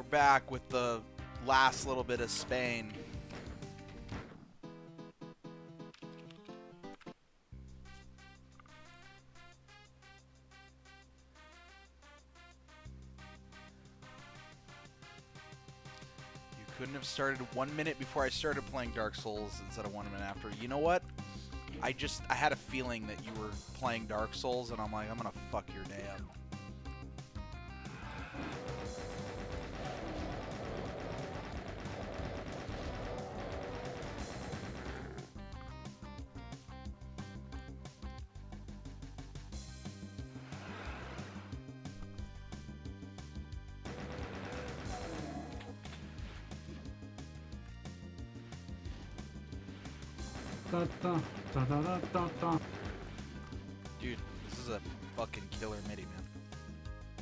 We're back with the last little bit of Spain. You couldn't have started 1 minute before I started playing Dark Souls instead of 1 minute after. You know what? I had a feeling that you were playing Dark Souls, and I'm like, I'm gonna fuck your day up. Da, da, da, da, da, da, da. Dude, this is a fucking killer MIDI, man.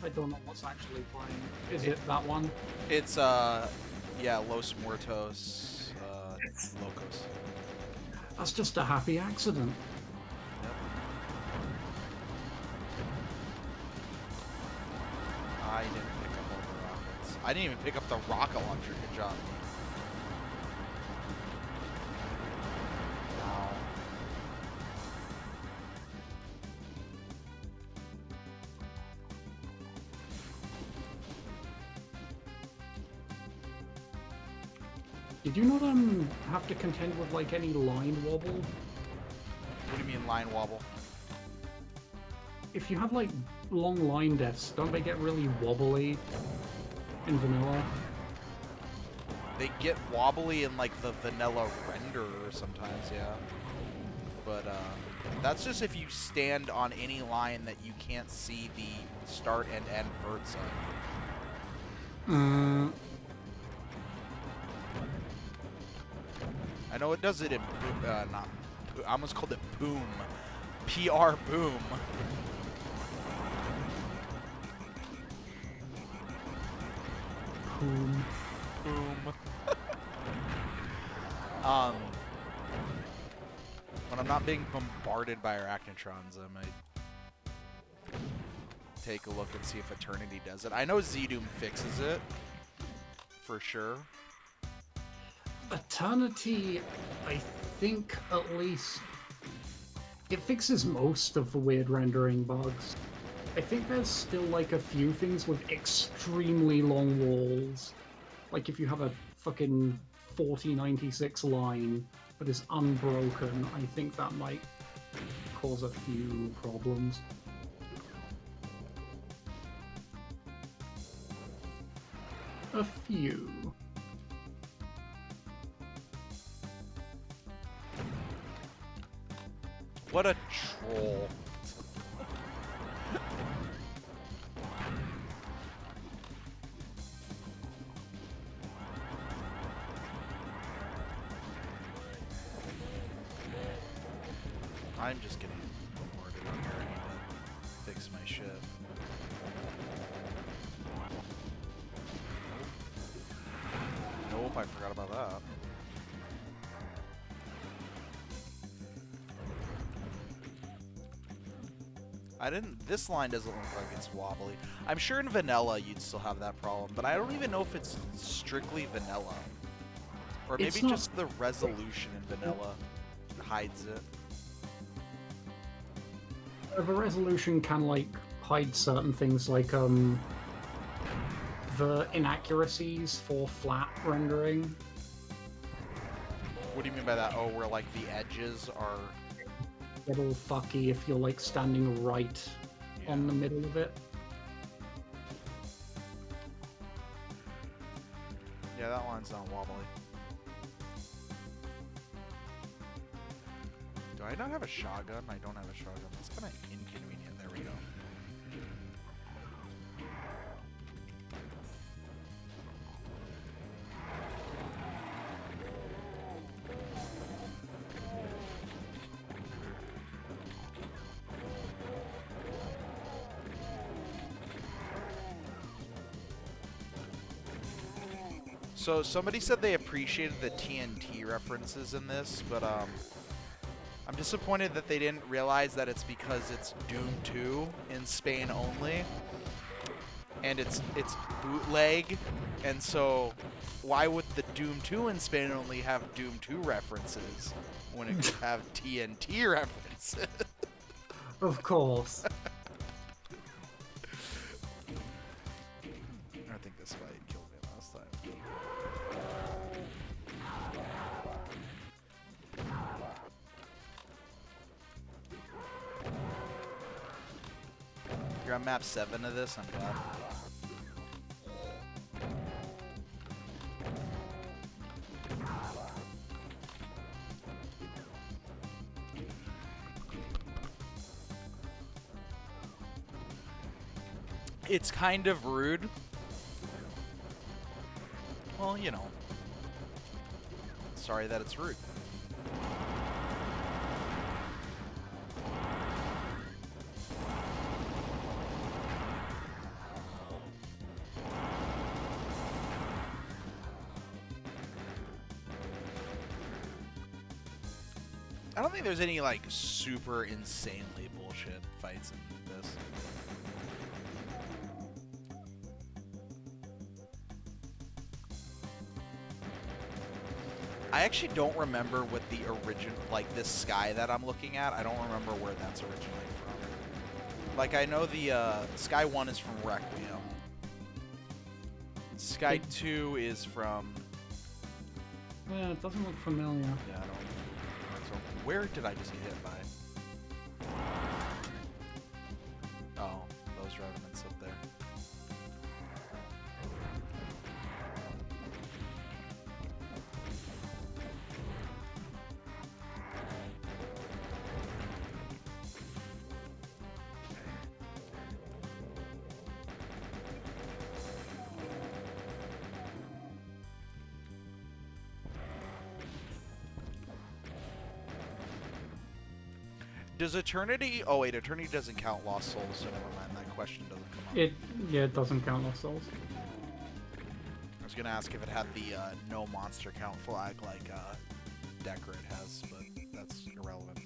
I don't know what's actually playing. Is it that one? It's, yeah, Los Muertos, Locos. That's just a happy accident. Yep. I didn't pick up all the rockets. I didn't even pick up the rocket launcher. Good job. Wow. Did you not have to contend with like any line wobble? What do you mean line wobble? If you have like long line deaths, don't they get really wobbly in vanilla? They get wobbly in like the vanilla renderer sometimes, yeah. But that's just if you stand on any line that you can't see the start and end verts of. I know it does it in not. I almost called it Boom. PR Boom. Boom. Boom. When I'm not being bombarded by arachnotrons, I might take a look and see if Eternity does it. I know Z-Doom fixes it, for sure. Eternity, I think at least, it fixes most of the weird rendering bugs. I think there's still like a few things with extremely long walls. Like if you have a fucking 4096 line that is unbroken, I think that might cause a few problems. A few. What a troll. I'm just getting bombarded on here. I need to fix my shit. Nope, I forgot about that. This line doesn't look like it's wobbly. I'm sure in vanilla you'd still have that problem, but I don't even know if it's strictly vanilla. Or maybe just the resolution in vanilla hides it. The resolution can like hide certain things like the inaccuracies for flat rendering. What do you mean by that? Oh, where like the edges are Get all fucky if you're like standing right on the middle of it. Yeah, that line's not wobbly. Do I not have a shotgun? I don't have a shotgun. That's kind of inconvenient. There we go. So somebody said they appreciated the TNT references in this, but I'm disappointed that they didn't realize that it's because it's Doom 2 in Spain only, and it's bootleg, and so why would the Doom 2 in Spain only have Doom 2 references when it could have TNT references? Of course. I think this fight killed me last time. You're on map 7 of this? I'm glad. It's kind of rude. Well, you know. Sorry that it's rude. I don't think there's any, like, super insanely bullshit fights in this. I actually don't remember what the original, like, this sky that I'm looking at, I don't remember where that's originally from. Like, I know the, Sky 1 is from Requiem. Sky 2 is from... Yeah, it doesn't look familiar. Yeah, I don't... So, where did I just get hit by? Oh, those revenants up there. Does Eternity... Oh, wait, Eternity doesn't count Lost Souls, so never mind. That question doesn't come up. Yeah, it doesn't count Lost Souls. I was going to ask if it had the no monster count flag like Decorate has, but that's irrelevant.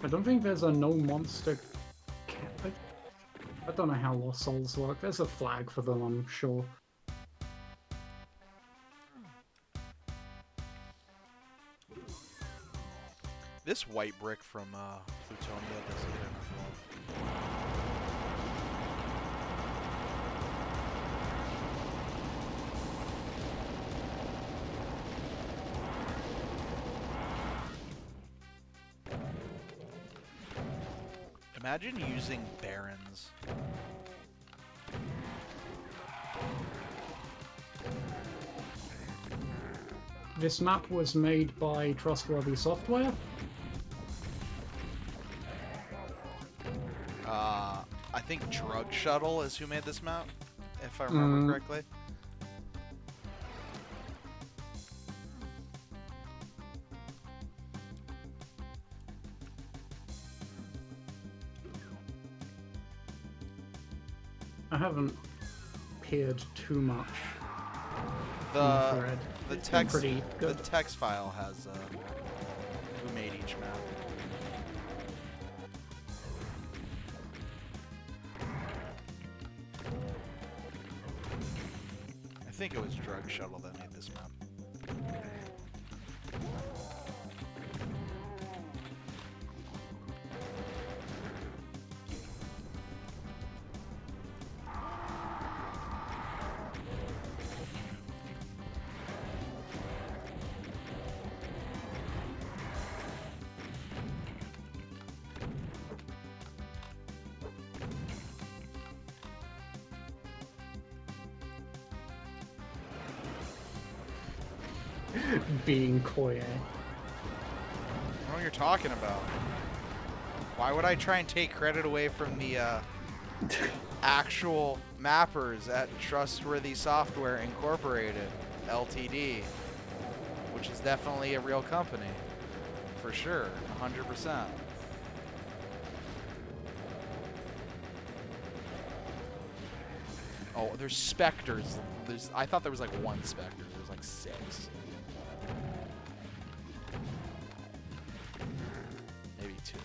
I don't think there's a no monster... I don't know how Lost Souls work. There's a flag for them, I'm sure. This white brick from Plutonia doesn't get enough love. Imagine using Barons. This map was made by Trustworthy Software. I think Drug Shuttle is who made this map, if I remember correctly. I haven't peered too much. The It's text pretty good. The text file has who made each map. I think it was Drug Shuttle that made this map. Being coy. I don't know what you're talking about. Why would I try and take credit away from the actual mappers at Trustworthy Software Incorporated, LTD, which is definitely a real company, for sure, 100%. Oh, there's specters. I thought there was like one specter. There's like 6. Maybe 2.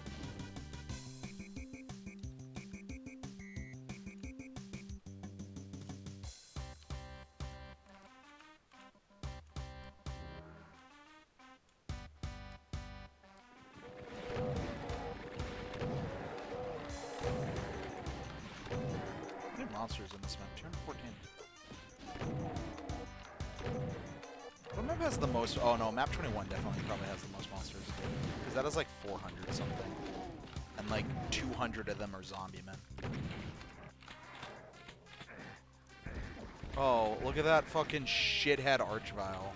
monsters in this map. 214. What map has the most? Oh no, map 21 definitely probably has the most monsters. Because that has like 400 something. And like 200 of them are zombie men. Oh, look at that fucking shithead Archvile.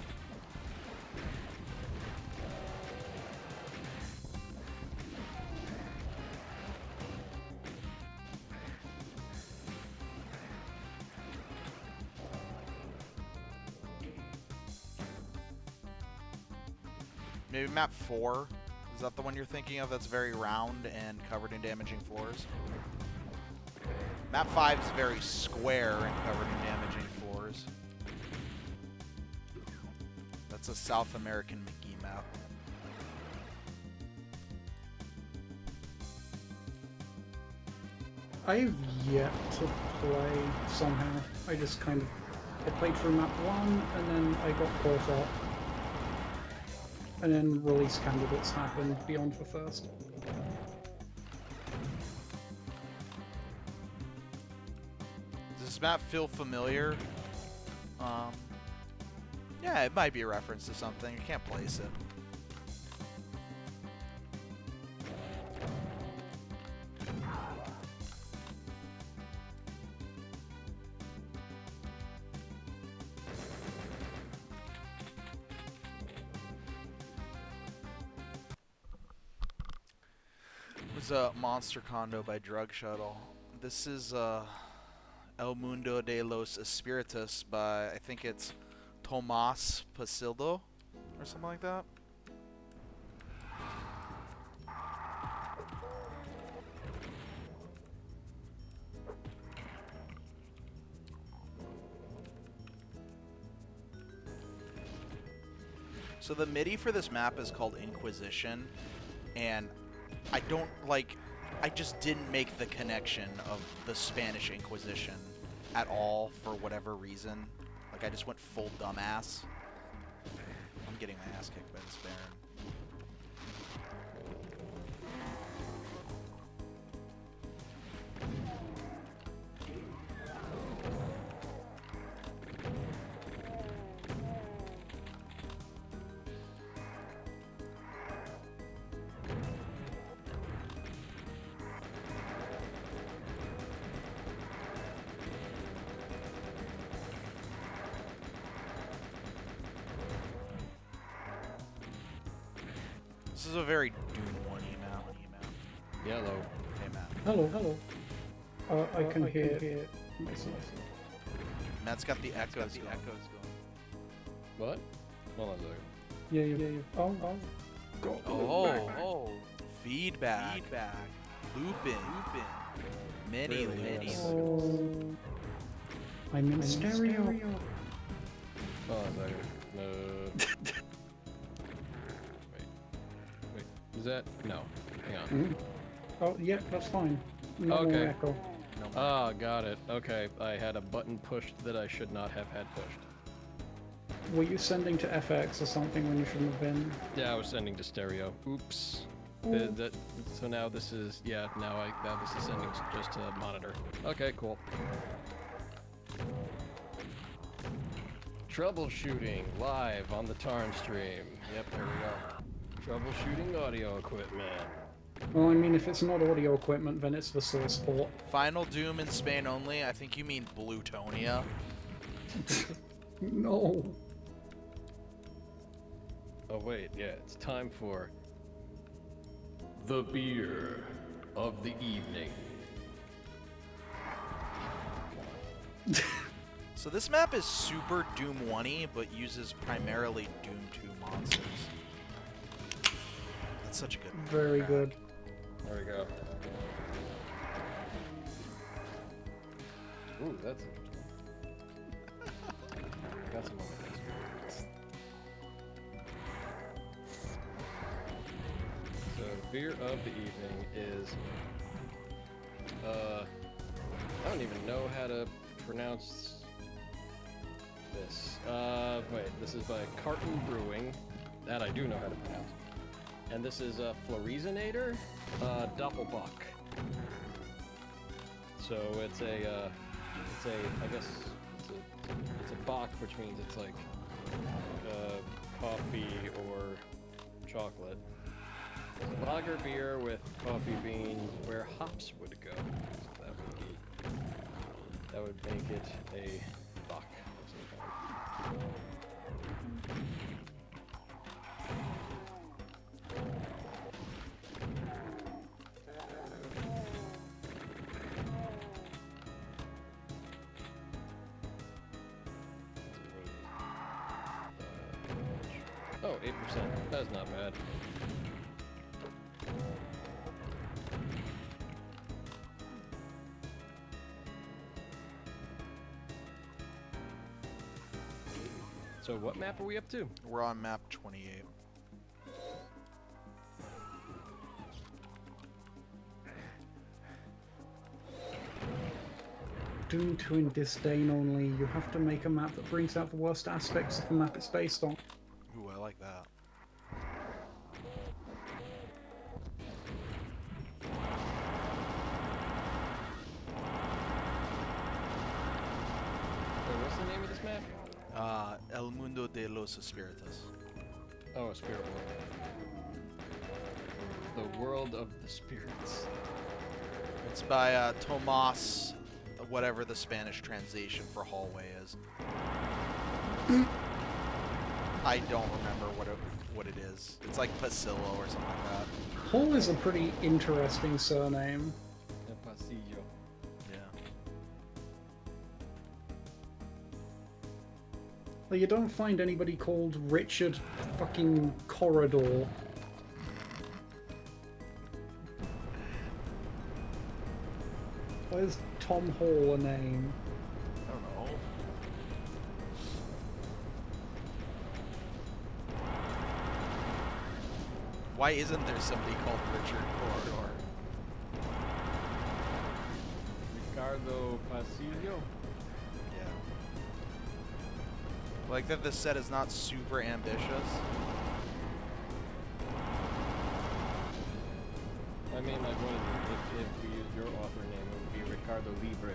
Maybe map 4? Is that the one you're thinking of that's very round and covered in damaging floors? Map 5 is very square and covered in damaging floors. That's a South American McGee map. I've yet to play somehow. I just kind of... I played through map 1, and then I got caught up. And then release candidates happened beyond the first. Does this map feel familiar? Yeah, it might be a reference to something. I can't place it. It was a Monster Condo by Drug Shuttle. This is El Mundo de los Espíritus by, I think it's Tomás Pasildo or something like that. So the MIDI for this map is called Inquisition, and I don't like, I just didn't make the connection of the Spanish Inquisition at all for whatever reason. Like, I just went full dumbass. I'm getting my ass kicked by this Baron. This is a very Doom 1 map. Yellow. Hey, Matt. Hello, hello. I can hear myself. Matt's got the echoes going. What? Hold on a second. Yeah. Oh. God. Oh. Feedback. Looping. Many loops. Oh. I'm in stereo. Hold on a second. Wait. Is that? No. Hang on. Mm-hmm. Oh, yeah, that's fine. No Okay. more echo. Ah, got it. Okay, I had a button pushed that I should not have had pushed. Were you sending to FX or something when you shouldn't have been? Yeah, I was sending to stereo. Oops. So now this is, now this is sending just to monitor. Okay, cool. Troubleshooting live on the Tarn stream. Yep, there we go. Troubleshooting audio equipment. Well, I mean, if it's not audio equipment, then it's the source port. Final Doom in Spain only? I think you mean Bluetonia. No. Oh wait, yeah, it's time for the beer of the evening. So this map is super Doom 1-y, but uses primarily Doom 2 monsters. That's such a good map. Very good. There we go. Ooh, that's interesting. Got some other things. So, beer of the evening is, I don't even know how to pronounce this. Wait, this is by Carton Brewing. That I do know how to pronounce. And this is a Florizenator Doppelbock. So it's a I guess it's a bock, which means it's like coffee or chocolate. Lager beer with coffee beans where hops would go. So that would make it a bock of some kind. Oh, 8%. That's not bad. So what map are we up to? We're on map 28. Doomed to in disdain only, you have to make a map that brings out the worst aspects of the map it's based on. Ooh, I like that. Wait, what's the name of this map? El Mundo de los Espíritus. Oh, a spirit world. The world of the spirits. It's by Tomas, whatever the Spanish translation for hallway is. I don't remember what it is. It's like Pasillo or something like that. Hall is a pretty interesting surname. El Pasillo. Yeah. Like, you don't find anybody called Richard fucking Corridor. Why is Tom Hall a name? I don't know. Why isn't there somebody called Richard Corridor? Ricardo Pasillo. Yeah. Like that the set is not super ambitious. I mean, like, what is it? If we use your author name, it would be Ricardo Libre.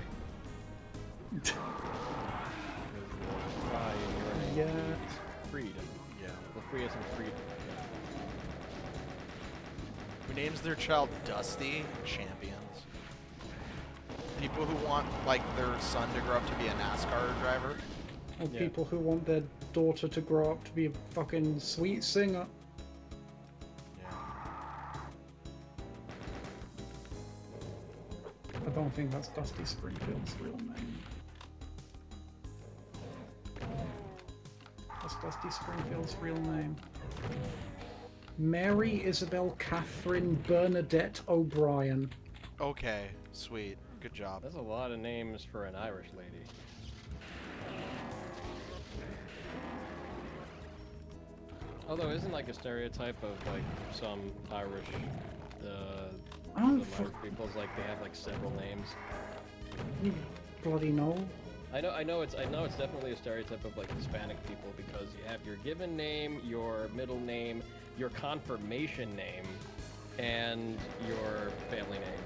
Because fry in your name Yeah. means freedom. Yeah. Well, free as in freedom. Who names their child Dusty? Champions. People who want, like, their son to grow up to be a NASCAR driver. Or Yeah. people who want their daughter to grow up to be a fucking sweet singer. Yeah. I don't think that's Dusty Springfield's real name. That's Dusty Springfield's real name. Mary Isabel Catherine Bernadette O'Brien. Okay, sweet. Good job. That's a lot of names for an Irish lady. Although, isn't like a stereotype of like some Irish, I don't some Irish people's like they have like several names. bloody know. I know it's definitely a stereotype of like Hispanic people because you have your given name, your middle name, your confirmation name, and your family name.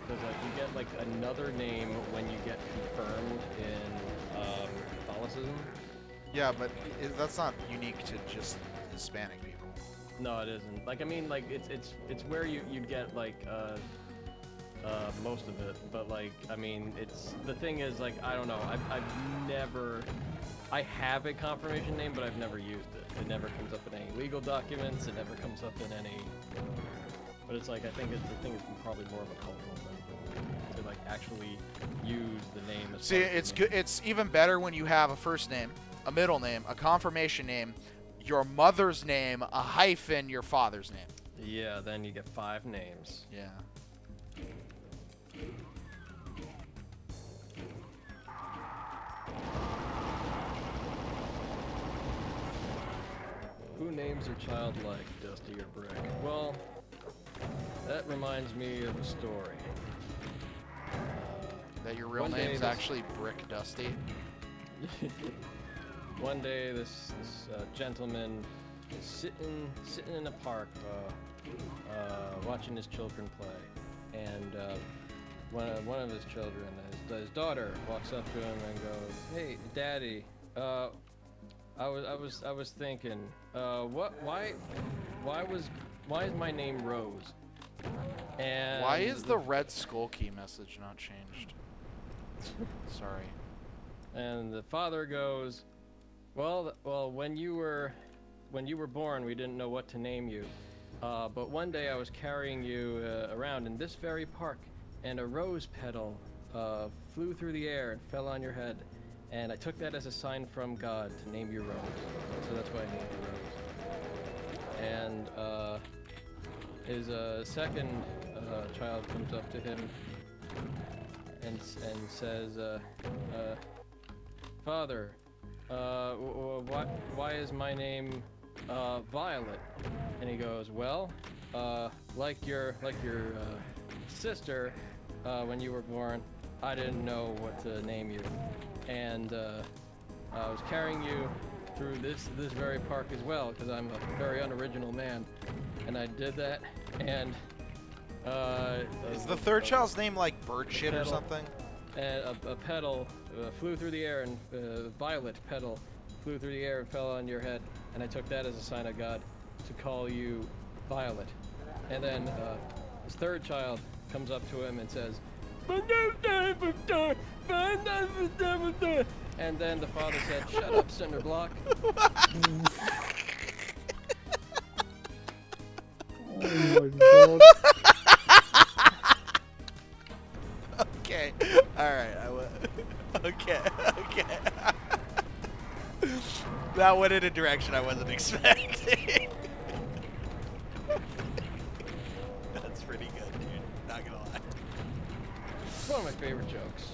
Because like you get like another name when you get confirmed in Catholicism. Yeah, but that's not unique to just Hispanic people. No, it isn't. Like I mean, like it's where you'd get like most of it, but like I mean, it's the thing is like I don't know. I have a confirmation name, but I've never used it. It never comes up in any legal documents. It never comes up in any. But it's like I think it's probably more of a cultural thing to like actually use the name. As See, it's good. It's even better when you have a first name, a middle name, a confirmation name, your mother's name, a hyphen, your father's name. Yeah, then you get 5 names. Yeah. Who names their child like Dusty or Brick? Well, that reminds me of a story. That your real One day name's this- actually Brick Dusty. One day, this gentleman is sitting in a park, watching his children play, and one of his children, his daughter, walks up to him and goes, "Hey, Daddy, I was thinking, why is my name Rose?" And Why is the red skull key message not changed? Sorry. And the father goes, well, when you were born, we didn't know what to name you. But one day I was carrying you around in this very park, and a rose petal flew through the air and fell on your head. And I took that as a sign from God to name you Rose. So that's why I named you Rose. And his second child comes up to him and says, Father, why is my name Violet? And he goes, well, like your sister, when you were born, I didn't know what to name you, and I was carrying you through this very park as well, because I'm a very unoriginal man, and I did that, and Is the third child's name like bird shit or something? And a petal flew through the air, and violet petal flew through the air and fell on your head, and I took that as a sign of God to call you Violet. And then his third child comes up to him and says, and then the father said, shut up, Cinderblock. Oh my god. Okay. Alright, okay. That went in a direction I wasn't expecting. That's pretty good, dude. Not gonna lie. It's one of my favorite jokes.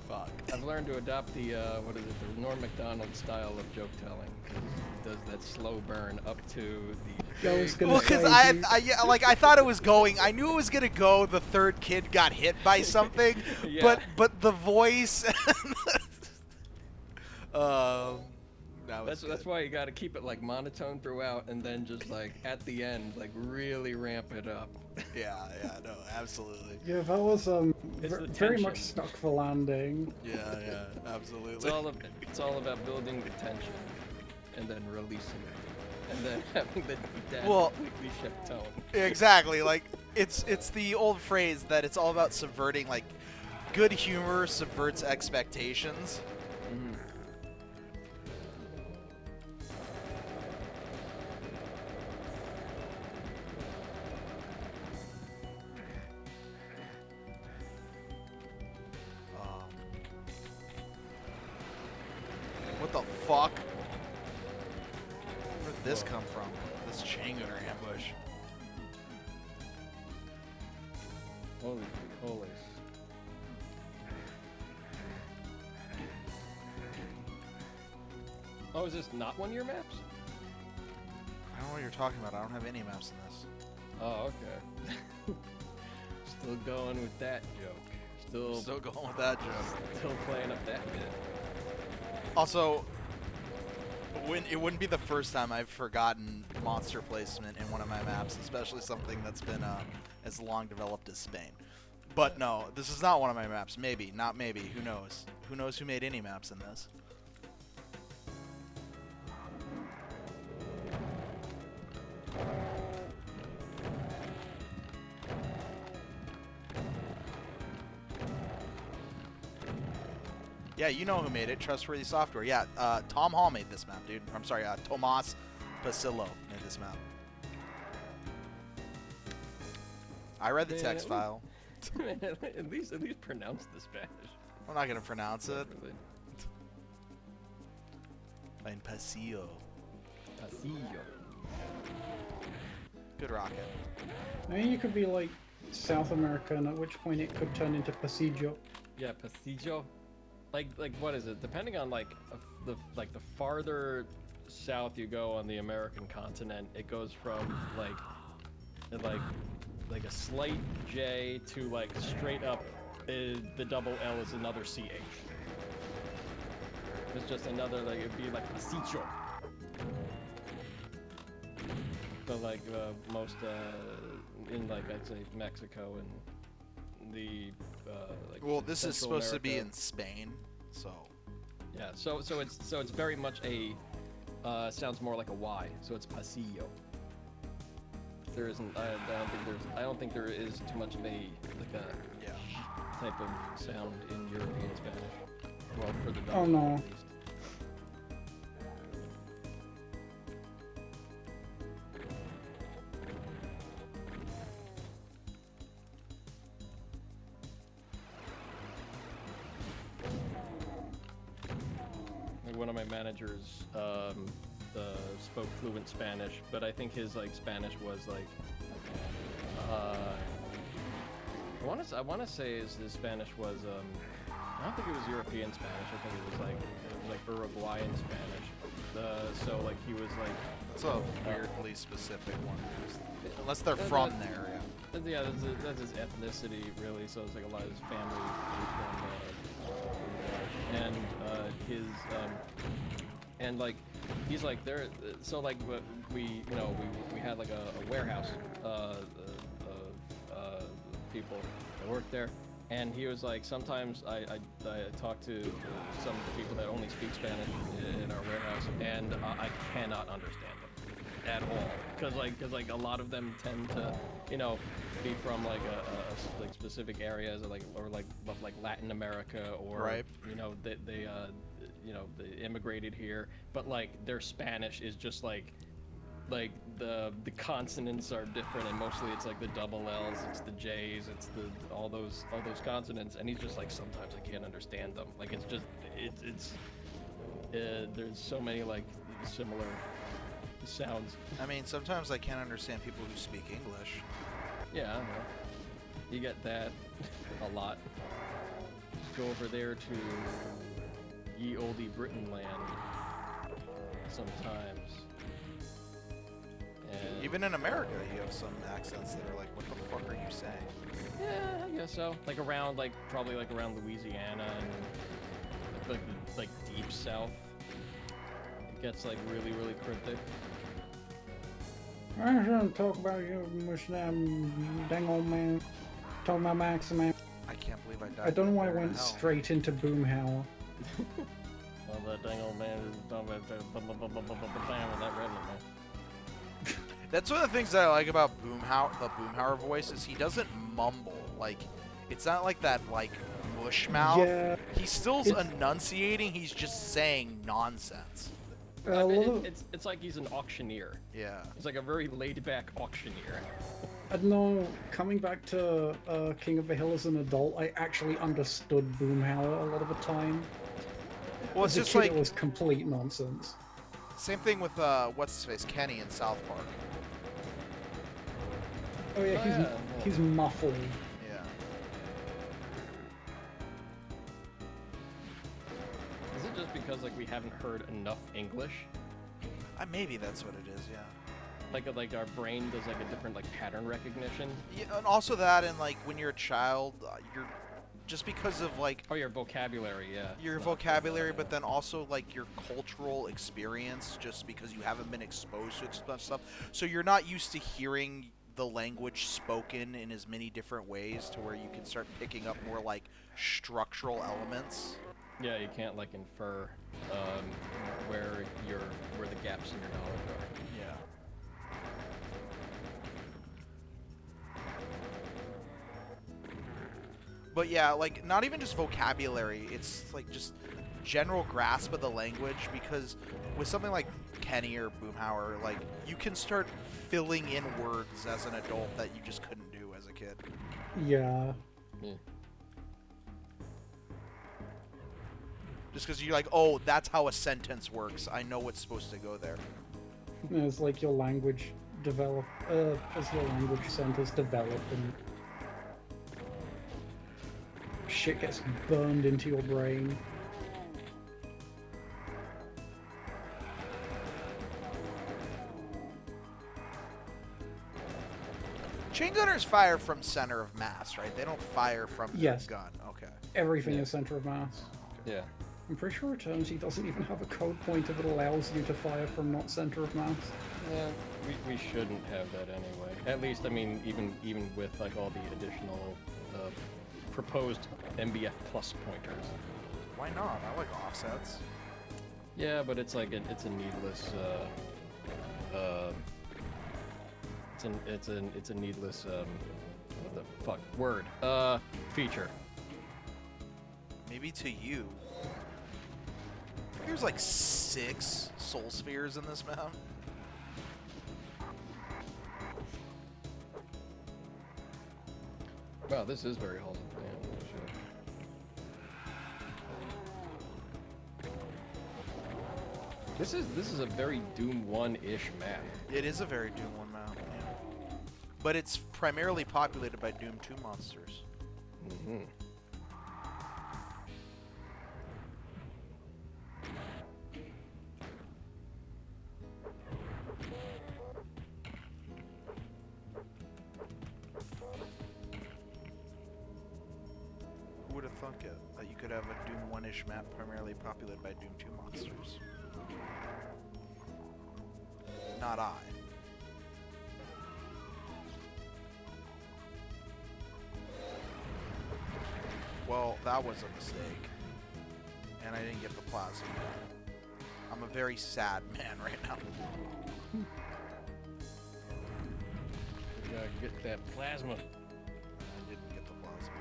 Fuck. I've learned to adopt the the Norm Macdonald style of joke telling. He does that slow burn up to the. I was gonna Well, say, because I thought it was going. I knew it was gonna go. The third kid got hit by something, Yeah. but the voice. That's why you got to keep it like monotone throughout, and then just like at the end, like really ramp it up. Yeah, no, absolutely. yeah, that was It's the very much tension. stuck for landing. Yeah, absolutely. It's all about building the tension, and then releasing it, and then having the dad completely shift tone. Exactly. Like it's the old phrase that it's all about subverting. Like good humor subverts expectations. Mhm. What the fuck? Where did this come from? This chain gunner ambush. Holy. Oh, is this not one of your maps? I don't know what you're talking about. I don't have any maps in this. Oh, okay. Still going with that joke. Still going with that joke. Still playing up that bit. Also, it wouldn't be the first time I've forgotten monster placement in one of my maps, especially something that's been as long developed as Spain. But no, this is not one of my maps. Maybe, not maybe. Who knows? Who knows who made any maps in this? Yeah, you know who made it. Trustworthy Software. Yeah, Tom Hall made this map, dude. I'm sorry, Tomas Pasillo made this map. I read the Man, text file. at least pronounce the Spanish. I'm not gonna pronounce it. Properly. En Pasillo. Pasillo. Good rocket. I mean, you could be like South American, at which point it could turn into Pasillo. Yeah, Pasillo. Like what is it? Depending on the farther south you go on the American continent, it goes from like a slight J to like straight up. The double L is another CH. It's just another it'd be like Pasillo. but like most in like I'd say Mexico and the like Well, this is Central supposed to be America. in Spain, so Yeah, so it's very much a sounds more like a Y, so it's pasillo. There isn't I don't think there is too much of a like a yeah. type of sound in European Spanish. Well, for the Oh, double no. at least. Like one of my managers spoke fluent Spanish, but I think his like Spanish was like I want to say his Spanish was I don't think it was European Spanish. I think it was like Uruguayan Spanish. So like he was like That's a weirdly specific one. Unless they're from there, yeah. yeah, that's his ethnicity really. So it's like a lot of his family is from and his and like he's like there. So like we had like a warehouse of people that worked there. And he was like, sometimes I talk to some people that only speak Spanish in our warehouse, and I cannot understand them at all, because like a lot of them tend to, be from like like specific areas, or like Latin America, or Right. they immigrated here, but like their Spanish is just like the consonants are different, and mostly it's like the double L's, it's the J's, it's all those consonants, and he's just like, sometimes I can't understand them. Like it's just there's so many like similar sounds. I mean, sometimes I can't understand people who speak English. Yeah, I know. You get that a lot. Just go over there to ye olde Britain land sometimes. And Even in America, you have some accents that are like, what the fuck are you saying? yeah, I guess so. Like around, probably around Louisiana and like deep south. It gets like really, really cryptic. I was gonna talk about you, much dang old man. Talking about Max, man. I can't believe I died. I don't know why I there in went hell. straight into Boomhauer. Well, that dang old man is talking about that redneck man. That's one of the things that I like about the Boomhauer voice is he doesn't mumble. Like, it's not like that, like, mush mouth. Yeah, He's still it's- enunciating, he's just saying nonsense. a little, It's like he's an auctioneer. Yeah. He's like a very laid-back auctioneer. I don't know, coming back to King of the Hill as an adult, I actually understood Boomhauer a lot of the time. Well, it's As a just kid, like, it was complete nonsense. same thing with, what's-his-face, Kenny in South Park. Oh yeah, Oh, yeah. he's muffled. Yeah. Is it just because like we haven't heard enough English? Maybe that's what it is, yeah. Like our brain does like a different like pattern recognition. Yeah, and also that, and like when you're a child, you're just because of like Oh, your vocabulary, yeah. your It's not- vocabulary, but then also like your cultural experience, just because you haven't been exposed to such stuff. So you're not used to hearing the language spoken in as many different ways to where you can start picking up more like structural elements. Yeah, you can't like infer where the gaps in your knowledge are. Yeah. But yeah, like not even just vocabulary, it's like just general grasp of the language, because with something like Kenny or Boomhauer, like you can start filling in words as an adult that you just couldn't do as a kid. Yeah. Yeah. Just because you're like, oh, that's how a sentence works. I know what's supposed to go there. As like your language develop, as your language centers develop and shit gets burned into your brain. Chain gunners fire from center of mass, right? They don't fire from the Yes. gun. Okay. Everything Yeah. is center of mass. Yeah. I'm pretty sure Eternity doesn't even have a code pointer that allows you to fire from not center of mass. Yeah, we shouldn't have that anyway. At least, I mean, even with like all the additional proposed MBF plus pointers. Why not? I like offsets. Yeah, but it's like it's a needless. It's a needless. What the fuck word? Feature. Maybe to you. There's like 6 soul spheres in this map. Wow, this is very wholesome. Yeah, sure. This is a very Doom 1-ish map. It is a very Doom 1 map, yeah. But it's primarily populated by Doom 2 monsters. Mm-hmm. Who would have thunk it? That you could have a Doom 1-ish map primarily populated by Doom 2 monsters. Not I. Well, that was a mistake. And I didn't get the plasma. I'm a very sad man right now. We gotta get that plasma. I didn't get the plasma.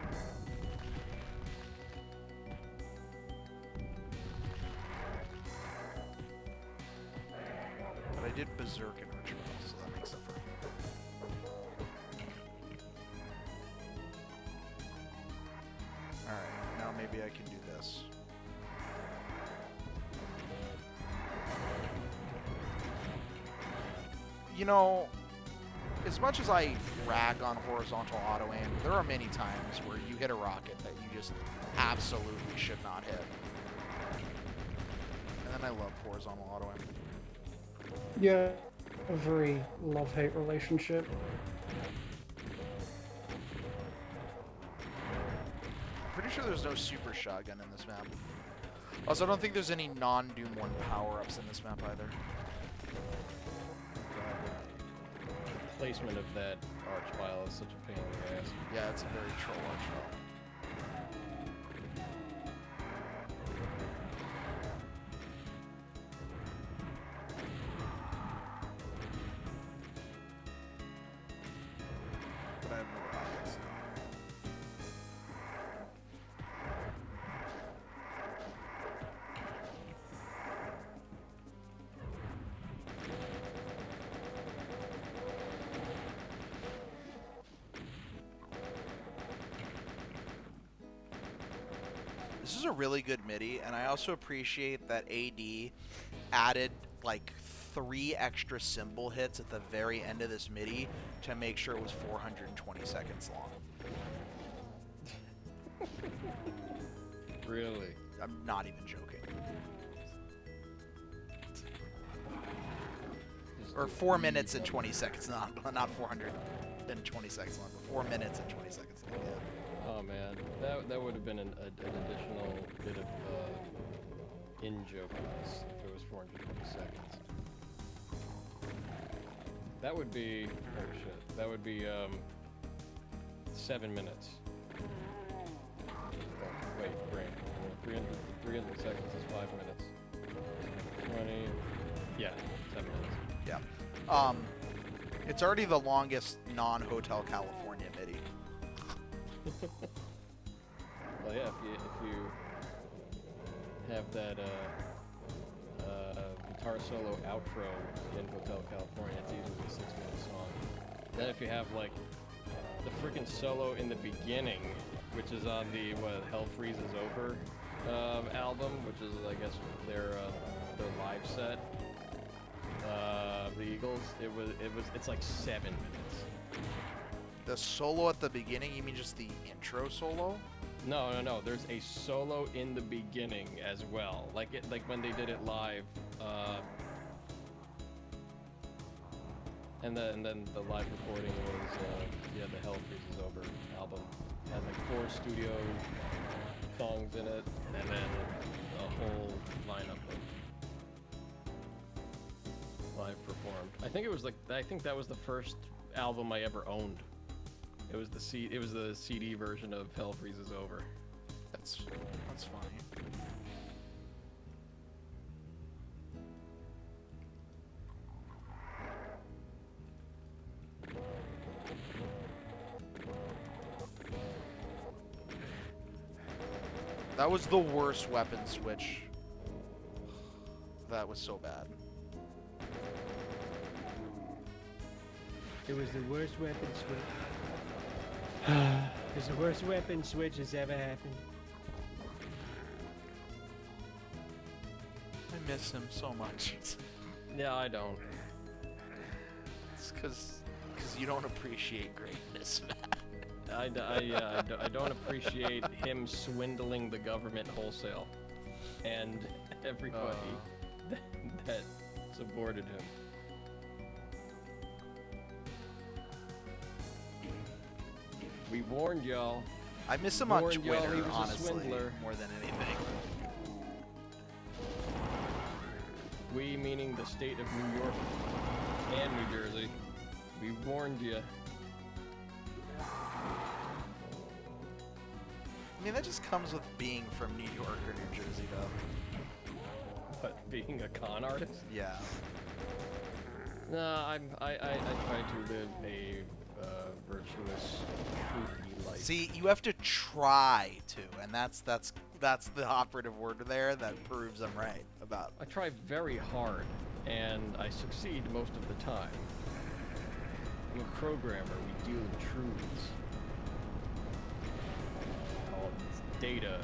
But I did Berserk in Ritual, so that makes up for it. Alright, now maybe I can do this. You know, as much as I rag on horizontal auto aim, there are many times where you hit a rocket that you just absolutely should not hit. And then I love horizontal auto aim. Yeah, a very love-hate relationship. Pretty sure there's no super shotgun in this map. Also, I don't think there's any non-Doom 1 power-ups in this map either. The placement of that arch file is such a pain in the ass. Yeah, it's a very troll arch file. But I have no rockets now. This is a really good MIDI, and I also appreciate that AD added like 3 extra cymbal hits at the very end of this MIDI to make sure it was 420 seconds long. Really? I'm not even joking. Or 4 minutes and 20 seconds, not 420 seconds long, but 4 minutes and 20 seconds long, yeah. Oh man, that would have been an additional bit of in-jokiness if it was 420 seconds. That would be, oh shit, that would be 7 minutes. Wait, brain. 300 seconds is 5 minutes. 20, yeah, 7 minutes. Yeah. It's already the longest non-Hotel California MIDI. Well, yeah, if you have that guitar solo outro in Hotel California, it's easily a 6-minute song. Then if you have like the freaking solo in the beginning, which is on the Hell Freezes Over album, which is I guess their live set, the Eagles, it's like 7 minutes. The solo at the beginning, you mean just the intro solo? No. There's a solo in the beginning as well. Like when they did it live. And then the live recording was the Hell Freezes Over album. Had like 4 songs in it, and then a whole lineup of live performed. I think it was I think that was the first album I ever owned. It was the CD version of Hell Freezes Over. That's funny. That was the worst weapon switch. That was so bad. It was the worst weapon switch. It was the worst weapon switch that's ever happened. I miss him so much. Yeah, I don't. It's because you don't appreciate greatness, man. I don't appreciate him swindling the government wholesale and everybody that supported him. We warned y'all. I miss him on Warned y'all Twitter, he was a honestly, swindler. more than anything. We, meaning the state of New York and New Jersey, we warned you. I mean, that just comes with being from New York or New Jersey, though. What, being a con artist? Yeah. No, I try to live a virtuous, truthy life. See, you have to try to, and that's the operative word there that proves I'm right about. I try very hard, and I succeed most of the time. I'm a programmer. We deal in truths. Called data.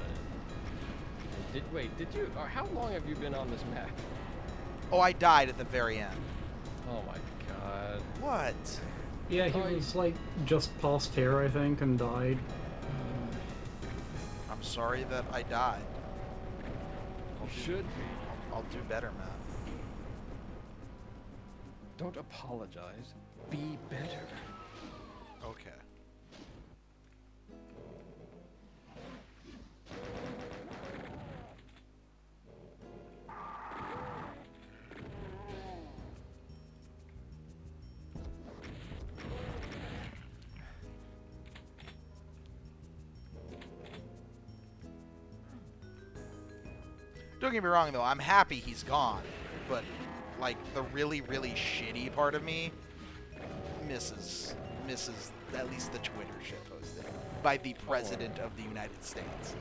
Did you? Or how long have you been on this map? Oh, I died at the very end. Oh my god. What? Yeah, he was like just past here, I think, and died. I'm sorry that I died. You should be. I'll do better, man. Don't apologize. Be better. Okay. Don't get me wrong, though. I'm happy he's gone. But, like, the really, really shitty part of me misses at least the Twitter shit posting by the President of the United States.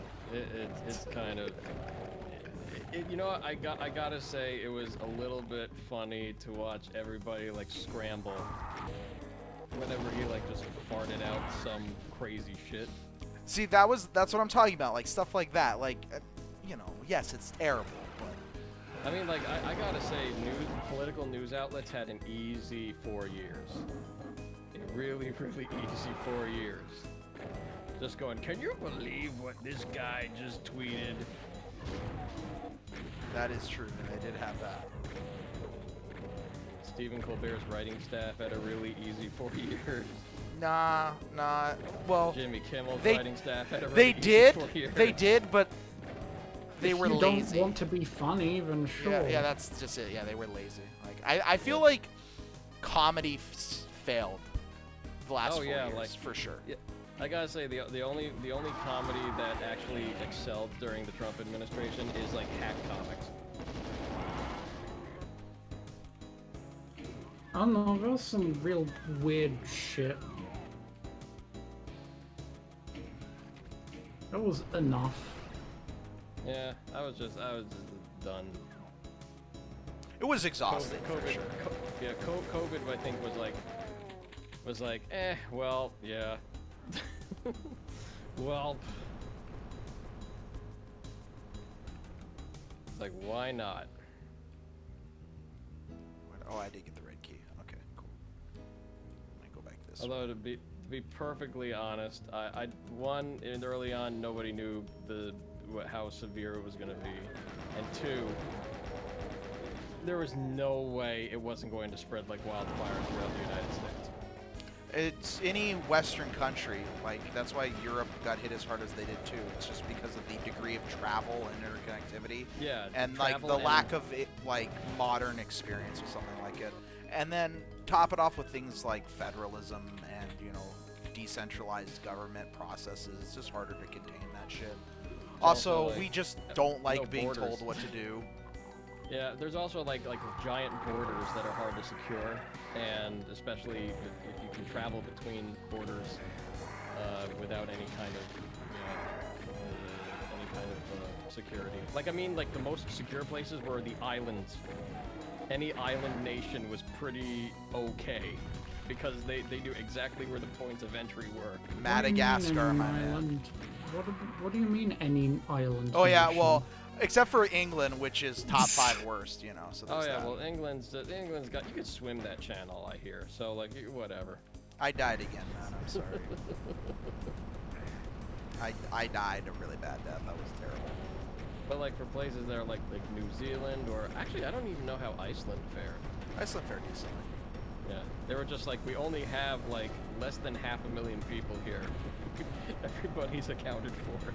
It's kind of... you know what? I gotta say, it was a little bit funny to watch everybody, like, scramble whenever he, like, just farted out some crazy shit. See, that's what I'm talking about. Like, stuff like that. Like... you know, yes, it's terrible, but... I mean, like, I gotta say, political news outlets had an easy 4 years. A really, really easy 4 years. Just going, can you believe what this guy just tweeted? That is true, they did have that. Stephen Colbert's writing staff had a really easy 4 years. Nah, well... Jimmy Kimmel's writing staff had a really they easy did, 4 years. They did, but... they if were you lazy. Don't want to be funny, then sure. Yeah, that's just it. Yeah, they were lazy. Like I feel like comedy failed the last 4 years, like, for sure. Yeah, I gotta say the only comedy that actually excelled during the Trump administration is like hack comics. I don't know, there was some real weird shit. That was enough. Yeah, I was just done. It was exhausting, for sure. COVID, I think was like, well, yeah. Well, it's like, why not? Oh, I did get the red key. Okay, cool. Let me go back this way. Although to be perfectly honest, I early on nobody knew how severe it was going to be, and 2, there was no way it wasn't going to spread like wildfire throughout the United States. It's any Western country. Like, that's why Europe got hit as hard as they did too. It's just because of the degree of travel and interconnectivity. Yeah, And like travel the and- lack of it, like modern experience or something like it. And then top it off with things like federalism and, you know, decentralized government processes. It's just harder to contain that shit. Also, like, we just don't like no being borders. told what to do. Yeah, there's also like giant borders that are hard to secure, and especially if you can travel between borders without any kind of security. Like, I mean, like the most secure places were the islands. Any island nation was pretty okay because they knew exactly where the points of entry were. Madagascar, my man. Island? What do you mean any island? Oh yeah, nation? well, except for England, which is top 5 worst, you know. So Oh there's yeah, that. well England's got, you could swim that channel, I hear. So like whatever. I died again, man. I'm sorry. I died a really bad death. That was terrible. But like for places that are like New Zealand, or actually I don't even know how Iceland fared. Iceland fared decently. Yeah, they were just like, we only have like less than 500,000 people here. Everybody's accounted for.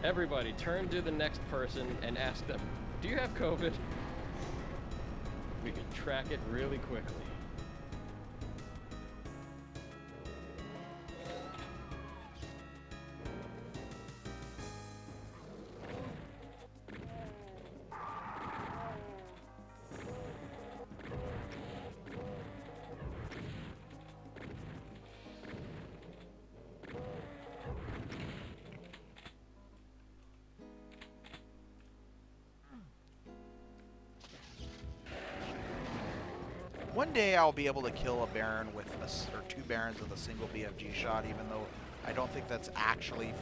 Everybody, turn to the next person and ask them, do you have COVID? We can track it really quickly. One day I'll be able to kill a Baron with or 2 Barons with a single BFG shot, even though I don't think that's actually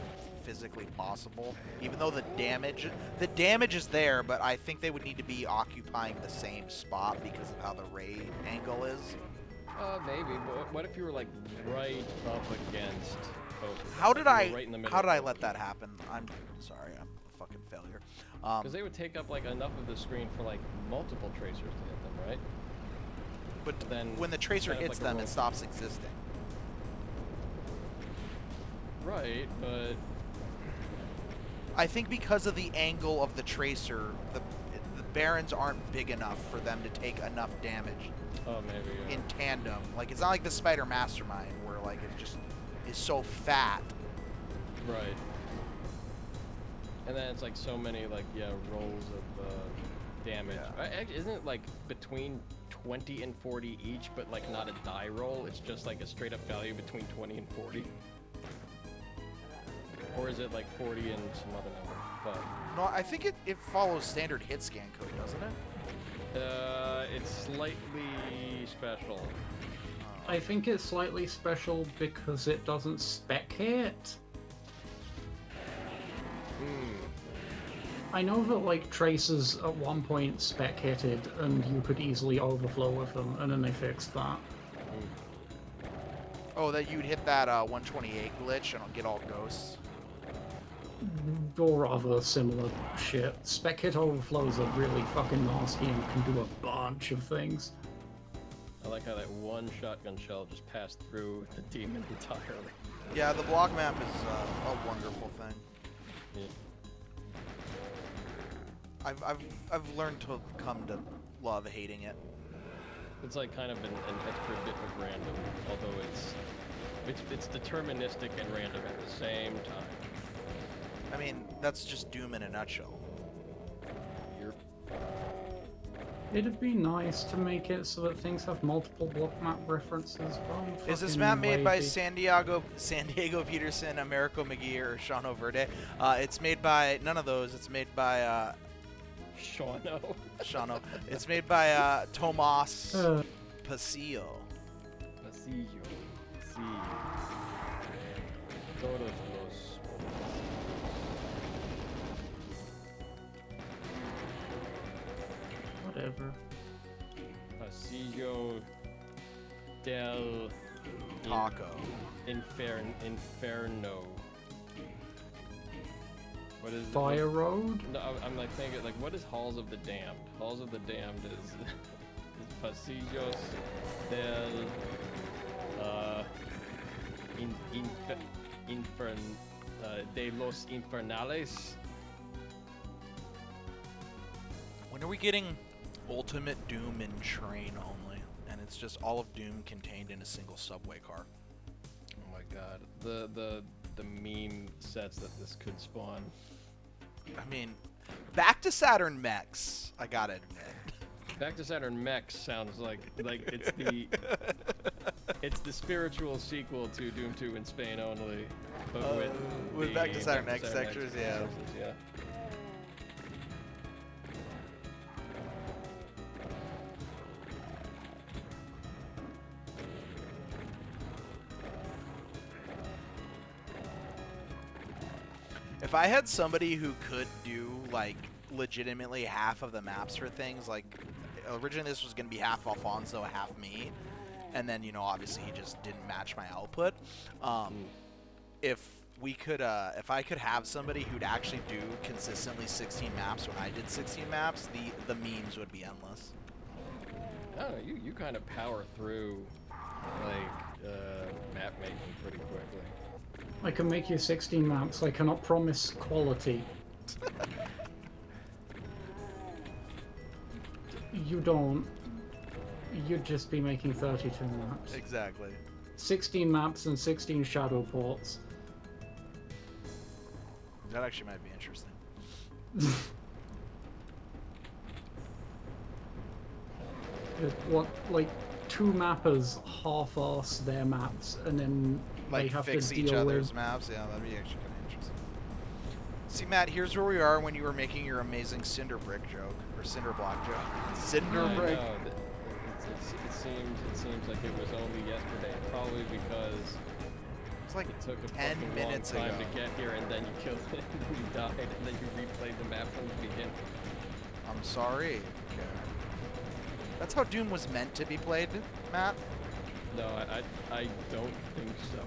physically possible. Even though the damage is there, but I think they would need to be occupying the same spot because of how the ray angle is. Maybe, but what if you were like right up against both of them? How did You were I right in the middle how did of I both let of them? that happen? I'm sorry, I'm a fucking failure. Because they would take up like enough of the screen for like multiple tracers to hit them, right? But then when the tracer kind of hits like a them, roll. it stops existing. Right, but I think because of the angle of the tracer, the Barons aren't big enough for them to take enough damage oh maybe. Yeah. in tandem. Like, it's not like the Spider Mastermind where like it just is so fat. Right. And then it's like so many like rolls of damage. Yeah. Isn't it like between 20 and 40 each, but like not a die roll? It's just like a straight up value between 20 and 40. Or is it like 40 and some other number? Fuck. No, I think it follows standard hit scan code, doesn't it? It's slightly special. I think it's slightly special because it doesn't spec hit. I know that like tracers at one point spec hitted and you could easily overflow with them, and then they fixed that. Oh, that you'd hit that 128 glitch and get all ghosts. Or rather similar shit. Spec hit overflows are really fucking nasty and can do a bunch of things. I like how that one shotgun shell just passed through the demon entirely. Yeah, the block map is a wonderful thing. Yeah. I've learned to come to love hating it. It's like kind of an extra bit of random, although it's deterministic and random at the same time. I mean, that's just Doom in a nutshell. It'd be nice to make it so that things have multiple block map references. Is this map made by San Diego Peterson, Americo McGee, or Shano Verde? It's made by none of those. It's made by Shano. Shano. It's made by Tomas Pasillo. Pasillo. Sí. Todos los. Whatever. Pasillo del Taco. Inferno. What is Fire Road? No, I'm like thinking like, what is Halls of the Damned? Halls of the Damned is Pasillos del de los Infernales. When are we getting Ultimate Doom in train only? And it's just all of Doom contained in a single subway car. Oh my god, the meme sets that this could spawn. I mean, back to Saturn mechs, I gotta admit. Back to Saturn Mech sounds like it's the spiritual sequel to Doom 2 in Spain only, but with the Back to Saturn Back X textures, yeah. yeah. If I had somebody who could do, like, legitimately half of the maps for things, like, originally this was going to be half Alfonso, half me, and then, you know, obviously he just didn't match my output. If we could, if I could have somebody who'd actually do consistently 16 maps when I did 16 maps, the memes would be endless. I don't know, you kind of power through, like, map making pretty quickly. I can make you 16 maps. I cannot promise quality. You don't. You'd just be making 32 maps. Exactly. 16 maps and 16 shadow ports. That actually might be interesting. What, like, 2 mappers half-arse their maps, and then Like, they have fix to each deal other's with... maps? Yeah, that'd be actually kind of interesting. See, Matt, here's where we are when you were making your amazing cinder brick joke, or cinder block joke. Cinder I brick. know, it seems like it was only yesterday, probably because It's like it took a 10 fucking minutes long time ago. to get here, and then you killed it, and then you died, and then you replayed the map from the beginning. I'm sorry. Okay. That's how Doom was meant to be played, Matt. No, I don't think so.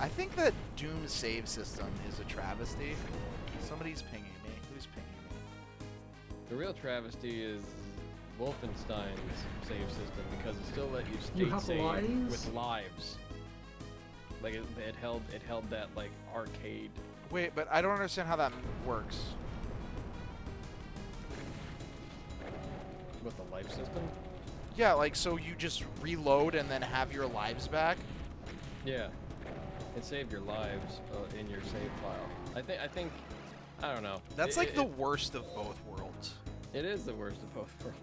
I think that Doom's save system is a travesty. Somebody's pinging me. Who's pinging me? The real travesty is Wolfenstein's save system, because it still let you You state have save lives? with lives. Like it held that like arcade. Wait, but I don't understand how that works. With the life system? Yeah, like, so you just reload and then have your lives back? Yeah. It saved your lives in your save file. I don't know. That's like the worst of both worlds. It is the worst of both worlds.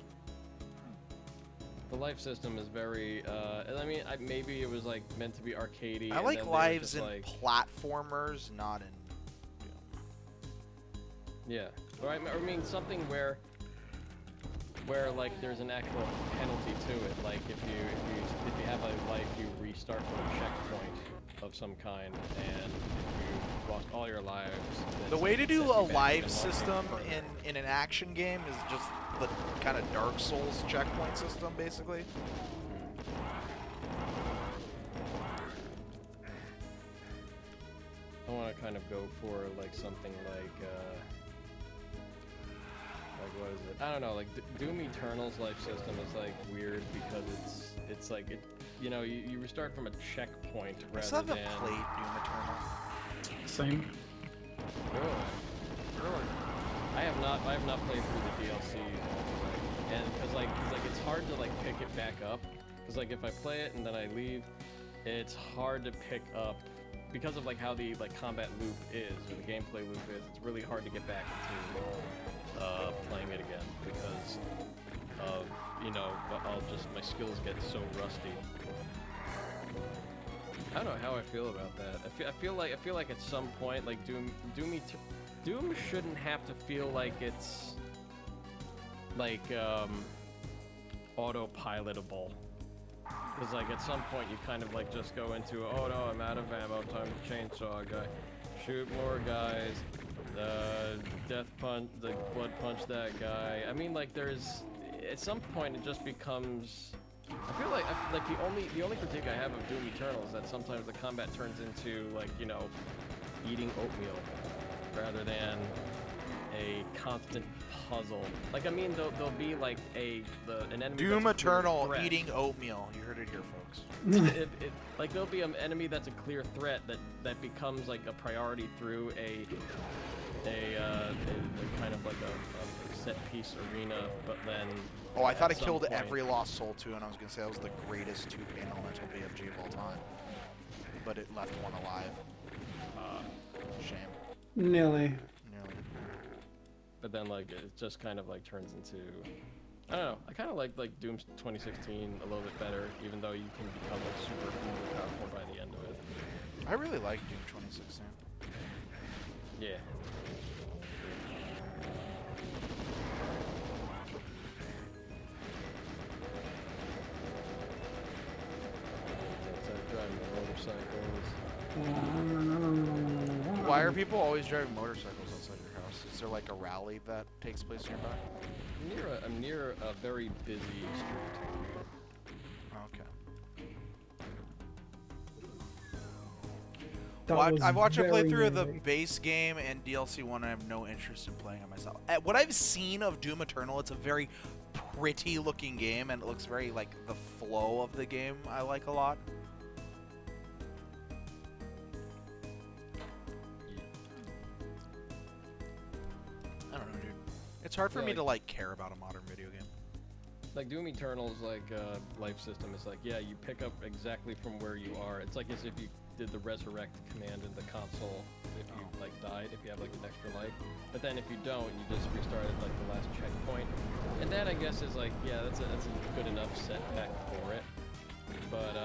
The life system is very, I mean, maybe it was like meant to be arcadey. I and like then they were lives just, in like, platformers, not in Doom. Yeah. Or I mean something where like there's an actual penalty to it. Like if you have a life, you restart from a checkpoint of some kind, and if you lost all your lives. The way to it do sets a you back life even one system further. in an action game is just the kind of Dark Souls checkpoint system, basically. I want to kind of go for like something like what is it? I don't know. Like Doom Eternal's life system is like weird because it's like you restart from a checkpoint I rather still haven't than. played Doom Eternal. Same. Really? I have not played through the DLC, and because it's hard to like pick it back up. Because like if I play it and then I leave, it's hard to pick up because of like how the like combat loop is or the gameplay loop is. It's really hard to get back into playing it again because of my skills get so rusty. I don't know how I feel about that. I feel like at some point like Doom shouldn't have to feel like it's like autopilotable. Because like at some point you kind of like just go into, oh no, I'm out of ammo, time to chainsaw a guy, shoot more guys, death punch, the blood punch that guy. I mean, like there's at some point it just becomes. I feel like the only critique I have of Doom Eternal is that sometimes the combat turns into like eating oatmeal rather than a constant puzzle. Like, I mean, there'll be like an enemy. Doom that's a clear Eternal threat. eating oatmeal. You heard it here, folks. Like there'll be an enemy that's a clear threat that becomes like a priority through a kind of like a set piece arena, but then. Oh, I thought at it some killed point- every Lost Soul too, and I was gonna say that was the greatest two-panel elemental BFG of all time. But it left one alive. Shame. Nearly. Nearly. But then like it just kind of like turns into. I don't know. I kind of like Doom 2016 a little bit better, even though you can become like super uber powerful by the end of it. I really like Doom 2016. Yeah. It's driving motorcycles. Why are people always driving motorcycles outside your house? Is there like a rally that takes place nearby? I'm near a very busy street. Okay. That Well, was I've watched a very playthrough of the nearly. base game and DLC 1, and I have no interest in playing it myself. What I've seen of Doom Eternal, it's a very pretty looking game, and it looks very like the flow of the game I like a lot. I don't know, dude. It's hard for Yeah, me like- to like care about a modern video game. Like Doom Eternal's like life system is like, yeah, you pick up exactly from where you are. It's like as if you did the resurrect command in the console if you like died, if you have like an extra life. But then if you don't, you just restart at like the last checkpoint. And that I guess is like, yeah, that's a good enough setback for it. But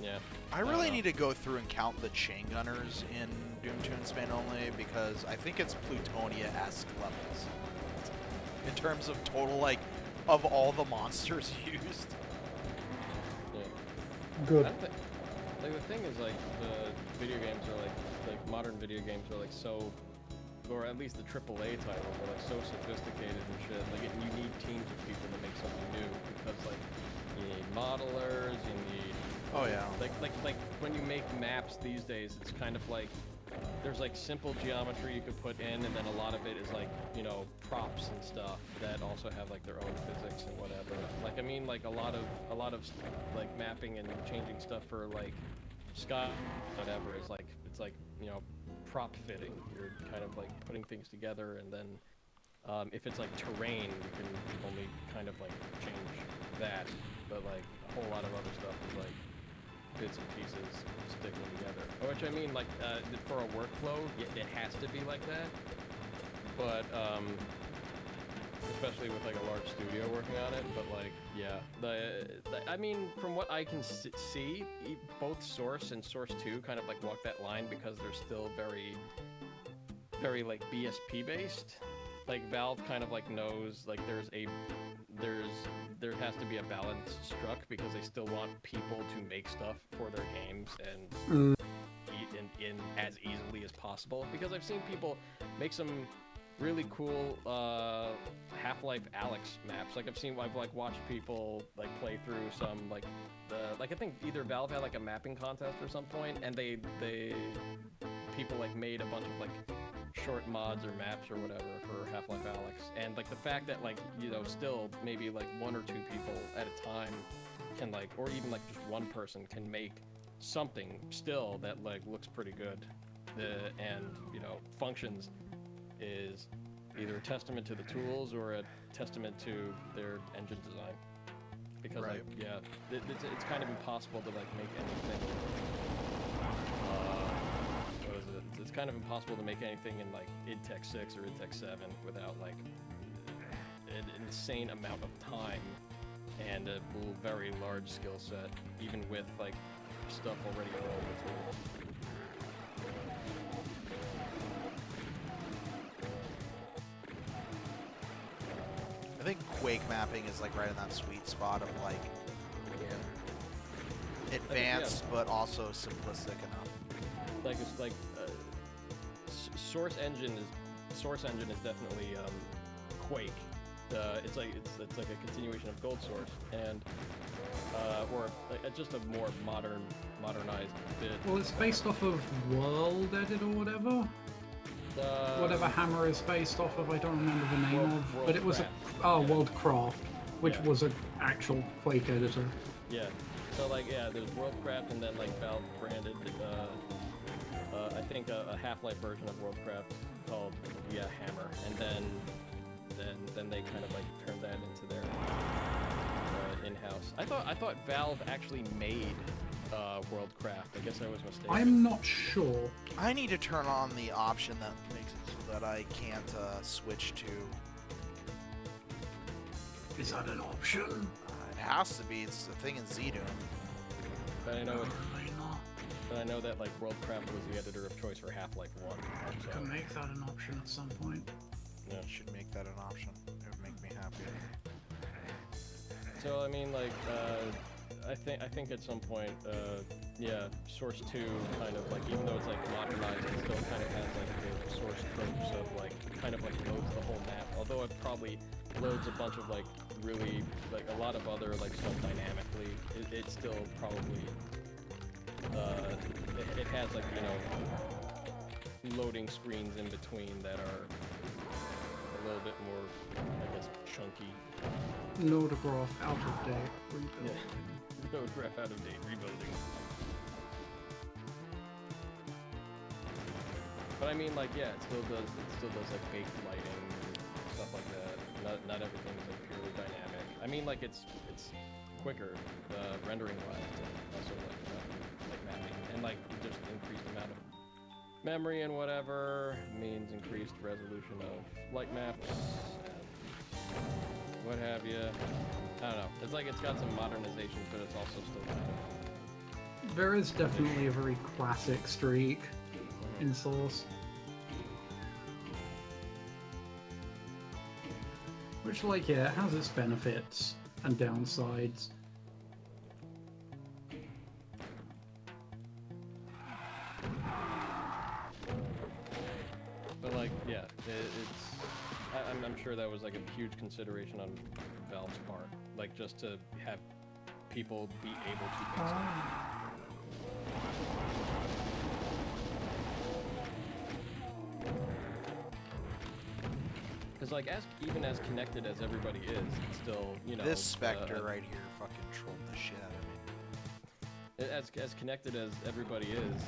yeah. I really need to go through and count the chain gunners in Doom 2 and Spain only, because I think it's Plutonia-esque levels in terms of total, like, of all the monsters used. Yeah. Good. I don't think, like the thing is like the video games are like modern video games are like so, or at least the AAA titles are like so sophisticated and shit. Like you need teams of people to make something new because like you need modelers, you need Oh yeah. like when you make maps these days, it's kind of like there's like simple geometry you could put in, and then a lot of it is like, you know, props and stuff that also have like their own physics and whatever. Like I mean, like a lot of like mapping and changing stuff for like sky, whatever is like it's like, you know, prop fitting. You're kind of like putting things together, and then if it's like terrain, you can only kind of like change that. But like a whole lot of other stuff is like bits and pieces sticking together. Which I mean, like for a workflow, it has to be like that. But especially with like a large studio working on it. But like, yeah, I mean, from what I can see, both Source and Source 2 kind of like walk that line because they're still very like BSP based. Like Valve kind of like knows like there has to be a balance struck because they still want people to make stuff for their games and in as easily as possible. Because I've seen people make some really cool Half-Life Alyx maps. Like I've like watched people like play through some like I think either Valve had like a mapping contest or some point, and they people like made a bunch of like short mods or maps or whatever for Half-Life Alyx, and like the fact that like, you know, still maybe like one or two people at a time can like, or even like just one person can make something still that like looks pretty good and, you know, functions, is either a testament to the tools or a testament to their engine design. Because like, yeah, it's kind of impossible to like make anything it's kind of impossible to make anything in like id Tech 6 or id Tech 7 without like an insane amount of time and a very large skill set, even with like stuff already available to it. I think Quake mapping is like right in that sweet spot of like advanced but also simplistic enough. Like it's like Source Engine is definitely Quake. It's like a continuation of Gold Source, and or like, just a more modernized bit. Well, it's based off of World Edit or whatever. whatever hammer is based off of. I don't remember the name of, but it was Worldcraft, yeah. Worldcraft, which Yeah. was an actual Quake editor. Yeah. So like there's Worldcraft and then like Valve branded I think a Half-Life version of Worldcraft called Hammer, and then they kind of like turned that into their in-house. I thought Valve actually made Worldcraft. I guess I was mistaken. I'm not sure. I need to turn on the option that makes it so that I can't switch to. Is that an option? It has to be. It's a thing in Zdoom. But I know Probably not. but I know that like Worldcraft was the editor of choice for Half-Life 1. I So, can make that an option at some point. yeah. You should make that an option. It would make me happy. So I mean, like, I think at some point, Source 2 kind of like, even though it's like modernized, it still kind of has like the source tropes of like kind of like loads the whole map. Although it probably loads a bunch of like really like a lot of other like stuff dynamically. It still probably it has like loading screens in between that are a little bit more, I guess, chunky. Nodograph out of date. Rebuilding. No graph out of date rebuilding. But I mean, like, yeah, it still does like baked lighting and stuff like that. Not everything is like purely dynamic. I mean, like it's quicker rendering wise, and also like mapping, and like just increased amount of memory and whatever means increased resolution of light maps and what have you. I don't know. It's like it's got some modernizations, but it's also still kind of. There is definitely a very classic streak in Source. Which, like, yeah, it has its benefits and downsides. But like, yeah, I'm sure that was like a huge consideration on Valve's part, like just to have people be able to make stuff. Because like, even as connected as everybody is, it's still, This Spectre right here fucking trolled the shit out of me. as connected as everybody is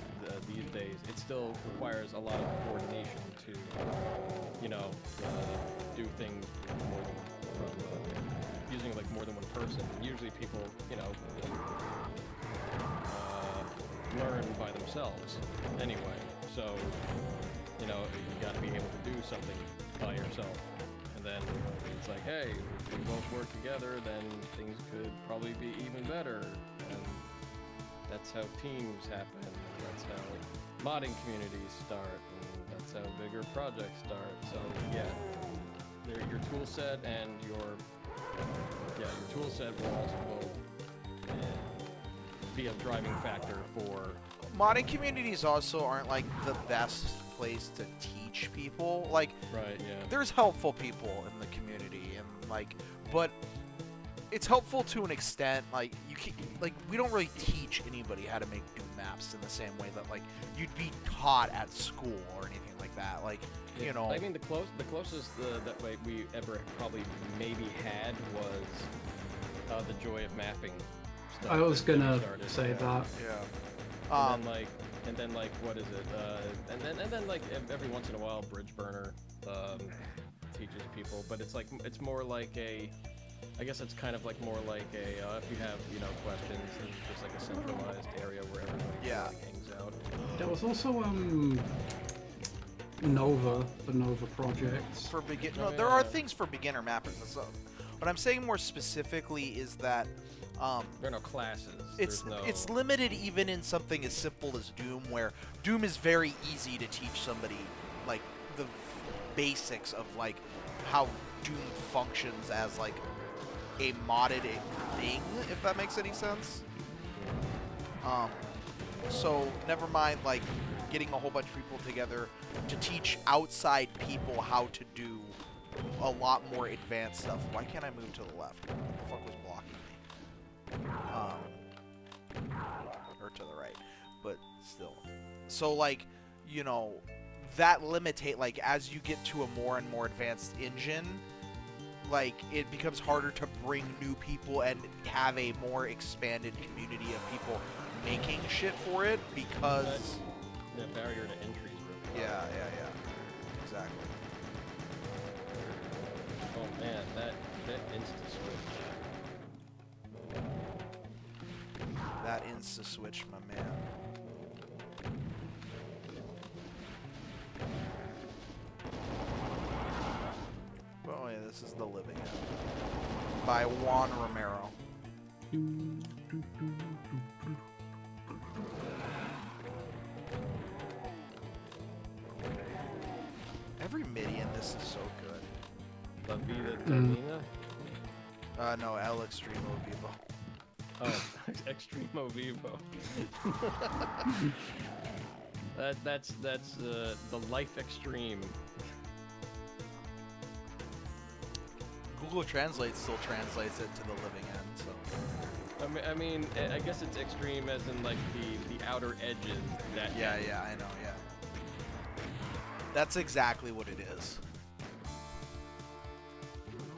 these days, it still requires a lot of coordination to, do things more than from using like more than one person. Usually people, learn by themselves anyway. So, you got to be able to do something by yourself. And then it's like, hey, if we both work together, then things could probably be even better. And that's how teams happen. And that's how modding communities start. And that's how bigger projects start. So yeah, your tool set and your tool set will also be a driving factor for. Modding communities also aren't like the best place to teach people. Like, Right, yeah. there's helpful people in the community, and like, but it's helpful to an extent. Like, you can, like, we don't really teach anybody how to make Doom maps in the same way that like you'd be taught at school or anything like that. Like, Yeah, I mean, the closest that way we ever probably maybe had was the joy of mapping stuff. I was that we gonna started, say yeah. that. yeah. And then like what is it? And then like every once in a while, Bridge Burner teaches people, but it's more like a. I guess it's kind of like more like a if you have questions, there's just like a centralized area where everybody kind of hangs out. There was also Nova, the Nova projects. For begin, Oh, no, there are yeah. things for beginner mappers. That's what I'm saying more specifically is that There are no classes. it's There's no, it's limited even in something as simple as Doom, where Doom is very easy to teach somebody like the basics of like how Doom functions as like a modded thing, if that makes any sense. So never mind like getting a whole bunch of people together to teach outside people how to do a lot more advanced stuff. Why can't I move to the left? What the fuck was blocking me? Or to the right, but still. So like, that limitate, like, as you get to a more and more advanced engine, like, it becomes harder to bring new people and have a more expanded community of people making shit for it, because The barrier to entry is really yeah, high. exactly. Oh man, that insta switch. That insta switch, my man. Oh yeah, this is The Living End by Juan Romero. Every MIDI in this is so good. La Vida Termina? No, El Extremo Vivo. Oh, Extremo Vivo. that's the Life Extreme. Google Translate still translates it to The Living End, so. I mean, I guess it's extreme as in like the outer edges. That Yeah, I know, yeah. That's exactly what it is.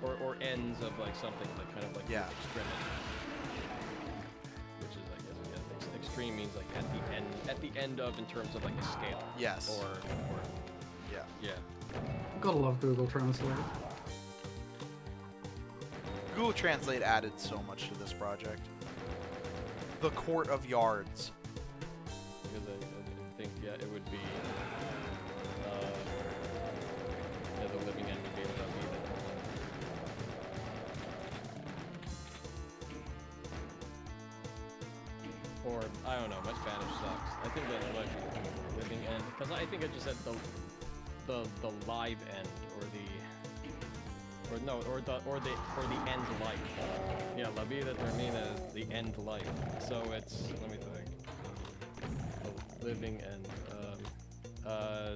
Or ends of like something like kind of like Yeah. extremity. Which is I guess extreme means like at the end of in terms of like a scale. Yes. Or Yeah. Gotta love Google Translate. Google Translate added so much to this project. The Court of Yards. Because I think it would be The Living End would be able to be that. Or I don't know, my Spanish sucks. I think that it might be Living End because I think I just said the live end or the end life. Yeah, La Vida Termina is the end life. So it's let me think. The living end. La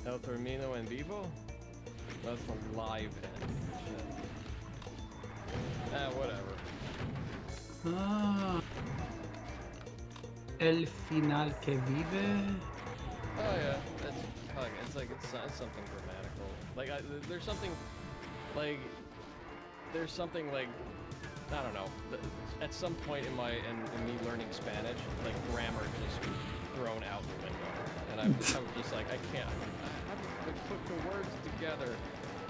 El Termino en Vivo? That's from live end. Shit. Whatever. Ah. El final que vive. Oh yeah, that's fuck. It's like it's something grammatical. Like there's something like I don't know. At some point in me learning Spanish, like grammar just was thrown out the window, and I was just like I can't. How do I put the words together?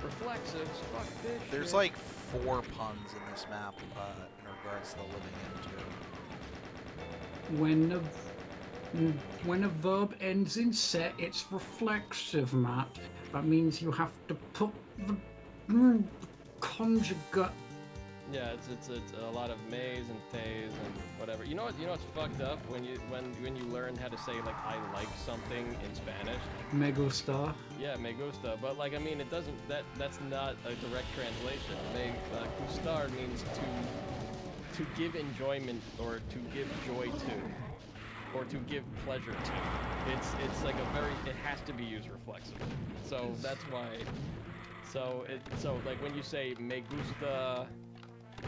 Reflexives. Fuck this. There's shit. like 4 puns in this map in regards to The Living End too. When a verb ends in set, it's reflexive, Matt. That means you have to put the conjugate. Yeah, it's a lot of mays and tays and whatever. You know what's fucked up when you learn how to say like I like something in Spanish. Me gusta. Yeah, me gusta, but like I mean it doesn't that's not a direct translation. Gustar means to give enjoyment or to give joy to or to give pleasure to. It's like it has to be used reflexively. So that's why so like when you say me gusta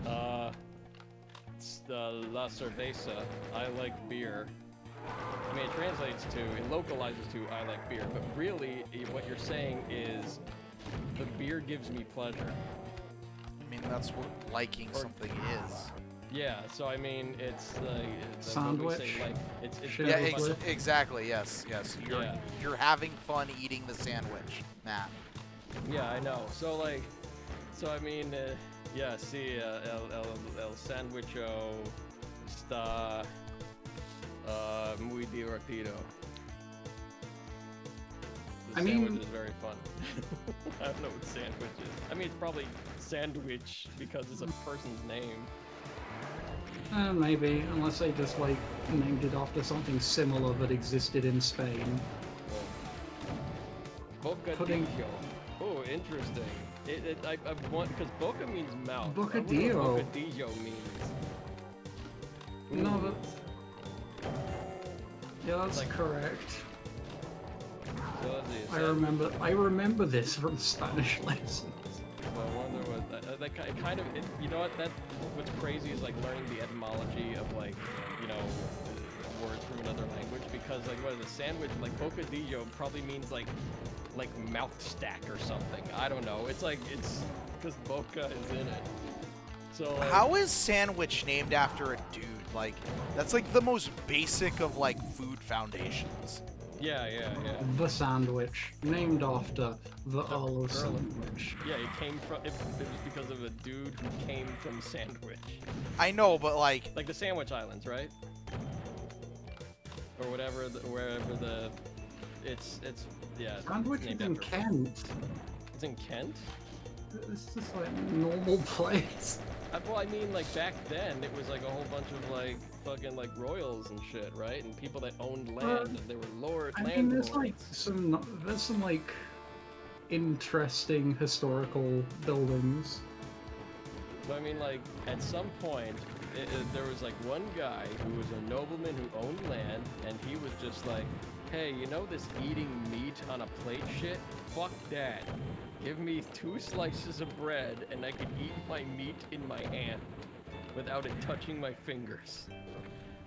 la cerveza, I like beer. I mean, it localizes to I like beer, but really what you're saying is the beer gives me pleasure. I mean, that's what liking something is. Yeah, so I mean, it's Sandwich? When we say, like, it's Shit. Yeah, very much- exactly. Yes. You're having fun eating the sandwich, Matt. Yeah, I know. So I mean, yeah. See, el sandwicho está muy divertido. The I mean- sandwich is very fun. I don't know what sandwich is. I mean, it's probably sandwich because it's a person's name. Maybe, unless they just like named it after something similar that existed in Spain. Pudding. Bocadillo. Oh, interesting. I want because boca means mouth. Bocadillo. I wonder what bocadillo means. No, that's... Yeah, that's Like- correct. So let's see, I remember this from Spanish lessons. So I wonder what. You know what? What's crazy is like learning the etymology of like, you know, words from another language, because like what is a sandwich? Like bocadillo probably means like mouth stack or something. I don't know. It's because boca is in it. So like, How is sandwich named after a dude? Like, that's like the most basic of like food foundations. yeah. The sandwich, named after the Earl of Earl of- Sandwich. Yeah, it was because of a dude who came from Sandwich. I know, but like, Like the Sandwich Islands, right? Or whatever, it's yeah. Sandwich named is in after- Kent. It's in Kent? It's just like a normal place. Well, I mean, like back then, it was like a whole bunch of like fucking like royals and shit, right? And people that owned land, and they were I mean, landlords. there's some like interesting historical buildings. So I mean, like at some point, there was like one guy who was a nobleman who owned land, and he was just like, "Hey, you know this eating meat on a plate shit? Fuck that. Give me 2 slices of bread, and I can eat my meat in my hand without it touching my fingers."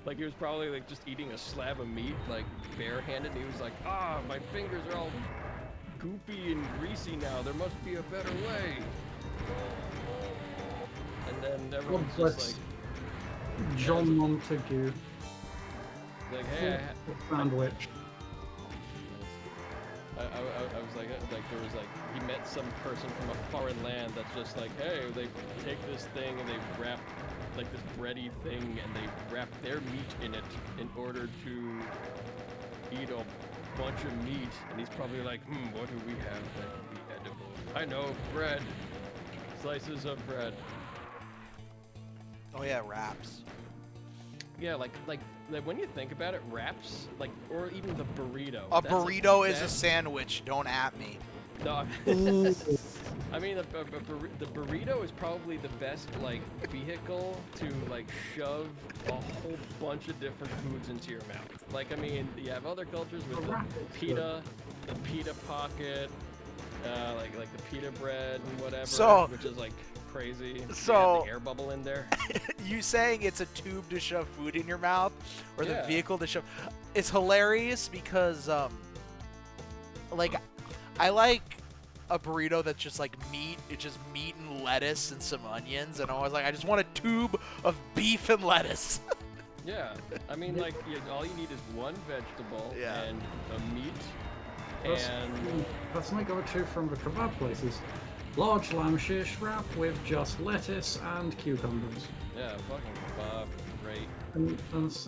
Like he was probably like just eating a slab of meat, like barehanded. He was like, "Ah, my fingers are all goopy and greasy now. There must be a better way." And then everyone's God just bless John Montague. like, "Hey, Sandwich. I was like there was like he met some person from a foreign land that's just like, hey, they take this thing and they wrap like this bready thing and they wrap their meat in it in order to eat a bunch of meat." And he's probably like, what do we have that can be edible? I know, bread. Slices of bread. oh yeah, wraps. Yeah, like when you think about it, wraps, like, or even the burrito. A that's burrito is a best- sandwich. Don't at me. No, I mean, the burrito is probably the best, like, vehicle to, like, shove a whole bunch of different foods into your mouth. Like, I mean, you have other cultures with the pita pocket, like the pita bread and whatever, So- which is, like, crazy. So- You have the air bubble in there. You saying it's a tube to shove food in your mouth, or the Yeah. vehicle to shove? It's hilarious because, like, I like a burrito that's just like meat. It's just meat and lettuce and some onions, and I was like, I just want a tube of beef and lettuce. Yeah, I mean, like, all you need is one vegetable Yeah. and a meat, That's- That's my go-to from the kebab places. Large lamb shish wrap with just lettuce and cucumbers. yeah, fucking kebab, great. And that's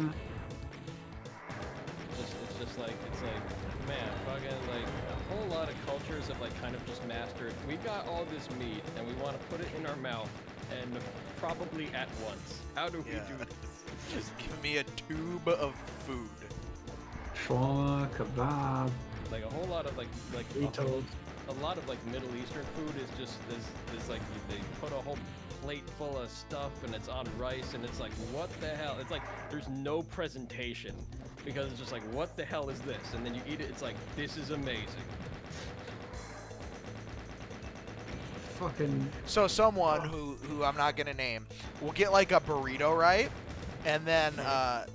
It's just like, man, fucking, like, a whole lot of cultures have, like, kind of just mastered, we got all this meat, and we want to put it in our mouth, and probably at once. How do we Yeah. do this? Just give me a tube of food. shawarma, kebab, Like, a whole lot of, like burritos. a lot of, like, Middle Eastern food is just, is like, they put a whole plate full of stuff, and it's on rice, and it's like, what the hell? It's like, there's no presentation, because it's just like, what the hell is this? And then you eat it, it's like, this is amazing. Fucking So someone who I'm not gonna name will get like a burrito, right? And then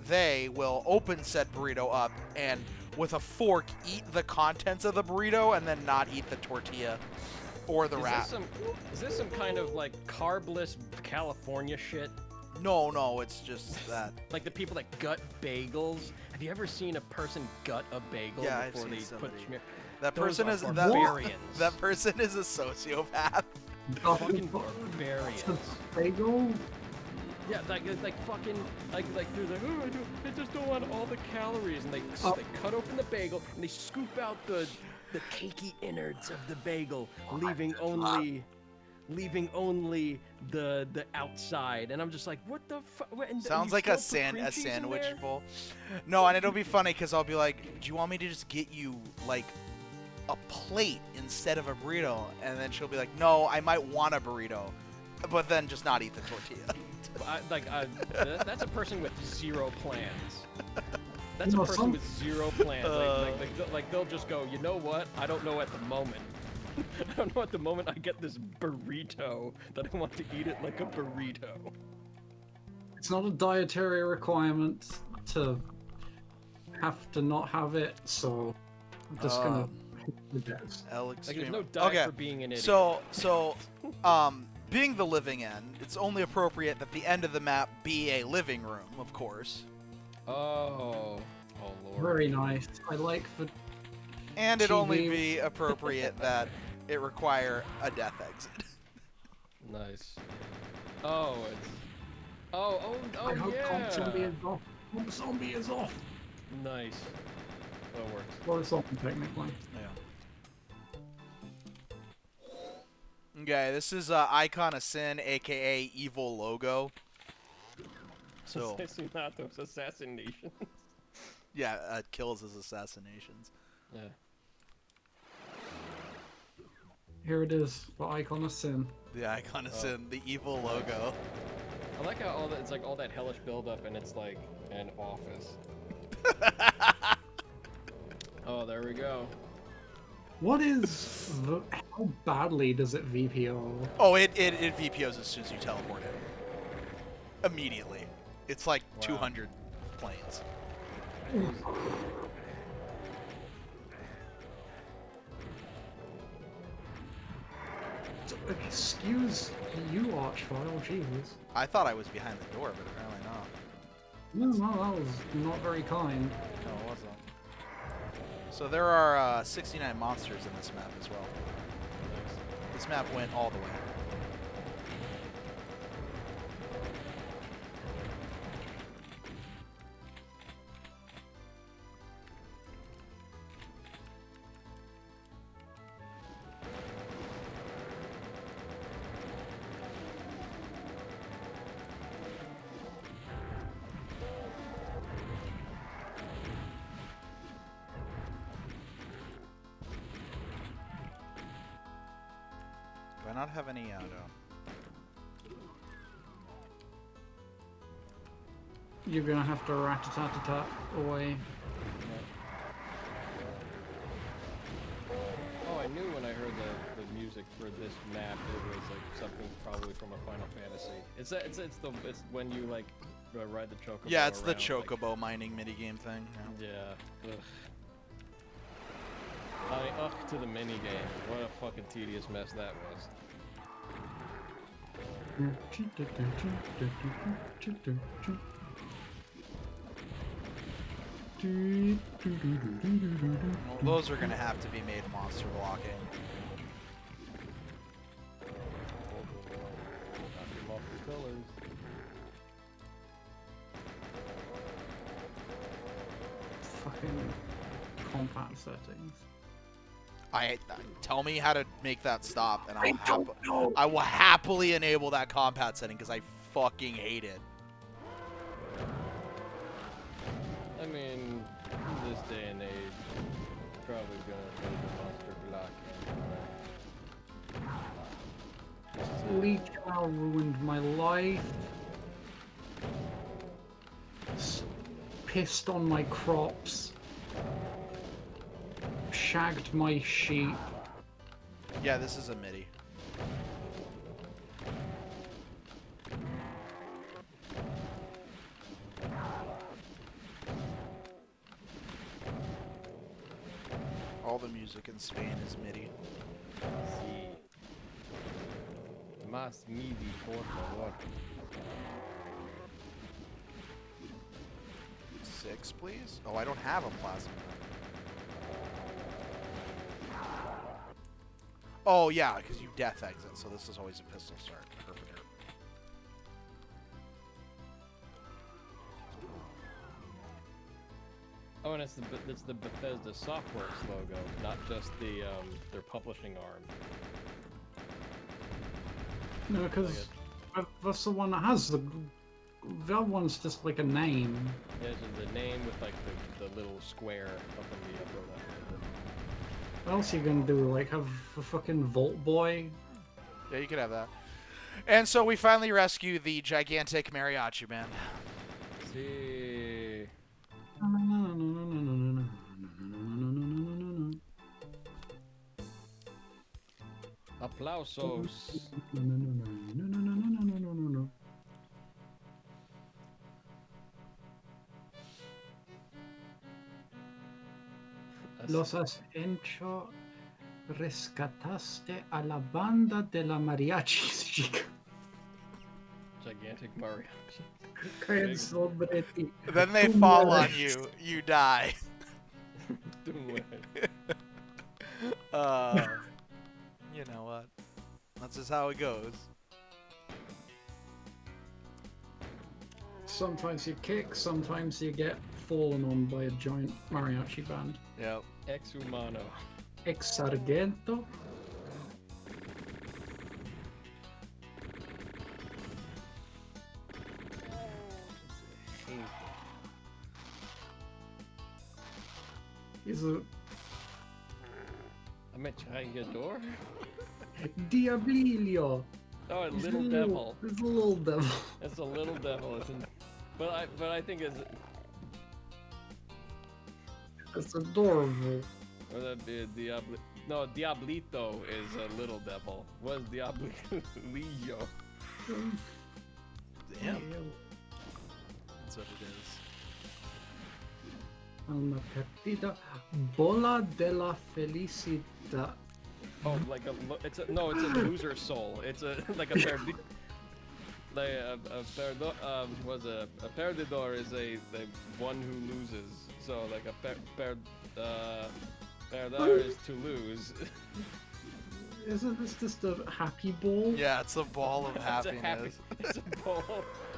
they will open said burrito up and with a fork eat the contents of the burrito and then not eat the tortilla or the wrap. Is this some kind of, like, carbless California shit? No, it's just that. Like the people that gut bagels? Have you ever seen a person gut a bagel Yeah, I've before seen they put somebody. schmear? That Those person are is barbarians. that person is a sociopath. Fucking barbarians. bagel. Yeah, like fucking, like they're like, oh, I just don't want all the calories, and they cut open the bagel and they scoop out the cakey innards of the bagel, leaving only the outside. And I'm just like, what the fuck? Sounds like a sandwich bowl. No, and it'll be funny because I'll be like, do you want me to just get you like a plate instead of a burrito? And then she'll be like, no, I might want a burrito, but then just not eat the tortilla. That's a person with zero plans. That's You a know, person some- with zero plans. Like they'll just go, you know what? I don't know at the moment. I don't know, at the moment I get this burrito that I want to eat it like a burrito. It's not a dietary requirement to have to not have it, so I'm just gonna hit the deaths. Like There's no diet for being an idiot. So, being the living end, it's only appropriate that the end of the map be a living room, of course. Oh lord. Very nice. I like the And it'd only TV. be appropriate that it require a death exit. Nice. Oh, it's... Oh, I hope Comp Zombie yeah! is off. Comp Zombie is off. Nice. That works. Well, it's on technically. Yeah. Okay, this is Icon of Sin, aka Evil Logo. So, Assassinatos, assassinations. yeah, kills his assassinations. Yeah. Here it is, the Icon of Sin. The Icon of Sin, the evil logo. I like how all that, it's like all that hellish buildup and it's like an office. Oh, there we go. What is the... How badly does it VPO? Oh, it VPOs as soon as you teleport it. Immediately. It's like Wow. 200 planes. Excuse you, Archvile, Jesus. I thought I was behind the door, but apparently not. No, that was not very kind. No, it wasn't. So there are 69 monsters in this map as well. This map went all the way. Do I not have any no. You're gonna have to rat-a-tat-a-tat away. Oh, I knew when I heard the music for this map, it was like something probably from a Final Fantasy. It's when you like ride the chocobo. Yeah, it's the around, chocobo mining minigame thing. Yeah. Yeah. Ugh. I mean, ugh to the minigame. What a fucking tedious mess that was. Well, those are gonna have to be made monster blocking. Knock him off the pillars. Fucking combat settings. Tell me how to make that stop, and I don't know. I will happily enable that combat setting because I fucking hate it. I mean, in this day and age, probably gonna need the monster blocking. Just to- Leech Cow ruined my life. Pissed on my crops. Shagged my sheep. Yeah, this is a MIDI. All the music in Spain is MIDI. Sí. Más MIDI, por favor. 6, please? Oh, I don't have a plasma. Oh, yeah, because you death exit, so this is always a pistol start. Perfect. Oh, and it's the Bethesda Softworks logo, not just the their publishing arm. No, because that's the one that has the other one's just like a name. Yeah, it's the name with like the little square up in the upper left. What else are you gonna do? Like have a fucking Vault Boy? Yeah, you could have that. And so we finally rescue the gigantic mariachi band. See. Aplausos. No, no, no, no, no, no, no, no, no, no, no. Los has hecho rescataste a la banda de la mariachi. Gigantic mariachi. Caen Big. sobre ti. Then they Tú fall on mueres. you. You die. You know what? That's just how it goes. Sometimes you kick, sometimes you get fallen on by a giant mariachi band. Yep. Ex humano. Ex sargento. He's a I'm a traidor. Diablillo. Oh, a He's little devil. He's a little devil. It's a little devil, isn't it? But I think it's It's adorable. or that'd be a Diablo. No, Diablito is a little devil. What's Diablillo? Damn. That's what it is. Una partida. Bola de la felicidad. Oh, like it's a loser soul. It's a like a like a perdedor is the one who loses. So like a perdedor is to lose. Isn't this just a happy ball? Yeah, it's a ball of It's a happiness. it's a bowl.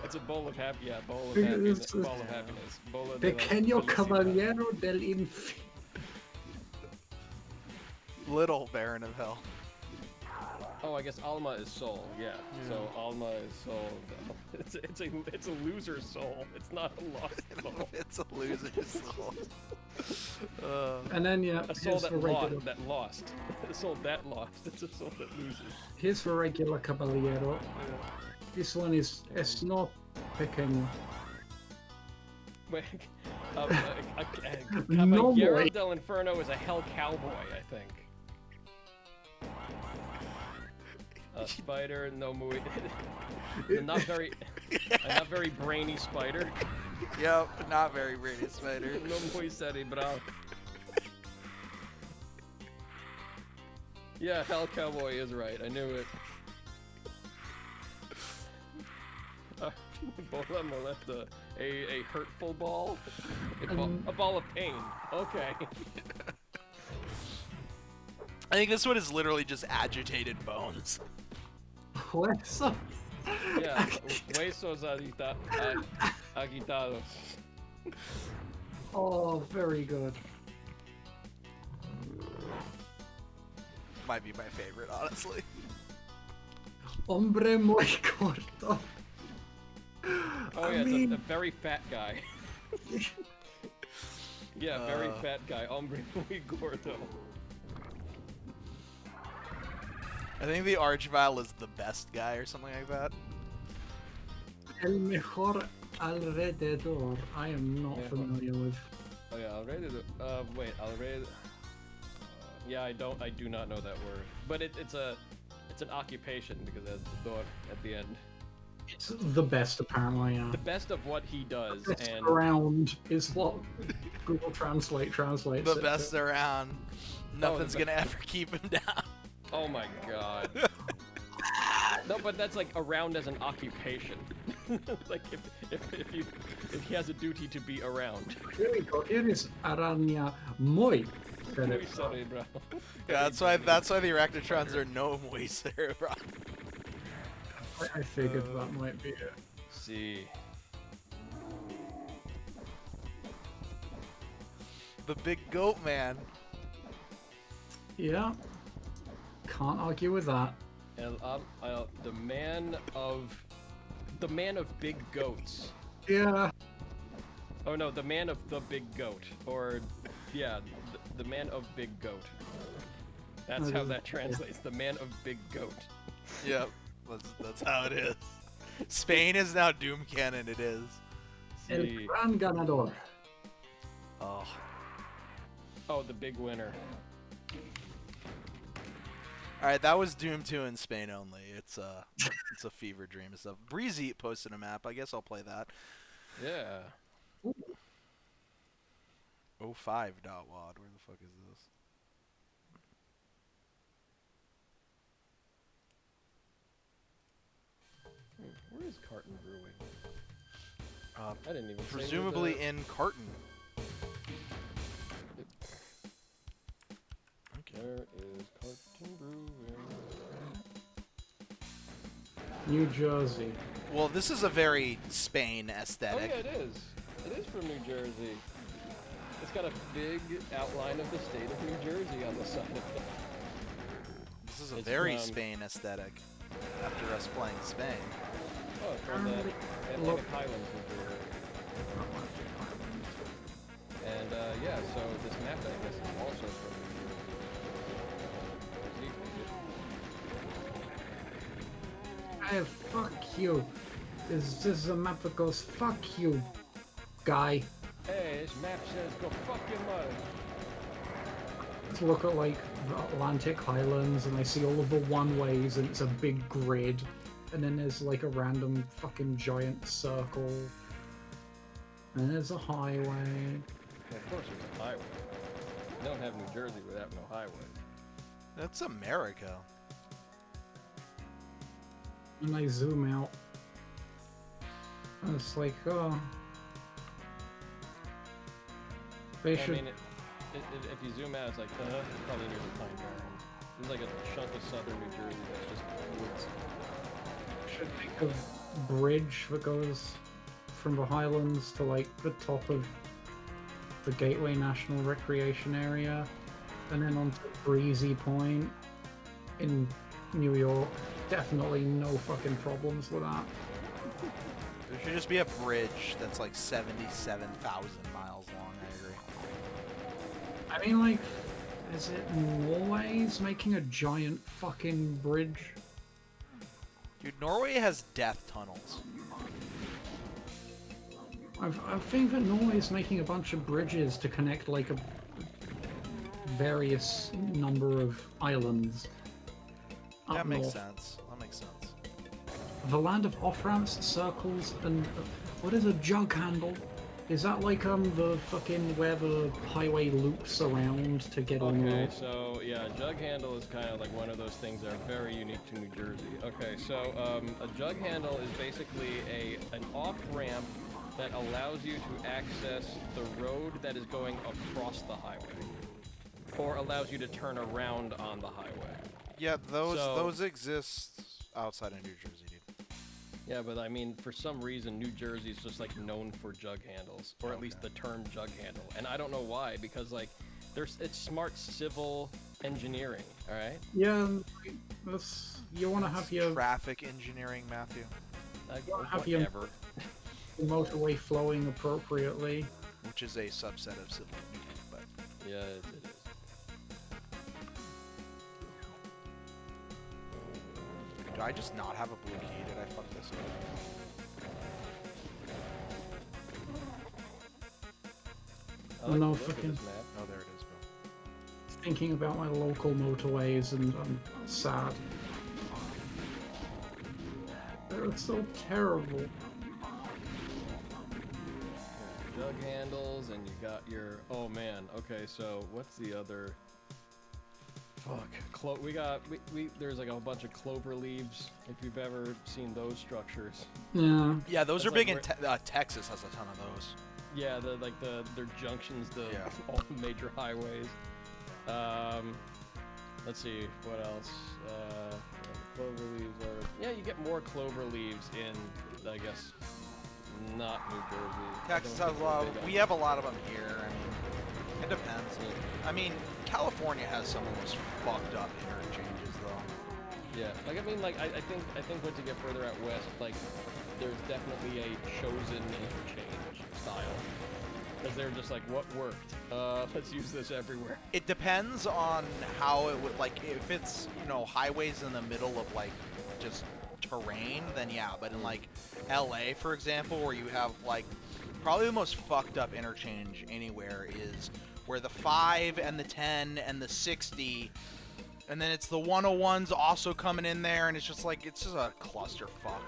It's a bowl of happy. Yeah, bowl of It's- happiness. it's- Bowl of happiness. Bola de la Pequeño felicidad. caballero del infierno. Little Baron of Hell. Oh, I guess Alma is soul. Yeah. So Alma is soul. It's a loser soul. It's not a lost soul. It's a loser's soul. And then yeah, A soul here's that for regular. lost. A soul that lost. It's a soul that loses. Here's for regular caballero. This one is es no pequeño. Wait, No Caballero boy. del Inferno is a hell cowboy, I think. A spider, no muy, not very brainy spider. Yep, not very Brady Spider. No muy cerebral. Yeah, hell cowboy is right. I knew it. Bola molesta, a hurtful ball, a ball of pain. Okay. I think this one is literally just agitated bones. Hueso. Yeah, huesos agitados. Oh, very good. Might be my favorite, honestly. Hombre muy corto. Oh I yeah, mean- it's a very fat guy. Yeah, very fat guy. Hombre muy gordo. I think the Archvile is the best guy or something like that. El mejor alrededor. I am not Yeah. familiar with. Oh yeah, already. Wait, already. Yeah, I do not know that word. But it's an occupation because it has the door at the end. It's the best, apparently. Yeah. The best of what he does, Best and around is what Google Translate translates. The it best to. around. Nothing's the gonna ever keep him down. oh my god. No, but that's like around as an occupation. Like if he has a duty to be around. Here we go. Here is araña muy. Muy cerebral. Yeah, that's why the Arachnotrons are no muy cerebral. I figured that might be it. See. The big goat man. Yeah. Can't argue with that. The man of big goats. Yeah. Oh no, the man of the big goat, or yeah, the man of big goat. That's That how is- that translates. The man of big goat. Yep, that's how it is. Spain is now Doom Canon. It is. El See. gran ganador. Oh, Oh, the big winner. All right, that was Doom 2 in Spain only. It's a fever dream and stuff. Breezy posted a map. I guess I'll play that. Yeah. 05.wad. Where the fuck is this? Where is Carton Brewing? Uh, I didn't even say presumably where in Carton. Okay. Where is Carton Brewing? New Jersey. Well, this is a very Spain Oh aesthetic. yeah, it is. It is from New Jersey. It's got a big outline of the state of New Jersey on the side of it. This is a It's very from- Spain aesthetic. After us playing Spain. Oh, from the Atlantic Highlands, New Jersey. And yeah, so this map, I guess, is also from New Jersey. Hey, fuck you. This is a map that goes, fuck you, guy. Hey, this map says go fuck your mother. To look at like the Atlantic Highlands and I see all of the one-ways and it's a big grid. And then there's like a random fucking giant circle. And there's a highway. Well, of course there's a highway. You don't have New Jersey without no highway. That's America. And I zoom out. And it's like, oh. They I should. mean, if you zoom out, it's like, it's probably near the Pine Barrens. There's like a chunk of southern New Jersey that's just woods. Should make a bridge that goes from the Highlands to like the top of the Gateway National Recreation Area, and then onto Breezy Point in New York. Definitely no fucking problems with that. There should just be a bridge that's like 77,000 miles long, I agree. I mean, like, is it Norway's making a giant fucking bridge? Dude, Norway has death tunnels. I think that Norway's making a bunch of bridges to connect like a various number of islands. That up makes north. sense. That makes sense. The land of off-ramps, circles, and what is a jug handle? Is that like the fucking where the highway loops around to get on the Okay, road? so yeah, jug handle is kind of like one of those things that are very unique to New Jersey. Okay, so a jug handle is basically an off-ramp that allows you to access the road that is going across the highway, or allows you to turn around on the highway. Yeah, those So- those exist outside of New Jersey, dude. Yeah, but I mean, for some reason, New Jersey is just like known for jug handles, or at least the term jug handle. And I don't know why, because like, it's smart civil engineering. All right. Yeah, that's you want to have your Traffic engineering, Matthew. Like, have your- whatever. motorway flowing appropriately. Which is a subset of civil engineering, but Yeah, it is. do I just not have a blue key? Did I fuck this up? I like No, the look of fucking- this map. Oh, there it is, bro. Thinking about my local motorways and I'm sad. They're so terrible. Jug handles, and you got your. Oh man. Okay, so what's the other? Fuck. We there's like a bunch of clover leaves. If you've ever seen those structures. Yeah. Yeah, those That's are big like in Texas. Has a ton of those. Yeah, their junctions to Yeah. all the major highways. Let's see what else. Clover leaves are. Yeah, you get more clover leaves in, I guess, not New Jersey. I Texas don't has a think lot. they're big We on- have a lot of them here. I mean, it depends. I mean, California has some of the most fucked up interchanges, though. Yeah, like I mean, like I think once you get further out west, like there's definitely a chosen interchange style, because they're just like, what worked? Let's use this everywhere. It depends on how it would, like, if it's, you know, highways in the middle of, like, just terrain, then yeah, but in, like, LA, for example, where you have, like, probably the most fucked up interchange anywhere is where the 5 and the 10 and the 60 And then it's the 101s also coming in there, and it's just like, it's just a clusterfuck.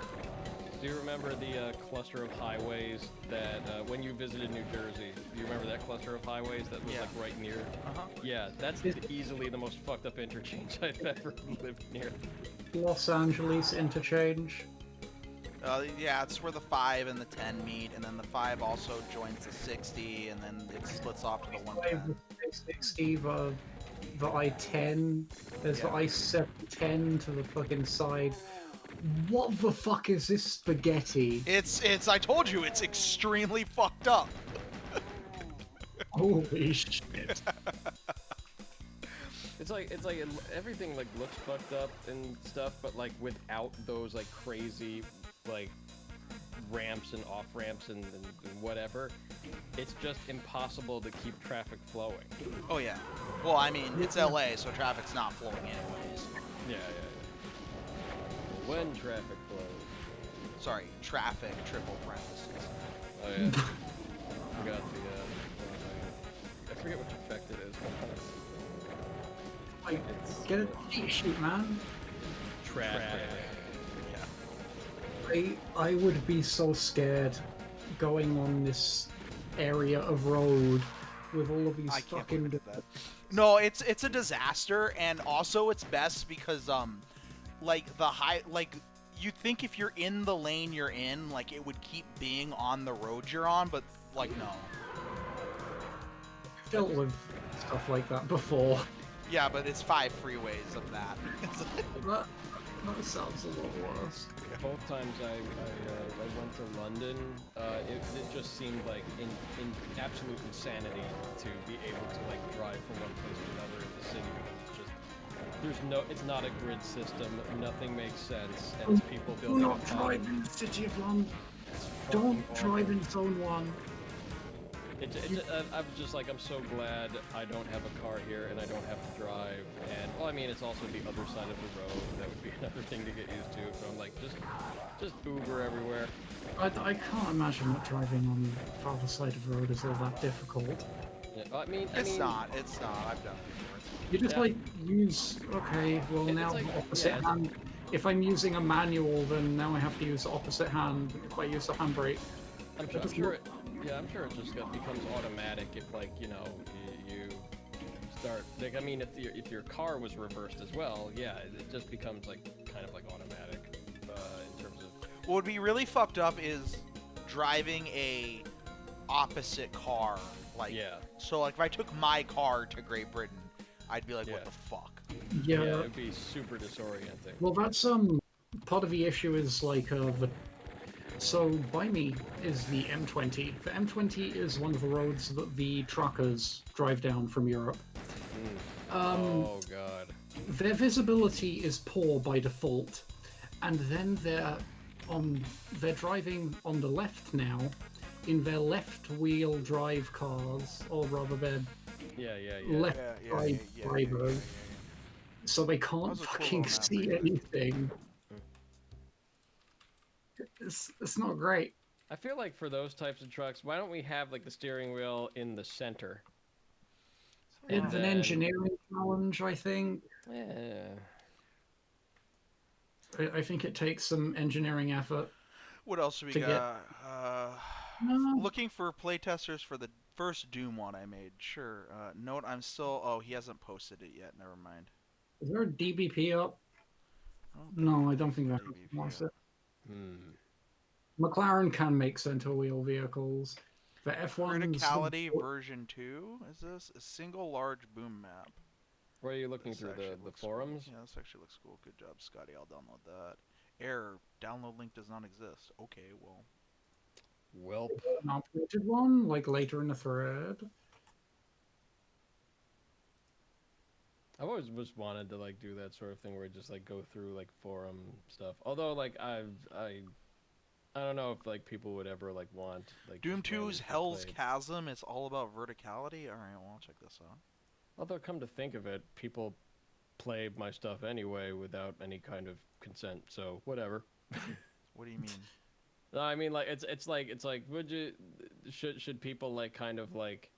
Do you remember the cluster of highways that, when you visited New Jersey, do you remember that cluster of highways that was, Yeah. like, right near? Uh-huh. Yeah, that's easily the most fucked up interchange I've ever lived near. Los Angeles interchange. Yeah, it's where the 5 and the 10 meet, and then the 5 also joins the 60, and then it splits off to the 110. 60, the I-10. There's the Yeah. I-710 to the fucking side. What the fuck is this spaghetti? I told you, it's extremely fucked up. Holy shit. It's like everything like looks fucked up and stuff, but like without those like crazy like ramps and off ramps and whatever, it's just impossible to keep traffic flowing. Oh, yeah. Well, I mean, it's LA, so traffic's not flowing anyways. Yeah. When traffic flows. Sorry, traffic, triple parentheses. Oh yeah. Forgot the I forget which effect it is. Like, It's get a cheat sheet, man. traffic. I would be so scared going on this area of road with all of these I can't fucking... believe I did that. No, it's a disaster, and also it's best because like you'd think if you're in the lane you're in, like it would keep being on the road you're on, but like no. I've dealt with stuff like that before. Yeah, but it's 5 freeways of that. That sounds a lot worse. Both times I went to London, it just seemed like in absolute insanity to be able to like drive from one place to another in the city because it's not a grid system, nothing makes sense, and it's people Do building not up drive in the city of London. Don't drive in Zone 1. I'm just like, I'm so glad I don't have a car here and I don't have to drive. And well, I mean, it's also the other side of the road. That would be another thing to get used to. So I'm like, just Uber everywhere. I can't imagine that driving on the other side of the road is all that difficult. Yeah, I mean, It's not. I've done it before. You just Yeah. like use, okay, well It's now like- opposite yeah, hand. If I'm using a manual, then now I have to use the opposite hand if I use the handbrake. I'm sure it just becomes automatic if like, you know, you start, like, I mean, if your car was reversed as well, yeah, it just becomes like, kind of like automatic, in terms of... What would be really fucked up is driving a opposite car. Like, Yeah. So like if I took my car to Great Britain, I'd be like, Yeah. what the fuck? Yeah, Yeah. it'd be super disorienting. Well, that's part of the issue is like so by me is the M20. The M20 is one of the roads that the truckers drive down from Europe. Oh god. Their visibility is poor by default, and then they're driving on the left now in their left-wheel drive cars, or rather their Yeah. left drive drivers, so they can't was a cool fucking little map see right there. anything. It's not great. I feel like for those types of trucks, why don't we have like the steering wheel in the center? It's an then- engineering challenge, I think. Yeah. I think it takes some engineering effort. What else do we To get- got? No. Looking for playtesters for the first Doom one I made. Sure. Note, I'm still... Oh, he hasn't posted it yet. Never mind. Is there a DBP up? don't No, I don't think that DBP wants up. it. Hmm. McLaren can make center wheel vehicles. The F1's Criticality version 2? Is this? A single large boom map. Where are you looking This through actually the looks forums? Cool. Yeah, this actually looks cool. Good job, Scotty. I'll download that. Error. Download link does not exist. Okay, well. Welp. an updated one, like later in the thread. I've always just wanted to like do that sort of thing where you just like go through like forum stuff. Although like I don't know if like people would ever like want like Doom just randomly 2's Hell's played. Chasm is all about verticality. Alright, well, I'll check this out. Although come to think of it, people play my stuff anyway without any kind of consent, so whatever. What do you mean? No, I mean like it's like would you should people like kind of like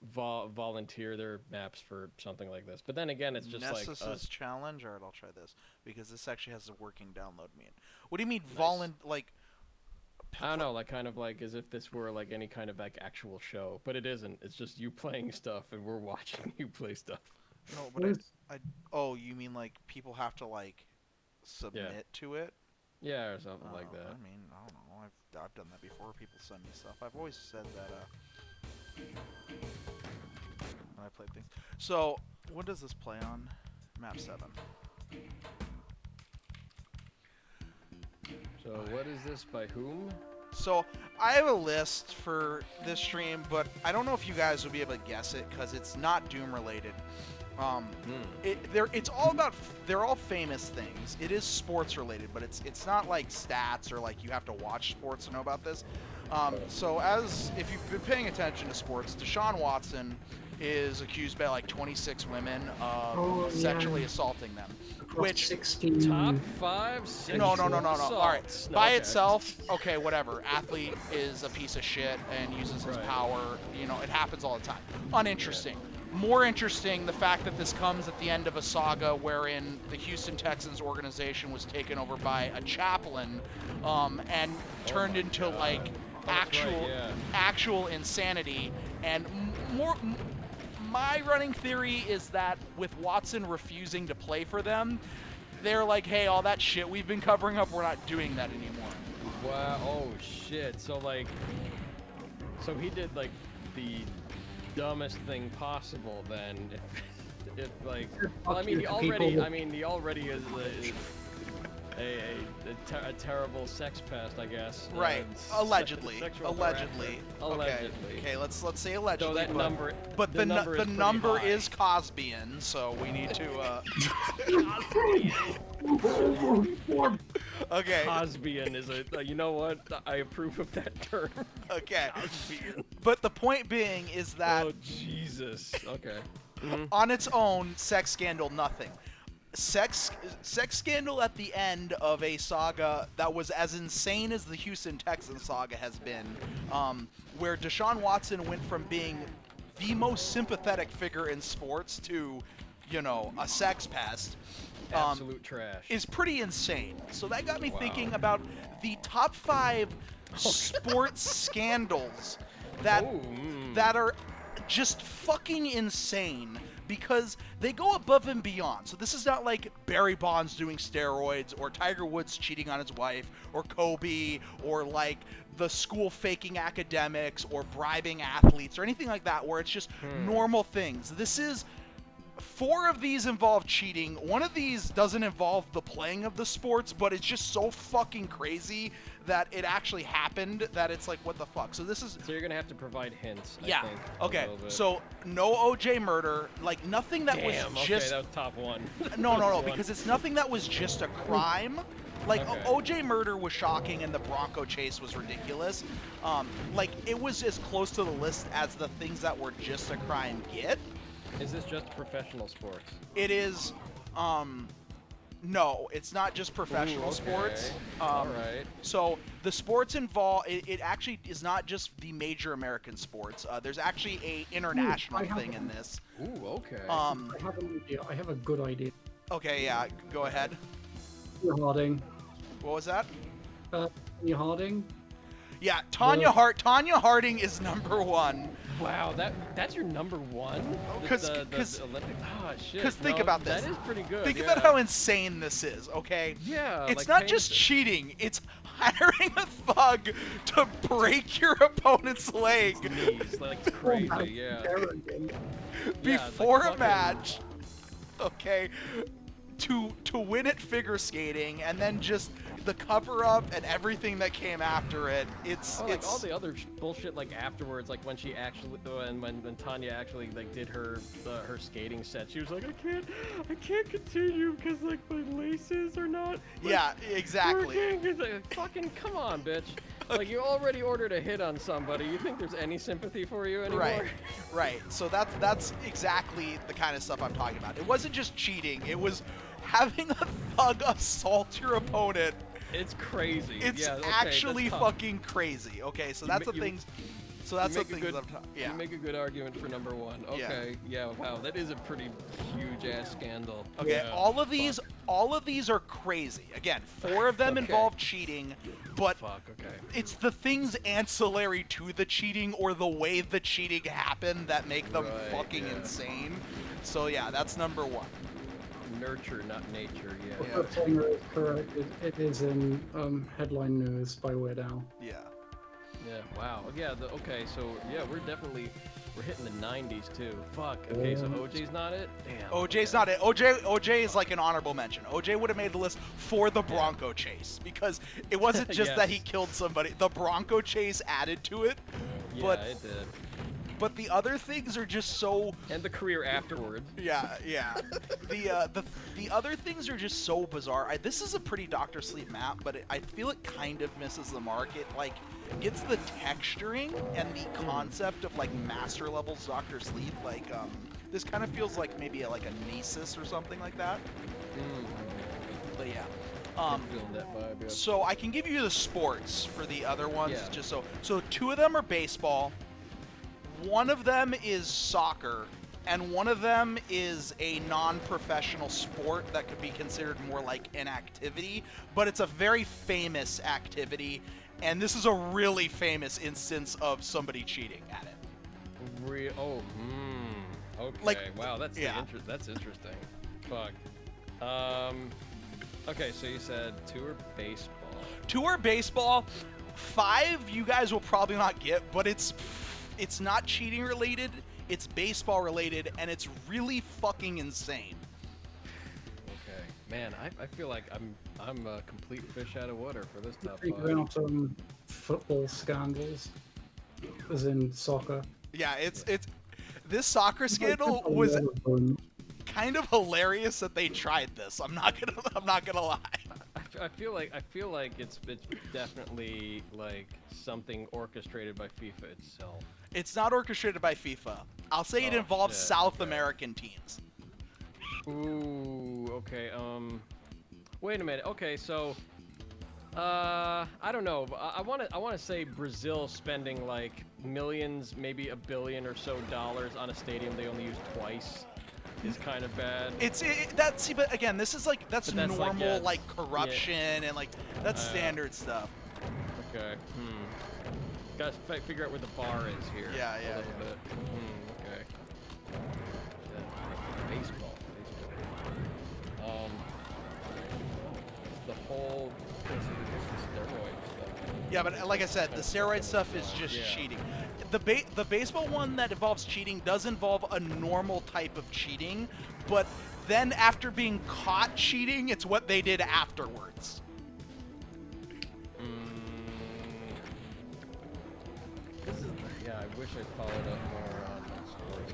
volunteer their maps for something like this. But then again, it's just Nessus's challenge. All right, I'll try this because this actually has a working download mean. What do you mean Nice. like? I don't know, like kind of like as if this were like any kind of like actual show, but it isn't. It's just you playing stuff and we're watching you play stuff. No, but oh, you mean like people have to like submit to it? Yeah, or something like that. I mean, I don't know. I've done that before. People send me stuff. I've always said that when I played things. So, what does this play on? Map 7. So what is this by whom? So, I have a list for this stream, but I don't know if you guys will be able to guess it because it's not Doom related. It's all about. They're all famous things. It is sports related, but it's not like stats or like you have to watch sports to know about this. So if you've been paying attention to sports, Deshaun Watson is accused by like 26 women of sexually assaulting them. Which 16 top 5 no. All right, assaults. by Okay. itself, okay, whatever. Athlete is a piece of shit and uses his power. You know, it happens all the time. Uninteresting. More interesting, the fact that this comes at the end of a saga wherein the Houston Texans organization was taken over by a chaplain and turned into like actual insanity. And my running theory is that with Watson refusing to play for them, they're like, hey, all that shit we've been covering up, we're not doing that anymore. Wow. Oh shit. So like, so he did like the dumbest thing possible then. If like, well, I mean, he already is a terrible sex pest, I guess. Right. Allegedly. Sexual Allegedly. Allegedly. Okay. Let's say allegedly. So that number. But the number number high. is Cosbyan, so we need to. Okay. Cosbyan is a. You know what? I approve of that term. Okay. Cosbyan. But the point being is that Oh Jesus. Okay. on its own, sex scandal, nothing. Sex scandal at the end of a saga that was as insane as the Houston Texans saga has been, where Deshaun Watson went from being the most sympathetic figure in sports to, you know, a sex pest. Absolute trash. Is pretty insane. So that got me thinking about the top 5 sports scandals that are just fucking insane because they go above and beyond. So this is not like Barry Bonds doing steroids or Tiger Woods cheating on his wife or Kobe or like the school faking academics or bribing athletes or anything like that where it's just normal things. This is 4 of these involve cheating. 1 of these doesn't involve the playing of the sports, but it's just so fucking crazy that it actually happened that it's like, what the fuck? So this is... So you're going to have to provide hints, Yeah. I think. Okay. So no OJ murder. Like, nothing that was just... Okay, that was top 1. No, because it's nothing that was just a crime. Like, Okay. OJ murder was shocking and the Bronco chase was ridiculous. Like, it was as close to the list as the things that were just a crime get. Is this just professional sports? It is, no, it's not just professional sports. All right. So the sports involved, it actually is not just the major American sports. There's actually a international thing in this. Ooh, okay. I have an idea. I have a good idea. Okay, yeah, go ahead. Tonya Harding. What was that? Tonya Harding. Yeah, Tonya Harding is number 1. Wow, that's your number 1? Because think about this. That is pretty good. Think about how insane this is, okay? Yeah. It's like not paying just cheating, it's hiring a thug to break your opponent's leg knees, like it's crazy, yeah. before like a match, okay, to win at figure skating, and then just the cover up and everything that came after it. It's like all the other bullshit like afterwards, like when she actually when Tanya actually like did her skating set, she was like, I can't continue because like my laces are not yeah, exactly. working. Like, fucking come on, bitch. Like you already ordered a hit on somebody. You think there's any sympathy for you anymore? Right. So that's exactly the kind of stuff I'm talking about. It wasn't just cheating. It was having a thug assault your opponent. It's crazy. It's yeah, okay, actually that's tough. fucking crazy. Okay, so that's the things. So that's You the make a things good- I'm talking. Yeah. You make a good argument for number one. Okay, yeah, wow, that is a pretty huge ass scandal. Okay, Yeah, all of these, fuck. all of these are crazy. Again, 4 of them Okay. involve cheating, but Fuck. Okay. it's the things ancillary to the cheating or the way the cheating happened that make them Right, fucking yeah. insane. So yeah, that's number 1. Nurture, not nature. Yeah. Yeah. But Taylor is correct. It is in headline news by Weird Al. Yeah. Yeah. Wow. Yeah. Okay. So yeah, we're hitting the 90s too. Fuck. Okay. So OJ's not it. Damn. OJ's okay. not it. OJ is like an honorable mention. OJ would have made the list for the Bronco chase because it wasn't just that he Yes. killed somebody. The Bronco chase added to it, Yeah, but it did. but the other things are just so. And the career afterwards. Yeah. The other things are just so bizarre. This is a pretty Dr. Sleep map, but I feel it kind of misses the mark. It like gets the texturing and the concept of like master levels Dr. Sleep. Like this kind of feels like maybe like a Nesis or something like that. But yeah. I'm feeling that vibe. Yeah. So I can give you the sports for the other ones, Yeah. just so 2 of them are baseball, 1 of them is soccer, and 1 of them is a non-professional sport that could be considered more like an activity, but it's a very famous activity, and this is a really famous instance of somebody cheating at it. Okay. Like, wow, that's yeah. that's interesting. Fuck. Okay, so you said 2 are baseball. 2 are baseball, 5 you guys will probably not get, but it's not cheating related, it's baseball related, and it's really fucking insane. Okay, man, I feel like I'm a complete fish out of water for this top Think 5. about football scandals, as in soccer. Yeah, it's this soccer scandal was kind of hilarious that they tried this. I'm not gonna lie. I feel like it's definitely like something orchestrated by FIFA itself. It's not orchestrated by FIFA. I'll say it Oh, involves shit, South okay. American teams. Ooh, okay. Wait a minute. Okay, so, I don't know. I want to say Brazil spending like millions, maybe $1 billion or so on a stadium they only use twice is kind of bad. That's but again, this is like that's But that's like, normal yeah, like corruption and like that's standard stuff. Okay. Gotta figure out where the bar is here. Yeah, a yeah, little bit. Okay. Yeah, baseball. The whole this is steroid stuff. Yeah, but like I said, the steroid stuff is just Yeah. cheating. The baseball one that involves cheating does involve a normal type of cheating, but then after being caught cheating, it's what they did afterwards. Yeah, I wish I followed up more on sports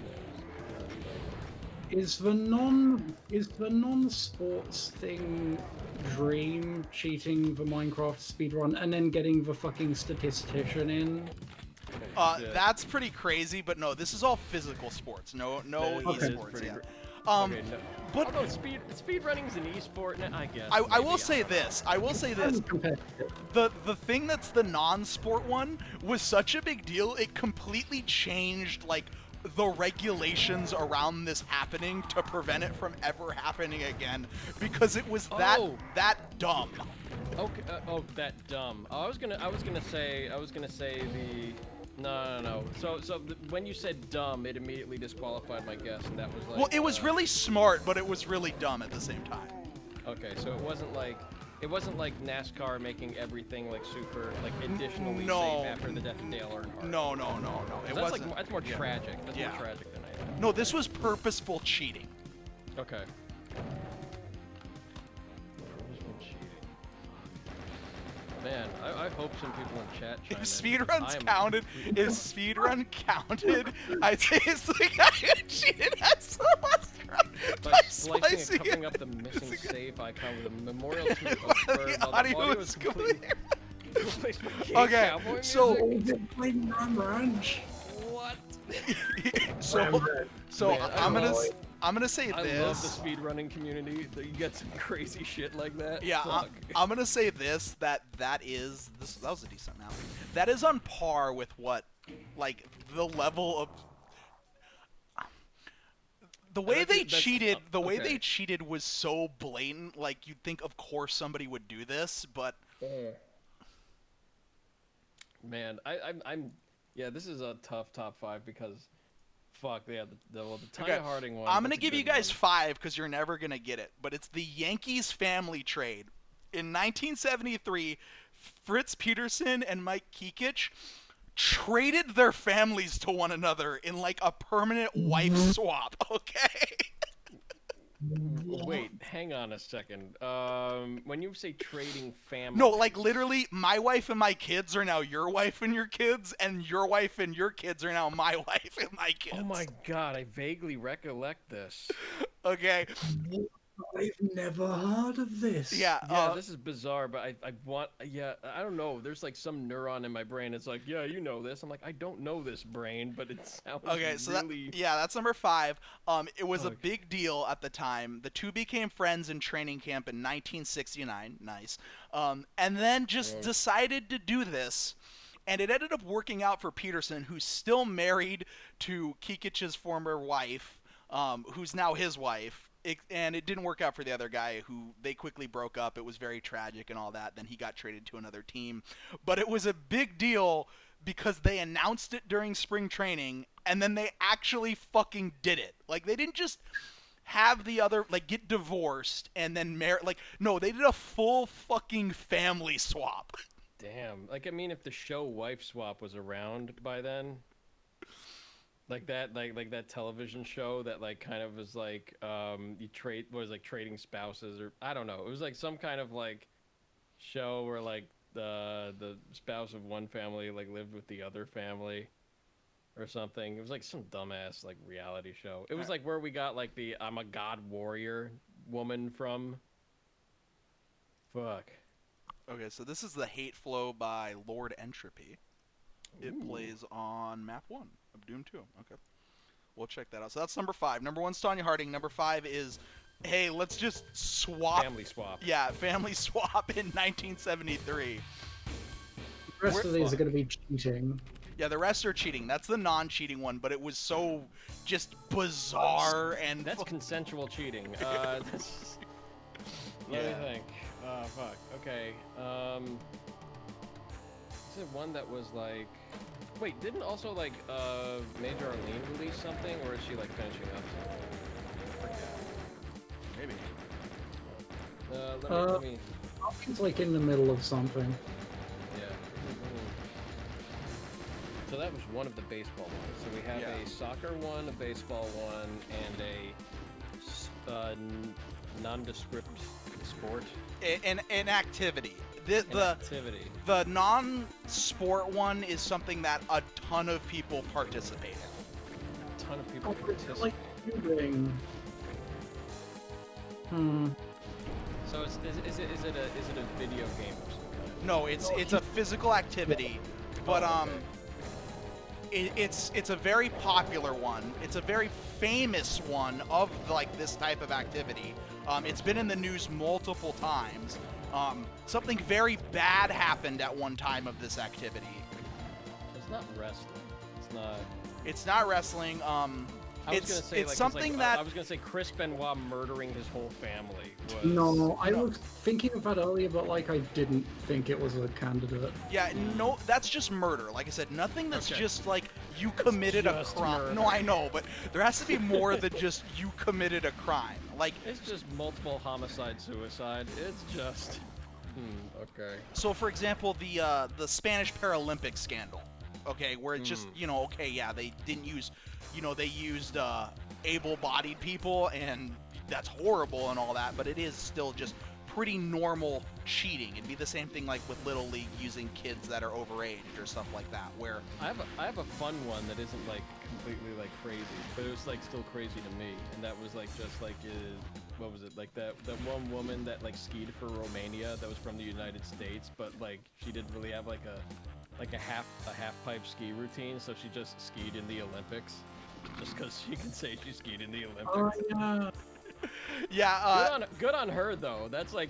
news. Is the non-sports thing Dream cheating the Minecraft speedrun and then getting the fucking statistician in? Shit. That's pretty crazy, but no, this is all physical sports. No That is esports. pretty Yeah. Okay, no. But although speed running's an esport, I guess. I will maybe, say don't know. this. I will say this. Competitive. The thing that's the non-sport one was such a big deal. It completely changed like the regulations around this happening to prevent it from ever happening again because it was that dumb. Okay. That dumb. I was gonna say the. No. So when you said dumb, it immediately disqualified my guess, and that was like. Well, it was really smart, but it was really dumb at the same time. Okay, so it wasn't like NASCAR making everything like super like additionally No. safe after the death of Dale Earnhart. No. It That's wasn't. like that's more tragic. That's Yeah. more tragic than anything. No, this was purposeful cheating. Okay. Man, I hope some people in chat chime If in. speedruns I am counted, if speedrun counted, I'd say it's the guy who cheated at so much by slicing and covering up the missing save icon with a memorial to Oakburg, The while the audio audio is is completely replaced by gay Okay, cowboy so- music? What? So Man, I'm gonna say I love the this. speedrunning community. That you get some crazy shit like that. Yeah, Fuck. I'm gonna say this. That was a decent amount. That is on par with what Like the level of the way they cheated, okay. was so blatant. Like you'd think, of course, somebody would do this, but Man, I'm yeah. This is a tough top 5 because, fuck, yeah, the Tanya Harding one. I'm gonna that's a give you good guys one. 5 because you're never gonna get it. But it's the Yankees family trade in 1973. Fritz Peterson and Mike Kekich traded their families to one another in like a permanent wife swap. Okay. Wait, hang on a second. When you say trading family, No, like literally, my wife and my kids are now your wife and your kids, and your wife and your kids are now my wife and my kids. Oh my god, I vaguely recollect this. Okay. I've never heard of this. Yeah. Yeah, this is bizarre, but I want, yeah, I don't know. There's like some neuron in my brain. It's like, yeah, you know this. I'm like, I don't know this brain, but it sounds Okay, so really. that's number 5. It was a big deal at the time. The two became friends in training camp in 1969. Nice. And then just decided to do this, and it ended up working out for Peterson, who's still married to Kikich's former wife, who's now his wife. And it didn't work out for the other guy, who they quickly broke up. It was very tragic and all that. Then he got traded to another team. But it was a big deal because they announced it during spring training, and then they actually fucking did it. Like, they didn't just have the other, like, get divorced and then marry. Like, no, they did a full fucking family swap. Damn. Like, I mean, if the show Wife Swap was around by then, like that, like that television show that like kind of was like, you trade was like trading spouses, or I don't know. It was like some kind of like show where like the spouse of one family like lived with the other family or something. It was like some dumbass like reality show. It was like where we got like the I'm a god warrior woman from. Fuck. Okay, so this is The Hate Flow by Lord Entropy. It plays on map 1 of Doom 2. Okay. We'll check that out. So that's number 5. Number 1's Tanya Harding. Number 5 is, hey, let's just swap. Family swap. Yeah, family swap in 1973. The rest of these are going to be cheating. Yeah, the rest are cheating. That's the non-cheating one, but it was so just bizarre and... That's consensual cheating. That's... Let me think. Oh, fuck. Okay. Is it one that was like... Wait, didn't also like Major Arlene release something, or is she like finishing up something? I forget. Maybe. Let me... It's like in the middle of something. Yeah. So that was one of the baseball ones. So we have a soccer one, a baseball one, and a nondescript sport. An activity. Activity. The non-sport one is something that a ton of people participate in. A ton of people participate. Like shooting. So is it a video game of some kind? No, it's a physical activity, but it's a very popular one. It's a very famous one of like this type of activity. It's been in the news multiple times. Something very bad happened at one time of this activity. It's not wrestling. It's not. It's not wrestling. It's something that I was gonna say Chris Benoit murdering his whole family. Was... No, I was thinking of that earlier, but like I didn't think it was a candidate. Yeah, no, that's just murder. Like I said, nothing that's just like you committed a crime. Murder. No, I know, but there has to be more than just you committed a crime. Like it's just multiple homicide, suicide. It's just. Okay. So, for example, the Spanish Paralympic scandal. Okay, where it's just they didn't use, they used able-bodied people, and that's horrible and all that, but it is still just pretty normal cheating. It'd be the same thing like with Little League using kids that are overaged or stuff like that. Where I have a fun one that isn't like completely like crazy, but it was like still crazy to me, and that was like just like what was it, like that one woman that like skied for Romania that was from the United States, but like she didn't really have like a half pipe ski routine, so she just skied in the Olympics, just because she can say she skied in the Olympics. Oh yeah. Yeah, Good on her though. That's like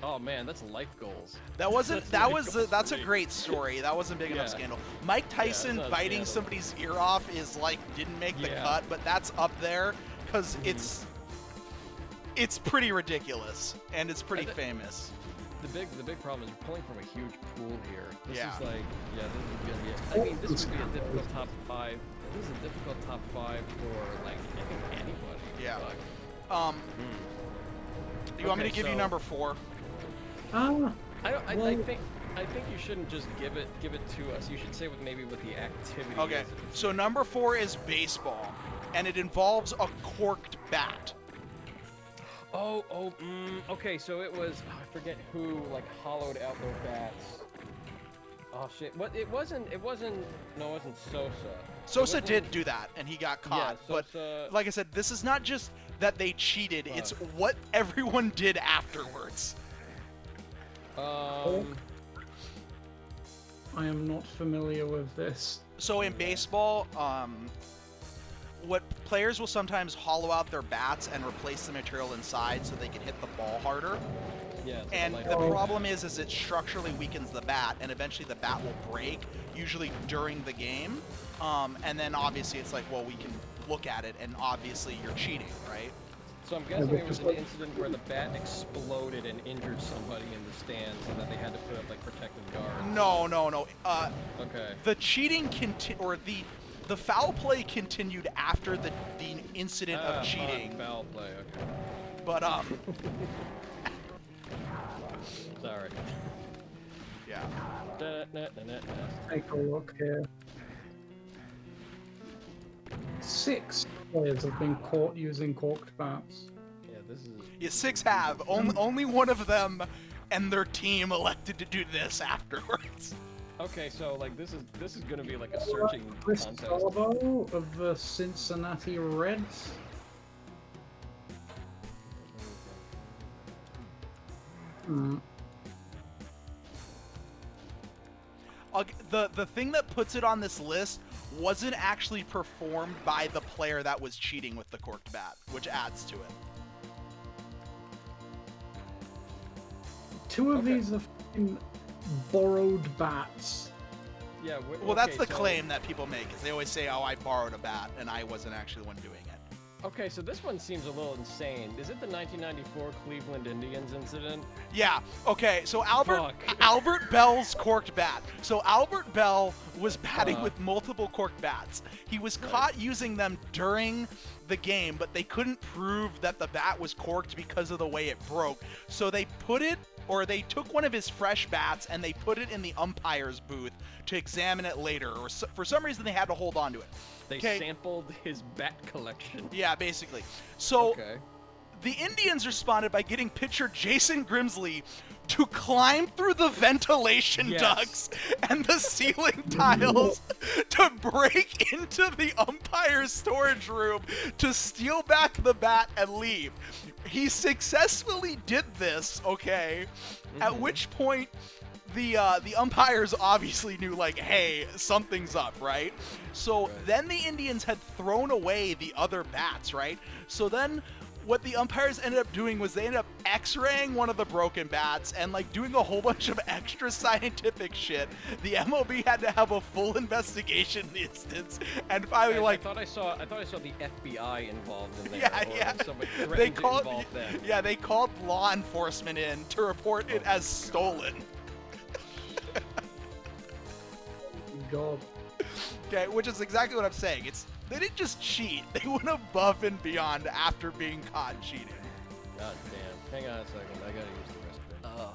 oh man, that's life goals. that wasn't. That's That life was. goals That's for a me. great story. That wasn't big enough Yeah. scandal. Mike Tyson not a biting scandal. somebody's ear off is like didn't make the Yeah. cut, but that's up there because it's pretty ridiculous and it's pretty famous. The big problem is you're pulling from a huge pool here. This Yeah. is like, yeah, this is gonna be. I mean, this would be a difficult top 5. This is a difficult top 5 for like I think anybody. Yeah. But, You want me Okay, to give you so- number 4? Ah, I Well- think you shouldn't just give it to us. You should say maybe what the activity Okay. is. So number 4 is baseball, and it involves a corked bat. Okay, so it was, I forget who, like, hollowed out their bats. Oh, shit. What, it wasn't, no, it wasn't Sosa. Sosa It did wasn't- do that, and he got caught. Yeah, Sosa- But like I said, this is not just that they cheated; it's what everyone did afterwards. I am not familiar with this. So in baseball, what players will sometimes hollow out their bats and replace the material inside so they can hit the ball harder. Yeah, it's like a And light the bulb. problem is it structurally weakens the bat, and eventually the bat will break, usually during the game. And then obviously it's like, well, we can look at it, and obviously you're cheating, right? So I'm guessing it was an incident where the bat exploded and injured somebody in the stands, and that they had to put up like protective guards. No. Okay. The cheating the foul play continued after the incident of cheating. Foul play. Okay. But Sorry. yeah. Take a look here. 6 players have been caught using corked bats. Yeah, this is. Yeah, 6 have. Only one of them and their team elected to do this afterwards. Okay, so like this is gonna be like a searching Chris contest. Salvo of the Cincinnati Reds. The thing that puts it on this list wasn't actually performed by the player that was cheating with the corked bat, which adds to it. 2 of these are fucking borrowed bats. Yeah. Well, that's okay, the so- claim that people make, is they always say, "Oh, I borrowed a bat," and I wasn't actually the one doing it. Okay, so this one seems a little insane. Is it the 1994 Cleveland Indians incident? Yeah. Okay. So Fuck. Albert Bell's corked bat. So Albert Bell was batting Uh-huh. with multiple corked bats. He was caught using them during the game, but they couldn't prove that the bat was corked because of the way it broke. So they took one of his fresh bats and they put it in the umpire's booth to examine it later. Or for some reason, they had to hold on to it. They Okay. sampled his bat collection. Yeah, basically. So Okay. the Indians responded by getting pitcher Jason Grimsley to climb through the ventilation Yes. ducts and the ceiling tiles to break into the umpire's storage room to steal back the bat and leave. He successfully did this, okay? At which point the umpires obviously knew, like, hey, something's up, right? So then the Indians had thrown away the other bats, right? So then what the umpires ended up doing was they ended up x-raying one of the broken bats and like doing a whole bunch of extra scientific shit. The MLB had to have a full investigation in the instance, and finally I like thought I saw the FBI involved in there. Yeah, or yeah. Somebody they threatened to called involve them. they called law enforcement in to report it as stolen. God. Okay, which is exactly what I'm saying. They didn't just cheat; they went above and beyond after being caught cheating. God damn. Hang on a second. I gotta use the restroom.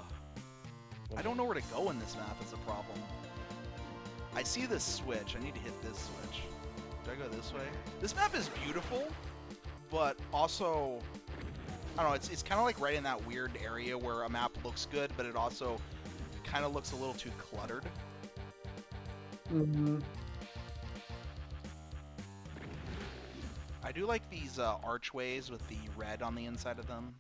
I don't know where to go in this map is a problem. I see this switch. I need to hit this switch. Do I go this way? This map is beautiful, but also, I don't know, it's kind of like right in that weird area where a map looks good, but it also kind of looks a little too cluttered. Mm-hmm. I do like these archways with the red on the inside of them.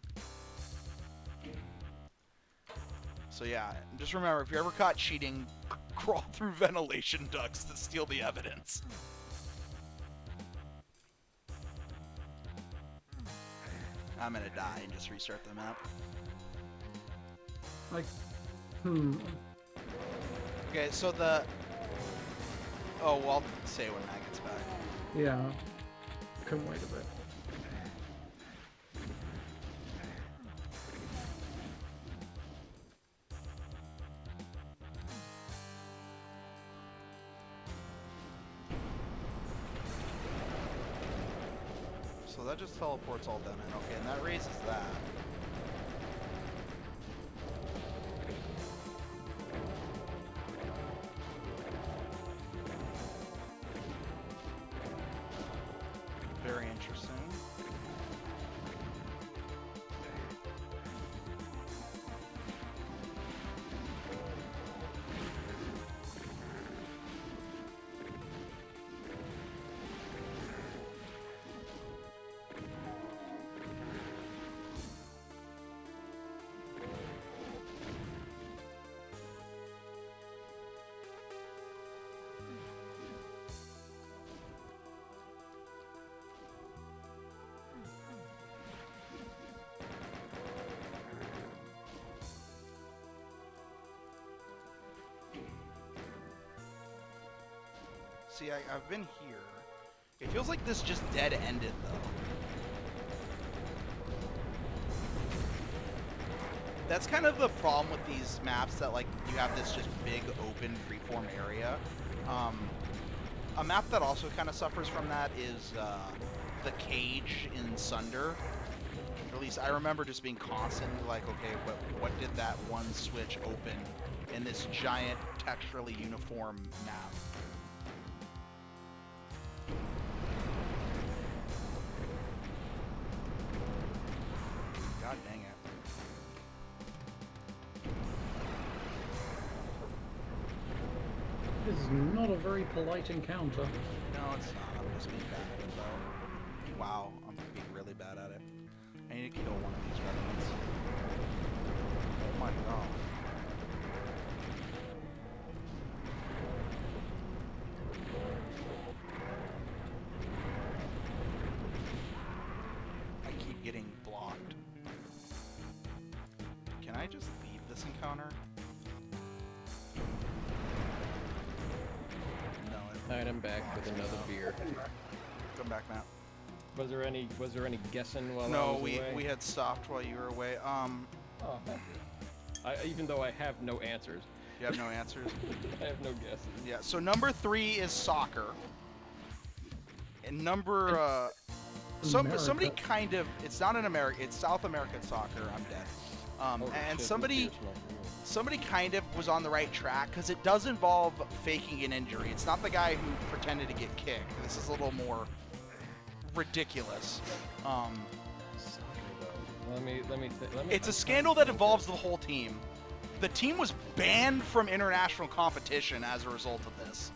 So yeah, just remember, if you're ever caught cheating, crawl through ventilation ducts to steal the evidence. I'm gonna die and just restart the map. Like, Okay, so the... Oh, well, I'll say when Matt gets back. yeah. Can wait a bit. So that just teleports all them in. Okay, and that raises that. Very interesting. See, I've been here. It feels like this just dead-ended, though. That's kind of the problem with these maps, that, like, you have this just big, open, freeform area. A map that also kind of suffers from that is the Cage in Sunder. Or at least I remember just being constantly like, okay, what did that one switch open in this giant, texturally uniform map? God dang it. This is not a very polite encounter. No, it's not. I'm just being bad at it, though. Wow, I'm being really bad at it. I need to kill one of these remnants. Oh my god. I keep getting blocked. Can I just leave this encounter? No, Alright, I'm back with another beer. come back, Matt. Was there any guessing while I No, was away? we had stopped while you were away. Oh, thank you. Even though I have no answers. You have no answers? I have no guesses. Yeah, so number 3 is soccer. And number, somebody America. kind of, it's not in America, it's South American soccer, I'm dead. Oh, And shit, somebody this beer smells weird. somebody kind of was on the right track, because it does involve faking an injury. It's not the guy who pretended to get kicked. This is a little more ridiculous. It's a scandal that involves the whole team. The team was banned from international competition as a result of this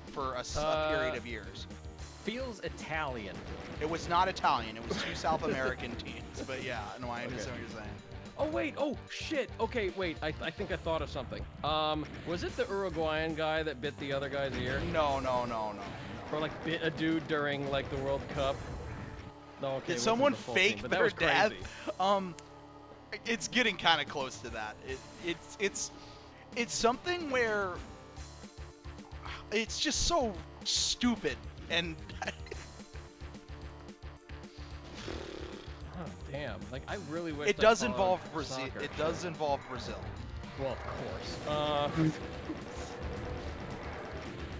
for a period of years. Feels Italian. It was not Italian. It was 2 South American teams. But yeah, no, I understand what you're saying. Oh wait, oh shit. Okay, wait. I think I thought of something. Was it the Uruguayan guy that bit the other guy's ear? No. Or like bit a dude during like the World Cup? No, okay. Did it wasn't someone the full team, fake but that their was death? crazy. It's getting kind of close to that. It's something where it's just so stupid and Oh, damn. Like I really wish it I does followed involve Brazil. soccer. It does involve Brazil. Well, of course.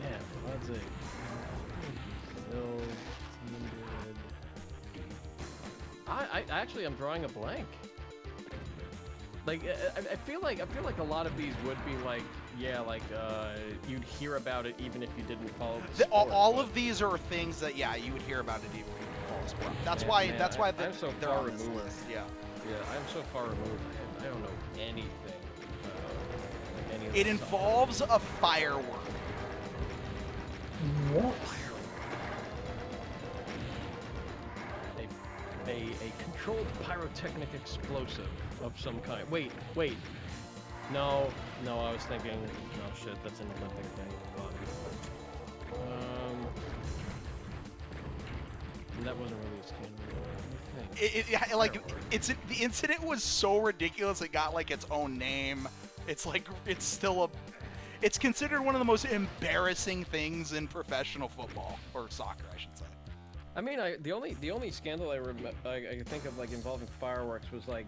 Man, let's see. Brazil, team good. I actually I'm drawing a blank. Like I feel like a lot of these would be like, yeah, like you'd hear about it even if you didn't follow the sport. All of these are things that you would hear about it even if you didn't follow the sport. That's Man, why man, that's why I'm so they're far on this removed. list. Yeah. Yeah, I'm so far removed. I don't know anything. Like any of It this stuff. involves a firework. What? A controlled pyrotechnic explosive of some kind. Wait. No, I was thinking. No, shit, that's an Olympic thing. Fuck. That wasn't really a scandal. The incident was so ridiculous it got like its own name. It's like it's considered one of the most embarrassing things in professional football or soccer, I should say. I mean, the only scandal I can think of like involving fireworks was like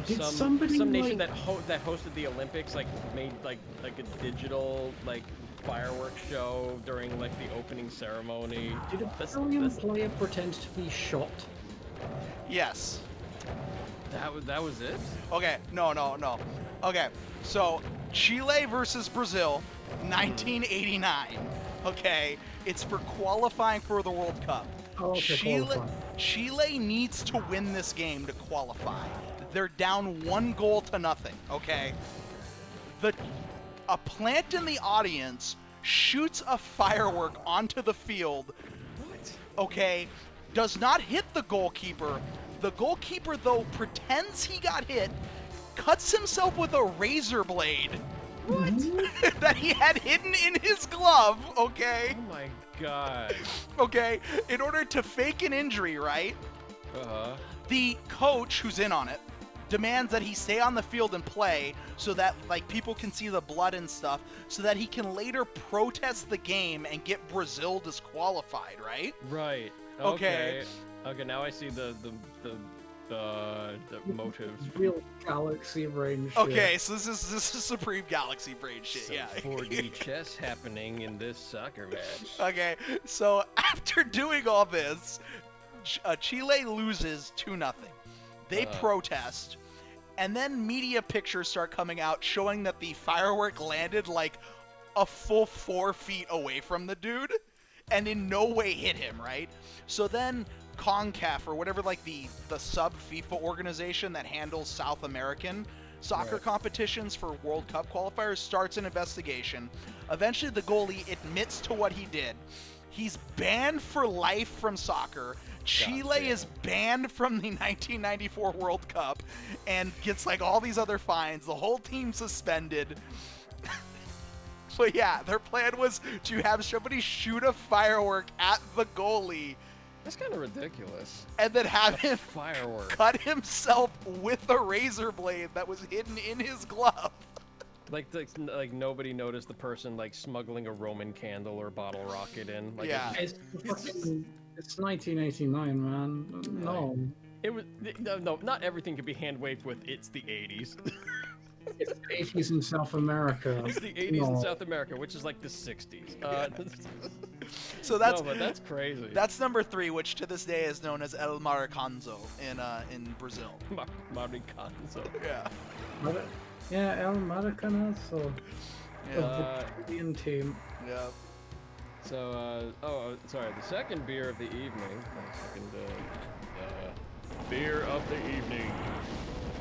Did some somebody, nation like- that hosted the Olympics like made like a digital like fireworks show during like the opening ceremony. Did a Brazilian player pretend to be shot? Yes. That was it? Okay, no. Okay, so Chile versus Brazil, 1989. Okay, it's for qualifying for the World Cup. Oh, okay, qualifying. Chile needs to win this game to qualify. They're down 1-0, okay? A plant in the audience shoots a firework onto the field. What? Okay, does not hit the goalkeeper. The goalkeeper, though, pretends he got hit, cuts himself with a razor blade. What? That he had hidden in his glove, okay? Oh my god. Okay, in order to fake an injury, right? Uh-huh. The coach, who's in on it, demands that he stay on the field and play so that like people can see the blood and stuff so that he can later protest the game and get Brazil disqualified, right? Right. Okay. Okay, now I see the motive. Real galaxy brain shit. Okay, so this is Supreme Galaxy Brain shit, Some yeah. 4D chess happening in this soccer match. Okay, so after doing all this, Chile loses 2-0. They protest, and then media pictures start coming out showing that the firework landed like a full 4 feet away from the dude and in no way hit him, right? So then CONCACAF, or whatever, like the sub-FIFA organization that handles South American soccer competitions for World Cup qualifiers, starts an investigation. Eventually the goalie admits to what he did. He's banned for life from soccer. Chile is banned from the 1994 World Cup and gets like all these other fines. The whole team suspended. So yeah, their plan was to have somebody shoot a firework at the goalie That's kind of ridiculous. and then have him Firework. cut himself with a razor blade that was hidden in his glove. Like nobody noticed the person like smuggling a Roman candle or bottle rocket in. Like, Yeah. It's 1989, man. No. It was no, not everything can be hand waved with. It's the 80s. It's the 80s in South America. It's the 80s in South America, which is like the 60s. So that's no, but that's crazy. that's number 3, which to this day is known as El Maricanzo in Brazil. Maricanzo. Yeah. Yeah, El Maracanazo. Yeah. Of the Chilean team. Yeah. So, sorry. The second beer of the evening. Second beer of the evening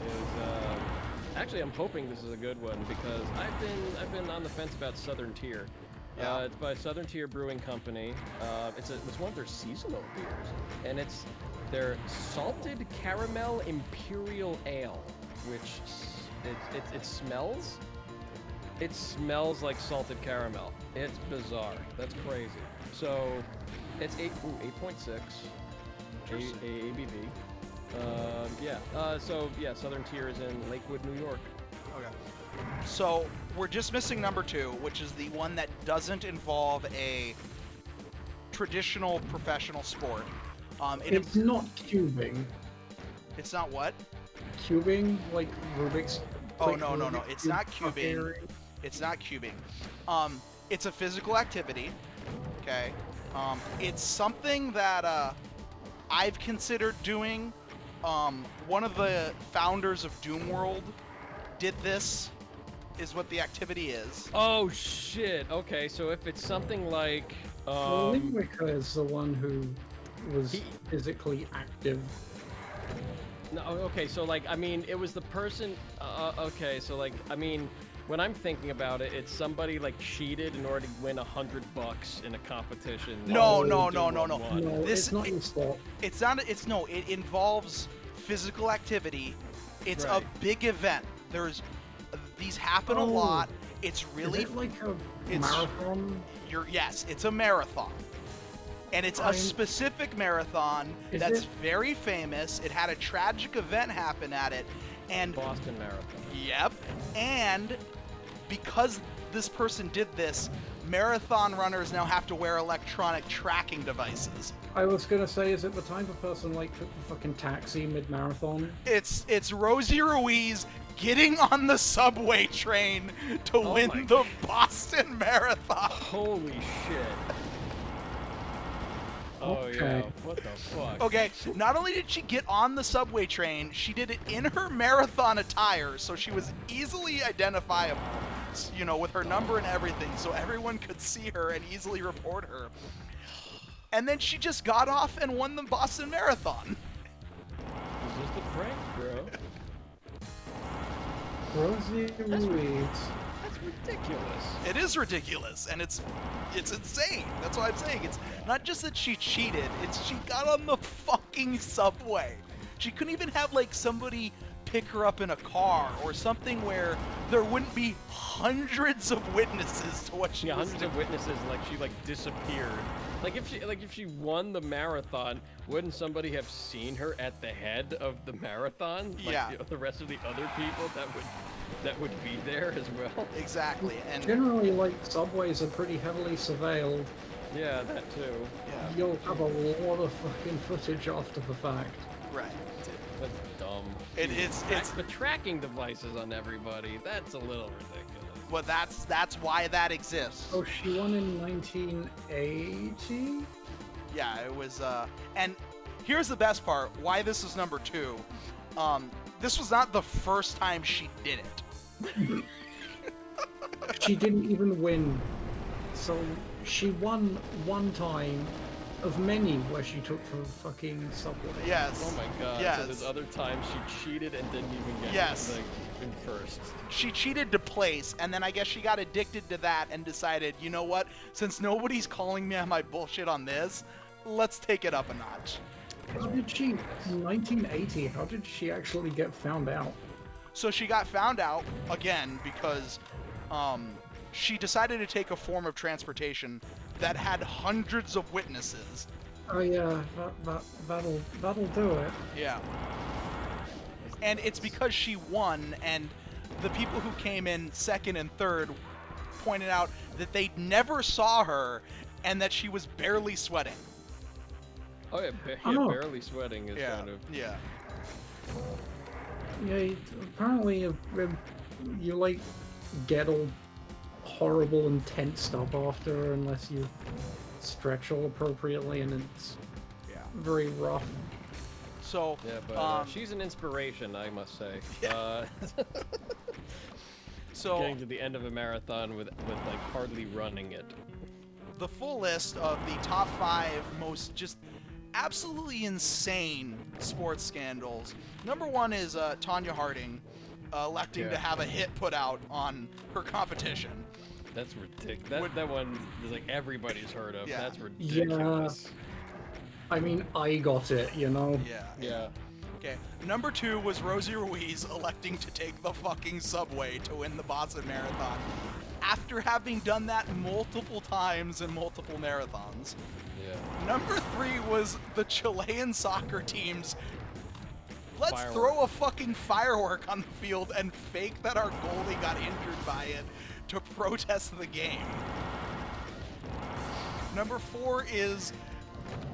is. Actually, I'm hoping this is a good one because I've been on the fence about Southern Tier. Yeah. It's by Southern Tier Brewing Company. It's one of their seasonal beers, and it's their salted caramel imperial ale, which it smells. It smells like salted caramel. It's bizarre. That's crazy. So, it's 8.6 ABV. Southern Tier is in Lakewood, New York. Okay. So we're just missing number 2, which is the one that doesn't involve a traditional professional sport. It's not cubing. It's not what? Cubing? Like Rubik's? Oh, like no. Rubik's It's Cube not cubing. fuckery? It's not cubing. It's a physical activity. Okay. It's something that I've considered doing. One of the founders of Doom World did this, is what the activity is. Oh shit! Okay, so if it's something like, Well, Limerica is the one who was physically active. no, okay, so like, I mean, it was the person. Okay, so like, I mean, when I'm thinking about it, it's somebody like cheated in order to win $100 in a competition. No. No, This- it's not your fault. It involves physical activity. It's Right. a big event. These happen a Oh. lot. It's really Is it like a it's- marathon? Yes, it's a marathon. And it's a I'm- specific marathon Is that's it? very famous. It had a tragic event happen at it. And Boston Marathon. yep. And because this person did this, marathon runners now have to wear electronic tracking devices. I was gonna say, is it the type of person like took the fucking taxi mid-marathon? It's Rosie Ruiz getting on the subway train to Oh win my the Boston Marathon. Holy shit. Oh yeah, Okay. what the fuck? Okay, not only did she get on the subway train, she did it in her marathon attire, so she was easily identifiable, you know, with her number and everything, so everyone could see her and easily report her. And then she just got off and won the Boston Marathon. It's just a prank, bro. Rosie Ruiz. That's ridiculous. It is ridiculous, and it's insane. That's what I'm saying. It's not just that she cheated, it's she got on the fucking subway. She couldn't even have like somebody pick her up in a car or something where there wouldn't be hundreds of witnesses to what she Yeah, was hundreds doing. of witnesses, like she disappeared. Like if she won the marathon, wouldn't somebody have seen her at the head of the marathon? Like, Yeah. you know, the rest of the other people that would be there as well. Exactly, and Generally, like, subways are pretty heavily surveilled. Yeah, that too. yeah, You'll have a lot of fucking footage after the fact. right. That's dumb. It's But tracking devices on everybody, that's a little ridiculous. well, that's why that exists. Oh, she won in 1980? Yeah, it was, and here's the best part, why this is number 2. This was not the first time she did it. She didn't even win. So she won one time of many where she took the fucking subway. Yes. Oh my god. Yes. So there's other times she cheated and didn't even get Yes. like in first. She cheated to place, and then I guess she got addicted to that and decided, you know what? Since nobody's calling me on my bullshit on this, let's take it up a notch. How did she, in 1980, how did she actually get found out? So she got found out, again, because she decided to take a form of transportation that had hundreds of witnesses. Oh yeah, that'll do it. Yeah. And it's because she won, and the people who came in second and third pointed out that they never saw her and that she was barely sweating. Oh yeah, Oh. barely sweating is kind of. Yeah. Yeah, apparently you like get all horrible and tensed up after unless you stretch all appropriately, and it's Yeah. very rough. So, Yeah, but she's an inspiration, I must say. Yeah. so Getting to the end of a marathon with like hardly running it. the full list of the top 5 most just absolutely insane sports scandals. Number 1 is Tanya Harding electing to Yeah. have a hit put out on her competition. That's ridiculous. That one is like everybody's heard of. Yeah. That's ridiculous. I mean, I got it, you know? Yeah. Yeah. Okay. Number 2 was Rosie Ruiz electing to take the fucking subway to win the Boston Marathon after having done that multiple times in multiple marathons. Yeah. Number 3 was the Chilean soccer teams. Let's Firework. throw a fucking firework on the field and fake that our goalie got injured by it to protest the game. Number 4 is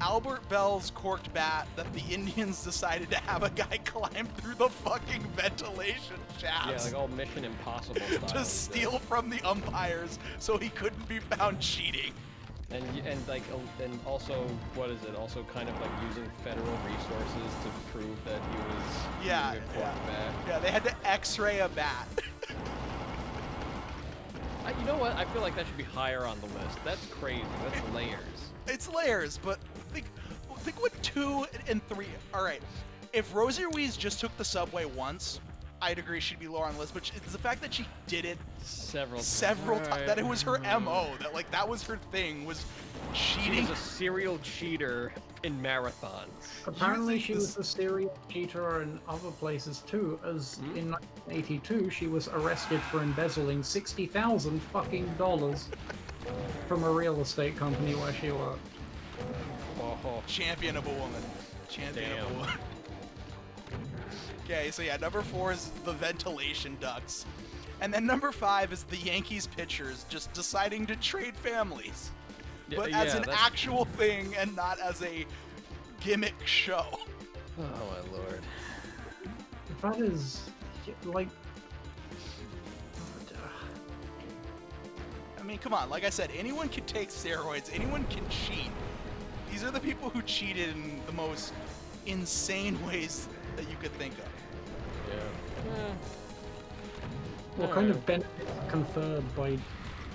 Albert Bell's corked bat that the Indians decided to have a guy climb through the fucking ventilation Yeah, shafts like all Mission Impossible style. to steal from the umpires so he couldn't be found cheating. And also, what is it? Also kind of like using federal resources to prove that he was Yeah, using a corked bat. Yeah, they had to x-ray a bat. You know what? I feel like that should be higher on the list. That's crazy. That's layers. It's layers, but think what 2 and 3. All right, if Rosie Ruiz just took the subway once, I'd agree she'd be lower on the list. But it's the fact that she did it Several times, that it was her MO, that like that was her thing, was She cheating. was a serial cheater in marathons. Apparently Using she this- was a serial cheater in other places too, as in 1982 she was arrested for embezzling $60,000 fucking dollars from a real estate company where she worked. Oh, Champion of a woman. Champion of a Damn. woman. Okay, so yeah, number 4 is the ventilation ducts. And then number 5 is the Yankees pitchers just deciding to trade families. But as an that's- actual thing and not as a gimmick show. Oh my lord. That is, like... I mean, come on, like I said, anyone can take steroids, anyone can cheat. These are the people who cheated in the most insane ways that you could think of. Yeah. What kind of benefit conferred by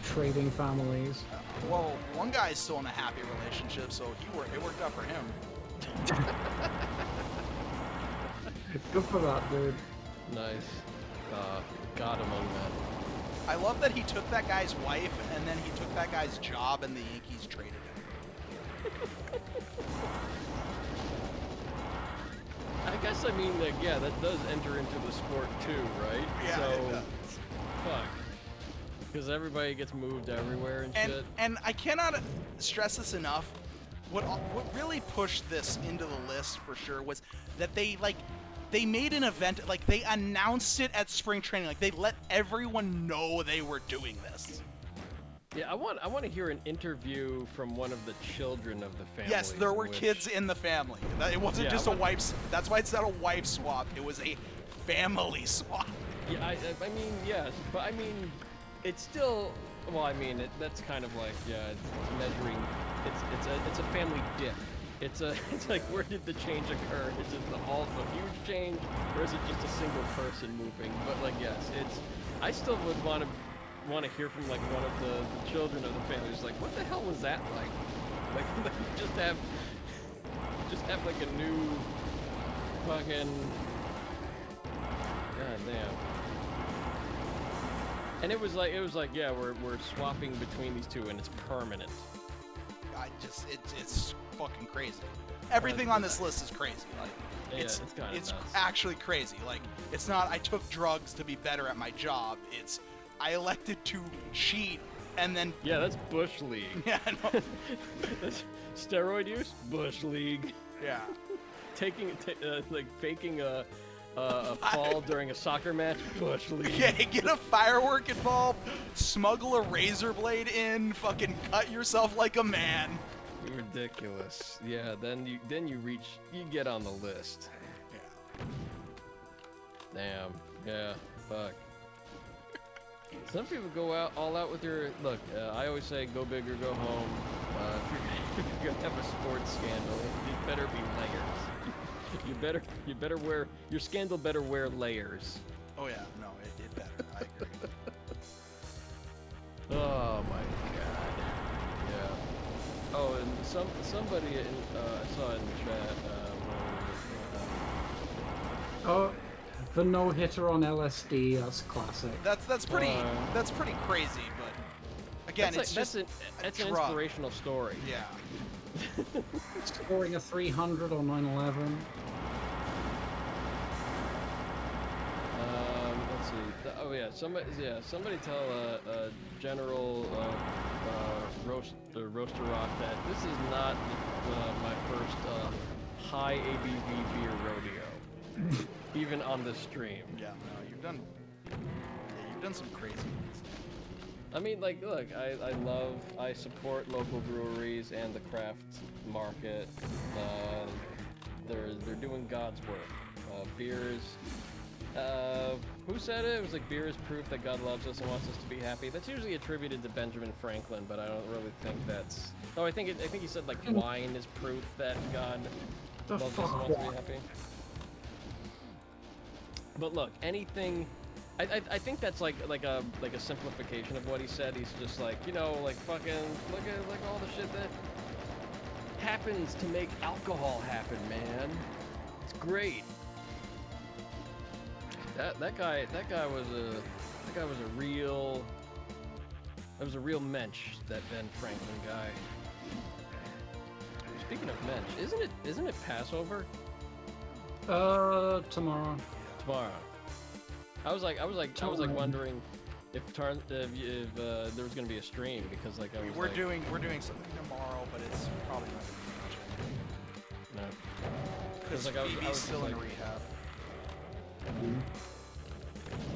trading families? Well, one guy's still in a happy relationship, so it worked out for him. Good for that, dude. Nice. God among men. I love that he took that guy's wife, and then he took that guy's job, and the Yankees traded him. I guess I mean, like, yeah, that does enter into the sport too, right? Yeah, So, it does. fuck. Because everybody gets moved everywhere and shit. And I cannot stress this enough. What really pushed this into the list for sure was that they made an event, like they announced it at spring training, like they let everyone know they were doing this. Yeah, I want to hear an interview from one of the children of the family. Yes, there were kids in the family. It wasn't just a wife. That's why it's not a wife swap. It was a family swap. Yeah, I mean, yes, but I mean, it's still. Well, I mean, that's kind of like, yeah, it's measuring. It's a family diff. It's like, where did the change occur? Is it a huge change, or is it just a single person moving? But like, yes, I still would want to hear from like one of the children of the family. Just like, what the hell was that like? Like just have like a new fucking. God damn. And it was like, yeah, we're swapping between these two, and it's permanent. It's fucking crazy. Everything on this list is crazy. Like, Yeah, it's kinda it's nuts. actually crazy. Like, it's not I took drugs to be better at my job. It's I elected to cheat and then Yeah, that's Bush League. yeah, no, That's steroid use, Bush League. yeah. Like faking a fall during a soccer match, Bush League. Yeah, get a firework involved, smuggle a razor blade in, fucking cut yourself like a man. Ridiculous. Yeah, then you get on the list. Yeah. Damn. Yeah. Fuck. Some people go all out with their look. I always say go big or go home. If you're gonna have a sports scandal, it better be layers. You better wear your scandal. Better wear layers. Oh yeah, no, it better. I agree. Oh my god. Yeah. Oh, and somebody I saw in the chat. Oh, the no-hitter on LSD, that's classic. That's pretty crazy, but again, that's an drug. inspirational story. Yeah. Scoring a 300 on 9/11. Let's see. Somebody tell General Roaster Rock that this is not my first high ABV beer rodeo, even on this stream. Yeah, no, you've done some crazy ones. I mean, like, look, I support local breweries and the craft market. They're doing God's work. Beers. Who said it? It was like beer is proof that God loves us and wants us to be happy. That's usually attributed to Benjamin Franklin, but I don't really think that's. Oh, I think he said like wine is proof that God The loves us and fuck wants to be wine? happy. But look, anything. I think that's like a simplification of what he said. He's just like, like fucking look at like all the shit that happens to make alcohol happen, man. It's great. That guy was a real mensch, that Ben Franklin guy. Speaking of mensch, isn't it Passover? Tomorrow. Tomorrow. I was wondering if there was gonna be a stream, because like We're doing something tomorrow, but it's probably not gonna be much. Because like, I was Phoebe's just still in like- rehab.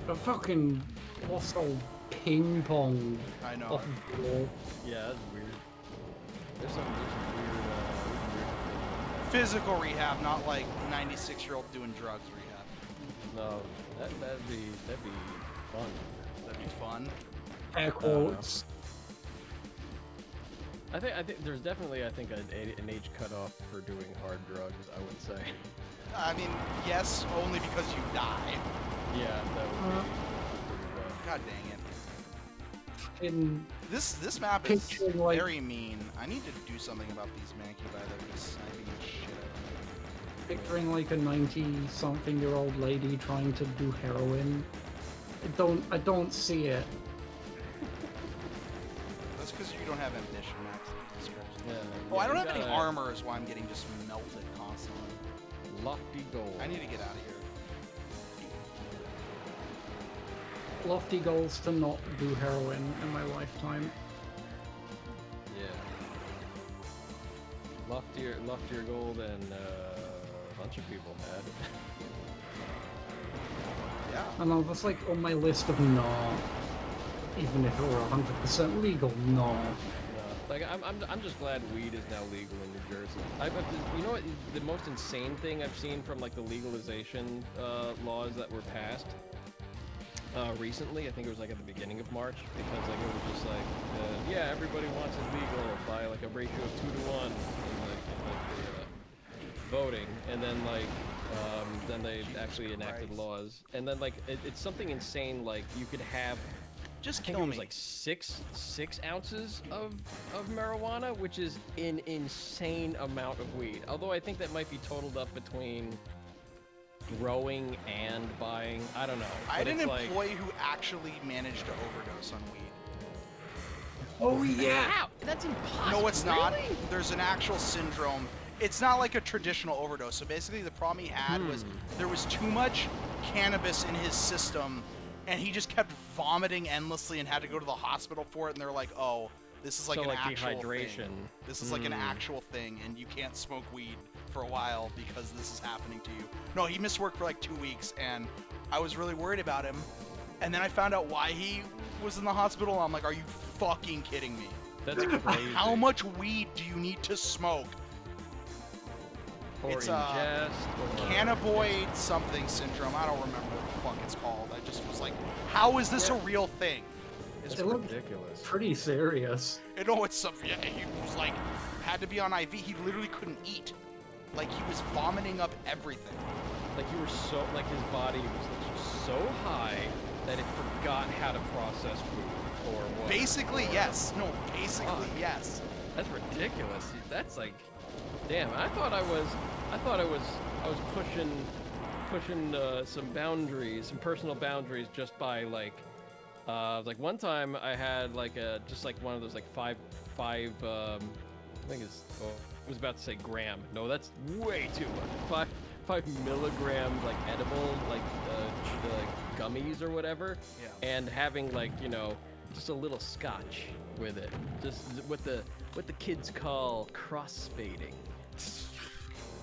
A fucking colossal ping pong I know. off of the wall. Yeah, that's weird. There's some weird, Physical rehab, not like 96-year-old doing drugs rehab. no, that'd be fun. That'd be fun. Air quotes. I think there's definitely an age cutoff for doing hard drugs. I would say. I mean, yes, only because you die. Yeah, that would be. God dang it. In This map is Picturing, like- very mean. I need to do something about these mancubi that are just sniping the shit out of me. picturing like a 90-something-year-old lady trying to do heroin. I don't see it. That's because you don't have ambition, Max. Yeah, Oh, I don't you have any gotta- armor is why I'm getting just melted constantly. Lofty goal. I need to get out of here. Lofty goals to not do heroin in my lifetime. Yeah. Loftier goal than a bunch of people had. Yeah. I know, that's like on my list of no. Even if it were 100% legal, no. Like I'm just glad weed is now legal in New Jersey. You know what? The most insane thing I've seen from like the legalization laws that were passed recently. I think it was like at the beginning of March, because like it was just like yeah, everybody wants it legal by like a ratio of 2-to-1 in the voting, and then then they actually enacted Christ. laws, and then like it's something insane, like you could have. Just I think kill it was me. like six ounces of marijuana, which is an insane amount of weed. Although I think that might be totaled up between growing and buying. I don't know. I But had an it's like, employee who actually managed to overdose on weed. Oh yeah! how? That's impossible. No, it's not. Really? There's an actual syndrome. It's not like a traditional overdose. So basically, the problem he had was there was too much cannabis in his system, and he just kept vomiting endlessly and had to go to the hospital for it. And they're like, "Oh, this is like So, an like, actual dehydration. thing. This is like an actual thing, and you can't smoke weed for a while because this is happening to you." No, he missed work for like 2 weeks, and I was really worried about him. And then I found out why he was in the hospital. And I'm like, "Are you fucking kidding me? That's crazy. How much weed do you need to smoke?" Or It's, ingest, or Cannabinoid something syndrome. I don't remember what the fuck it's called. I just was like, how is this a real thing? It's It's It looked ridiculous. pretty serious. I know it's some. Yeah, he was like, had to be on IV. He literally couldn't eat. Like he was vomiting up everything. Like you were so, like his body was so high that it forgot how to process food or what. Basically, yes. No, basically, Fuck. yes. That's ridiculous. That's like, damn. I thought I was pushing some boundaries, some personal boundaries, just by like one time I had like just like one of those like five I think it's I was about to say gram. No, that's way too much. 5 milligram like edible like gummies or whatever, Yeah. and having like, you know, just a little scotch with it, just what the kids call crossfading.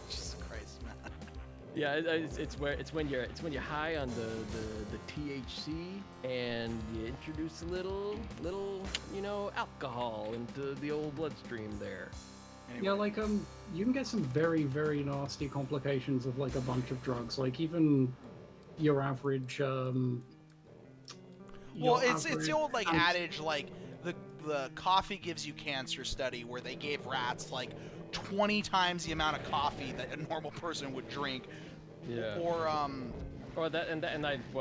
Jesus Christ, man. Yeah, it's when you're high on the THC and you introduce a little you know, alcohol into the old bloodstream there. Anyway, Yeah, like you can get some very, very nasty complications of like a bunch of drugs. Like even your average well, it's the old like adage like the coffee gives you cancer study where they gave rats like 20 times the amount of coffee that a normal person would drink. Yeah. Or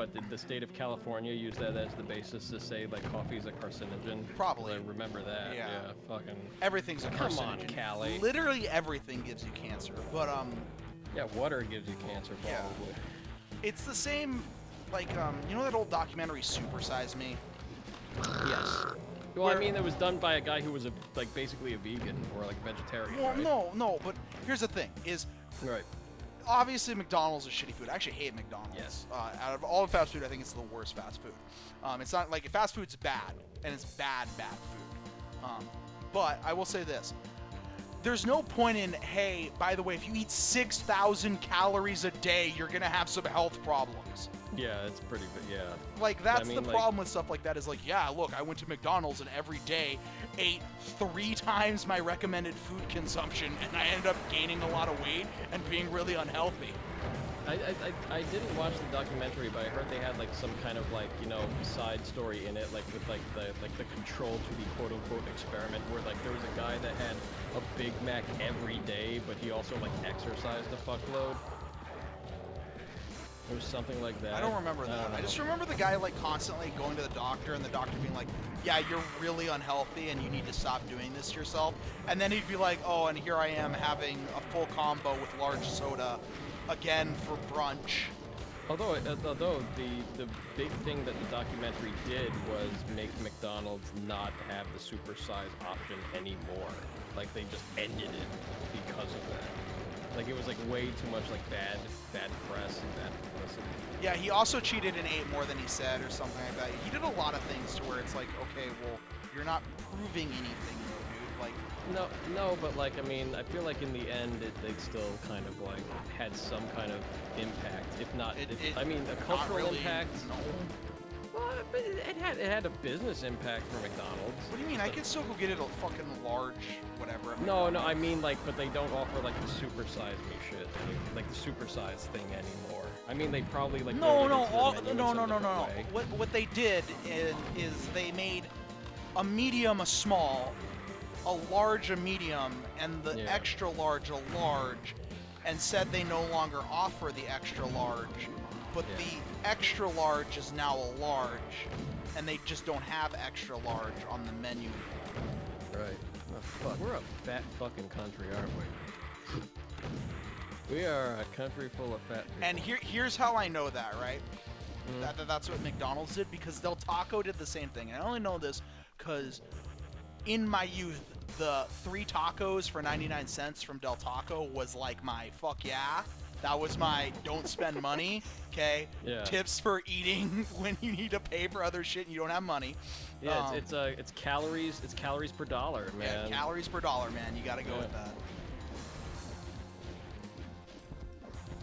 did the state of California use that as the basis to say like coffee is a carcinogen? Probably. I remember that. Yeah. Fucking. everything's a Come on, carcinogen. Cali. Literally everything gives you cancer. But Yeah, water gives you cancer Yeah. probably. it's the same like you know that old documentary Super Size Me? Yes. Well, Where- I mean, it was done by a guy who was basically a vegan or like vegetarian. Well, right? no, but here's the thing is Right. obviously McDonald's is shitty food. I actually hate McDonald's. Yes. Out of all the fast food, I think it's the worst fast food. It's not like fast food's bad, and it's bad food. But I will say this: there's no point in, hey, by the way, if you eat 6,000 calories a day, you're gonna have some health problems. Yeah, it's pretty good. Yeah. Like, that's I the mean, problem with stuff like that is like, yeah, look, I went to McDonald's and every day ate 3 times my recommended food consumption, and I ended up gaining a lot of weight and being really unhealthy. I didn't watch the documentary, but I heard they had like some kind of like, you know, side story in it, like with like the control to the quote unquote experiment, where like there was a guy that had a Big Mac every day, but he also like exercised a fuckload. Or something like that. I don't remember that. I just remember the guy like constantly going to the doctor and the doctor being like, yeah, you're really unhealthy and you need to stop doing this to yourself. And then he'd be like, oh, and here I am having a full combo with large soda again for brunch. Although the big thing that the documentary did was make McDonald's not have the supersize option anymore. Like they just ended it because of that. Like it was like way too much like bad press and bad publicity. Yeah, he also cheated and ate more than he said or something like that. He did a lot of things to where it's like, okay, well, you're not proving anything though, dude. Like, No, but like, I mean, I feel like in the end, they still kind of like had some kind of impact, if not, I mean, a cultural really, impact. No. Well, but it had a business impact for McDonald's. What do you mean? I could still go get it a fucking large, whatever. at No, McDonald's. I mean like, but they don't offer like the supersize me shit, like the supersize thing anymore. I mean, they probably like. No, loaded it no, into the menu in some different way. What they did is they made a medium a small, a large a medium, and the Yeah. extra large a large, and said they no longer offer the extra large, but Yeah. the extra large is now a large, and they just don't have extra large on the menu. Right. Oh, fuck. We're a fat fucking country, aren't we? We are a country full of fat people. And here's how I know that, right? Mhm. That's what McDonald's did, because Del Taco did the same thing. And I only know this because in my youth, the 3 tacos for 99 cents from Del Taco was like my fuck yeah. That was my don't spend money, okay? Yeah. Tips for eating when you need to pay for other shit and you don't have money. Yeah, it's calories. It's calories per dollar, man. Yeah, calories per dollar, man. You gotta go with that.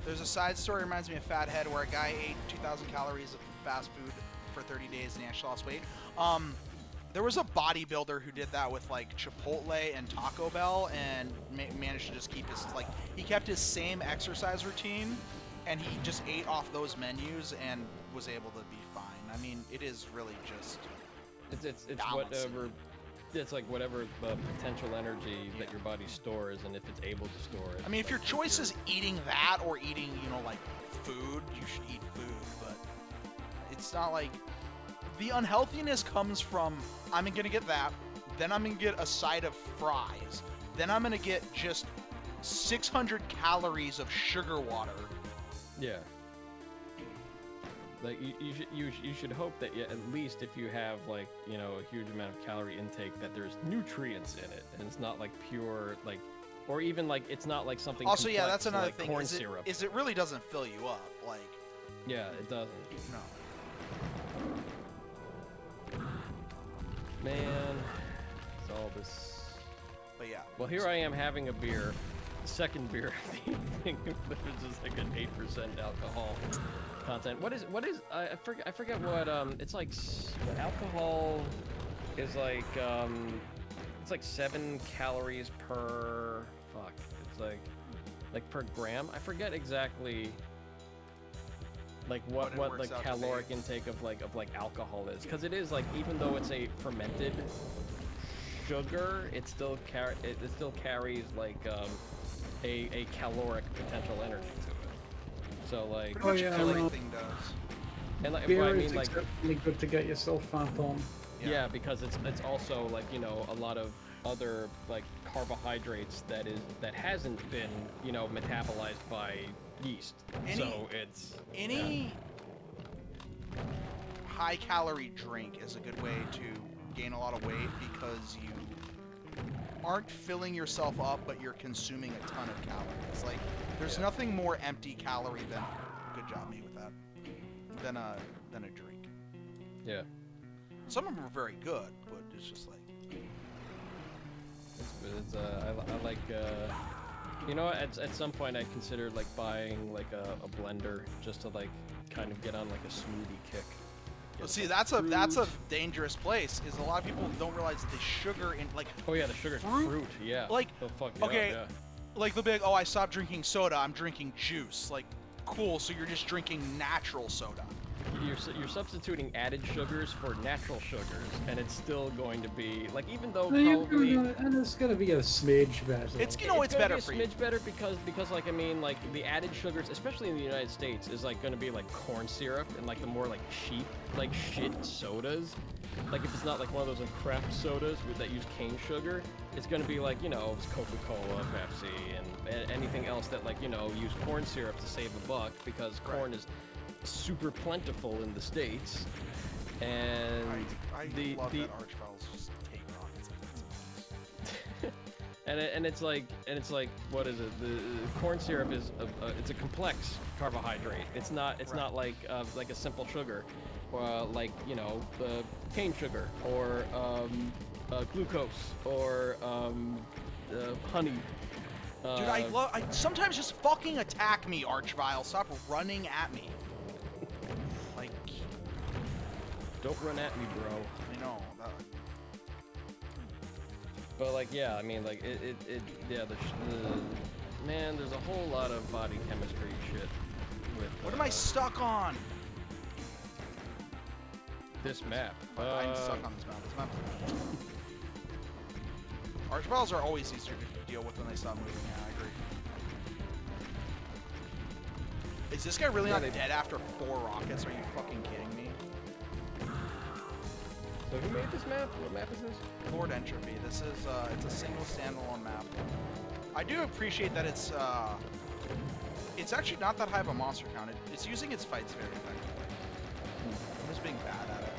There's a side story reminds me of Fathead where a guy ate 2,000 calories of fast food for 30 days and he actually lost weight. There was a bodybuilder who did that with like Chipotle and Taco Bell and managed to just keep his, like, he kept his same exercise routine and he just ate off those menus and was able to be fine. I mean, it is really just It's balancing. whatever. It's like whatever the potential energy that your body stores, and if it's able to store it. I mean, if your choice is eating that or eating, you know, like food, you should eat food, but it's not like the unhealthiness comes from I'm gonna get that, then I'm gonna get a side of fries, then I'm gonna get just 600 calories of sugar water. Yeah. Like you should hope that at least if you have like, you know, a huge amount of calorie intake, that there's nutrients in it, and it's not like pure like, or even like it's not like something. Also, yeah, complex, that's another like thing. Corn Is syrup. it really doesn't fill you up, like, Yeah, it doesn't. no. Man, it's all this. But yeah. Well, here I am having a beer, second beer of the evening. There's just like an 8% alcohol content. What is I forget what it's like. The alcohol is like it's like 7 calories per it's like per gram. I forget exactly like what it the works out to caloric be. intake of like alcohol is, because it is like, even though it's a fermented sugar, it still carries like a caloric potential energy to it. So like, Pretty much yeah, everything does. and like, Beer I is mean like, exceptionally good to get yourself fat on. yeah, because it's also like, you know, a lot of other like carbohydrates that hasn't been, you know, metabolized by yeast. So it's Any high calorie drink is a good way to gain a lot of weight because you aren't filling yourself up, but you're consuming a ton of calories. Like, there's nothing more empty calorie than, good job me with that, than a drink. yeah. Some of them are very good, but it's just like, I like. You know, at some point I considered like buying like a blender just to like kind of get on like a smoothie kick. Well, see, that's a dangerous place. Is a lot of people don't realize the sugar in like. Oh yeah, the sugar's fruit. Yeah. Like, they'll fuck you okay, up, yeah. like the big. Oh, I stopped drinking soda. I'm drinking juice. Like, cool. So you're just drinking natural soda. You're substituting added sugars for natural sugars, and it's still going to be like, even though No, probably and it's gonna be a smidge better. It's it's gonna better be for a you. smidge better because like I mean like the added sugars, especially in the United States, is like going to be like corn syrup and like the more like cheap like shit sodas. Like if it's not like one of those like craft sodas that use cane sugar, it's going to be like, you know, it's Coca-Cola, Pepsi, and anything else that like, you know, use corn syrup to save a buck because corn is super plentiful in the States. And I love that Archviles just take rockets. and it's like what is it? The corn syrup is it's a complex carbohydrate. It's not like a simple sugar, like, you know, cane sugar or glucose or honey. Dude, I sometimes just fucking attack me, Archvile. Stop running at me. Like, Don't run at me, bro. I know. But like, yeah, I mean, like yeah, man, there's a whole lot of body chemistry shit with. What am I stuck on? This map. I'm stuck on this map. This map. Archviles are always easier to deal with when they stop moving. Yeah, I agree. Is this guy really not dead after 4 rockets? Are you fucking kidding me? So who made this map? What map is this? Lord Entropy. This is it's a single standalone map. I do appreciate that it's actually not that high of a monster count. It's using its fights very effectively. I'm just being bad at it.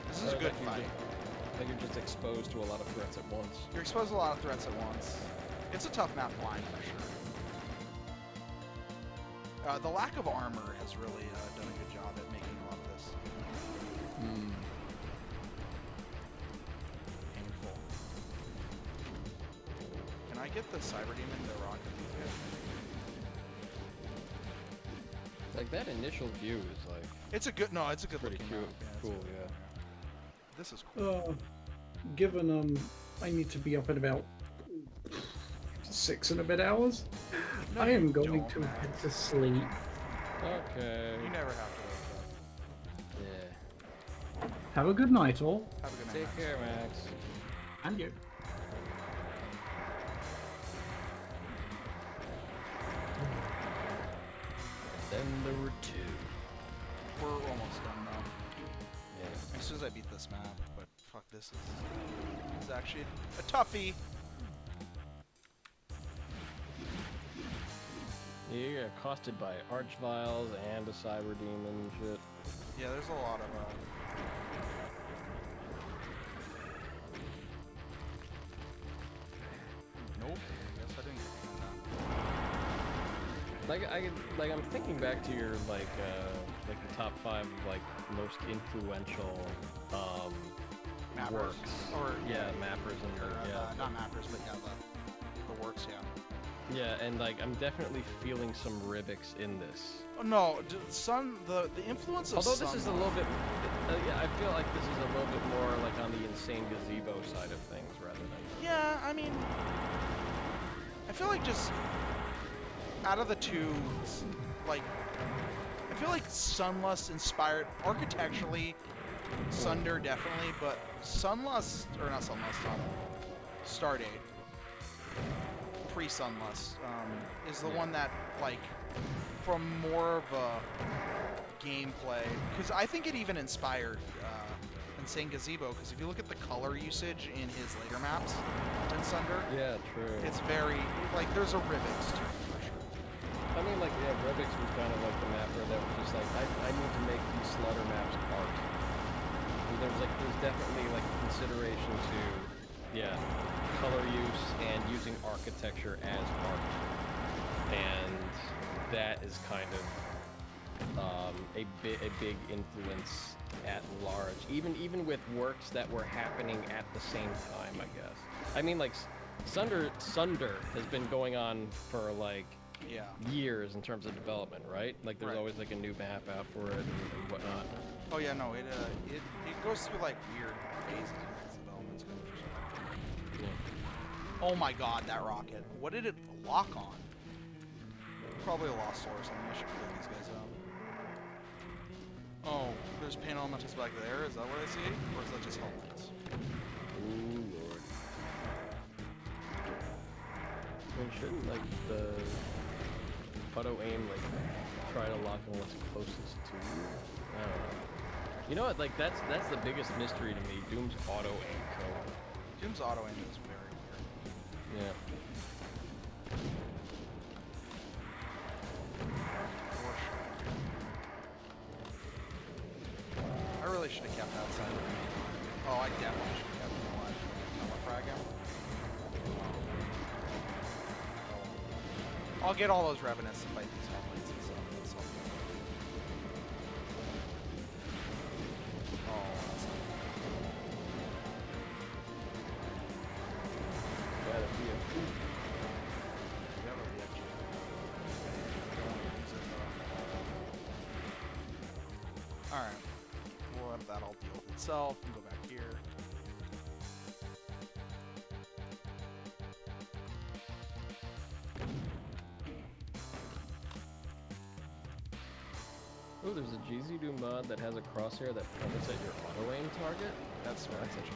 This is a good fight. I think you're just exposed to a lot of threats at once. You're exposed to a lot of threats at once. It's a tough map blind for sure. The lack of armor has really done a good job at making a lot of this painful. Can I get the Cyber Demon to rock these guys? Like that initial view is like It's a good pretty looking cute. map. Yeah, Cool, yeah. This is cool. Given I need to be up in about 6 and a bit hours, No, I am you going don't, to man. head to sleep. Okay. You never have to wake Yeah. Have a good night, all. up. Have a good night. Take Max. care, Max. And you. Then there were 2. We're almost done now. Yeah. As soon as I beat this map, but fuck, this is actually a toughie. Yeah, you get accosted by Archviles and a Cyber Demon and shit. Yeah, there's a lot of Nope. Guess I didn't get that. I'm thinking back to your like the top 5 like most influential Mappers. works. Or Yeah, mappers and not mappers, but yeah, the works, yeah. Yeah, and like I'm definitely feeling some Ribics in this. Oh, no, the influence of Although this is a little bit, yeah, I feel like this is a little bit more like on the insane gazebo side of things rather than. Yeah, I mean, I feel like just out of the two, like, I feel like Sunlust inspired architecturally, Sunder definitely, but Sunlust, or not Sunlust, Stardate, pre-Sunlust, is the one that, like, from more of a gameplay, because I think it even inspired Insane Gazebo, because if you look at the color usage in his later maps in Sunder, Yeah, true. it's very, like, there's a Rivix to it, for sure. I mean, like, yeah, Ribics was kind of like the mapper that was just like, I need to make these slaughter maps art. And there's definitely like a consideration to, yeah, color use and using architecture as art. And that is kind of a big influence at large, even with works that were happening at the same time, I guess. I mean, like Sunder has been going on for like Yeah. years in terms of development, right? Like there's Right. always like a new map out for it and whatnot. Oh yeah, no, it goes through like weird phases of its development schedule. Yeah. Oh my god, that rocket. What did it lock on? Probably a lost source. I mean, I should clear these guys out. Oh, there's paint elementals back there. Is that what I see? Or is that just helmets? Ooh, lord. I mean, shouldn't like the auto aim like try to lock on what's closest to you? I don't know. You know what? Like that's the biggest mystery to me. Doom's auto aim code. Doom's auto aim is very weird. Yeah. For sure. I really should have kept that side of me. Oh, I definitely should have kept it alive. Telefrag him. I'll get all those revenants to fight these hoplites and stuff. That's all good. Oh, that's not Gotta be a fool. We have a VFG. Don't want to use it though. Alright. We'll let that all deal with itself and go back here. Oh, there's a GZ Doom mod that has a crosshair that points at your auto aim target. That's interesting.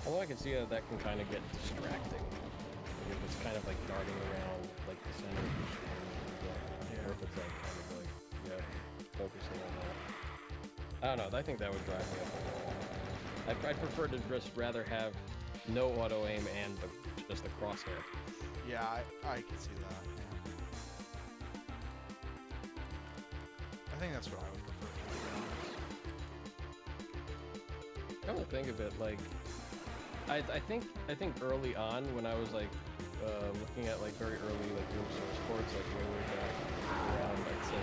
Although I can see how that can kind of get distracting. Like if it's kind of like darting around like the center of your screen. Yeah. Or if it's like kind of like, yeah, focusing on that. I don't know, I think that would drive me up the wall. I'd prefer to just rather have no auto aim and just the crosshair. Yeah, I can see that. Yeah. I think that's what I would prefer. To be honest. Come to think of it, like, I think early on when I was like looking at like very early like Doom source ports, like way back around, I'd say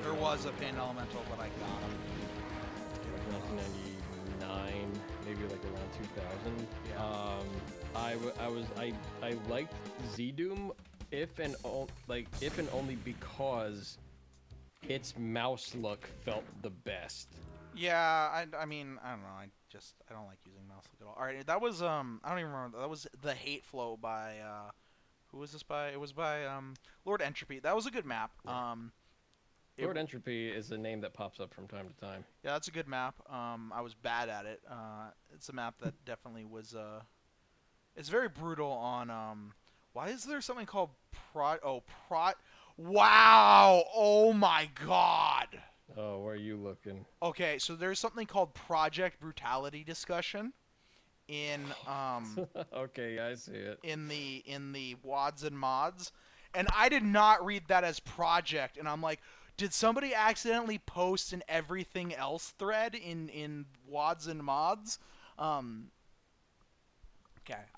There was a paint elemental, but I got him. like 1999, maybe like around 2000. Yeah. I liked Z Doom if and only because its mouse look felt the best. Yeah, I mean, I don't know. I don't like using mouse look at all. All right, that was I don't even remember. That was The Hate Flow by who was this by? It was by Lord Entropy. That was a good map. Lord Entropy is a name that pops up from time to time. Yeah, that's a good map. I was bad at it. It's a map that definitely was it's very brutal on why is there something called Wow! Oh my god. Oh, where are you looking? Okay, so there's something called Project Brutality discussion in Okay, I see it. in the WADs and mods, and I did not read that as project, and I'm like, did somebody accidentally post an everything else thread in WADs and mods? Okay,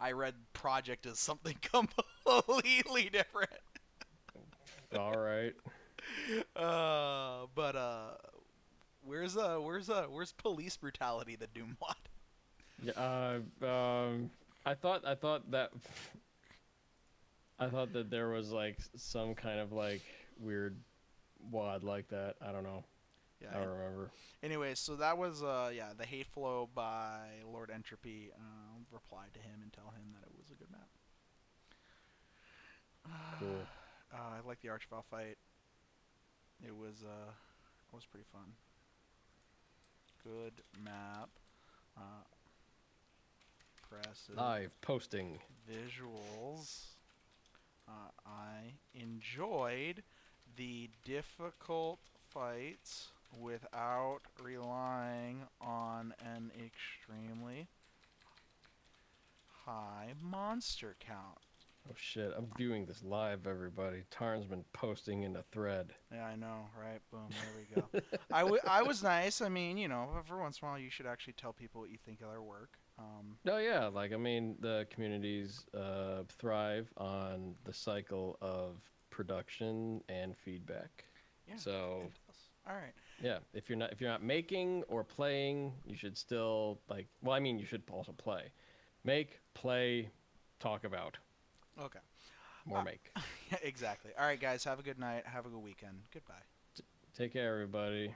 I read project as something completely different. All right. Where's police brutality, the Doom mod? Yeah. I thought that there was like some kind of like weird WAD like that. I don't know. Yeah. I don't remember. Anyway, so that was yeah, The Hate Flow by Lord Entropy. Reply to him and tell him that it was a good map. Cool. I like the Archvile fight. It was pretty fun. Good map. Impressive. Live posting. Visuals. I enjoyed the difficult fights without relying on an extremely high monster count. Oh shit! I'm viewing this live, everybody. Tarnsman posting in a thread. Yeah, I know, right? Boom, there we go. I was nice. I mean, you know, every once in a while you should actually tell people what you think of their work. No, yeah, like I mean, the communities thrive on the cycle of production and feedback. Yeah. So, All right. Yeah, if you're not making or playing, you should still like. Well, I mean, you should also play, make, play, talk about, Okay. more make. Exactly. All right, guys. Have a good night. Have a good weekend. Goodbye. Take care, everybody.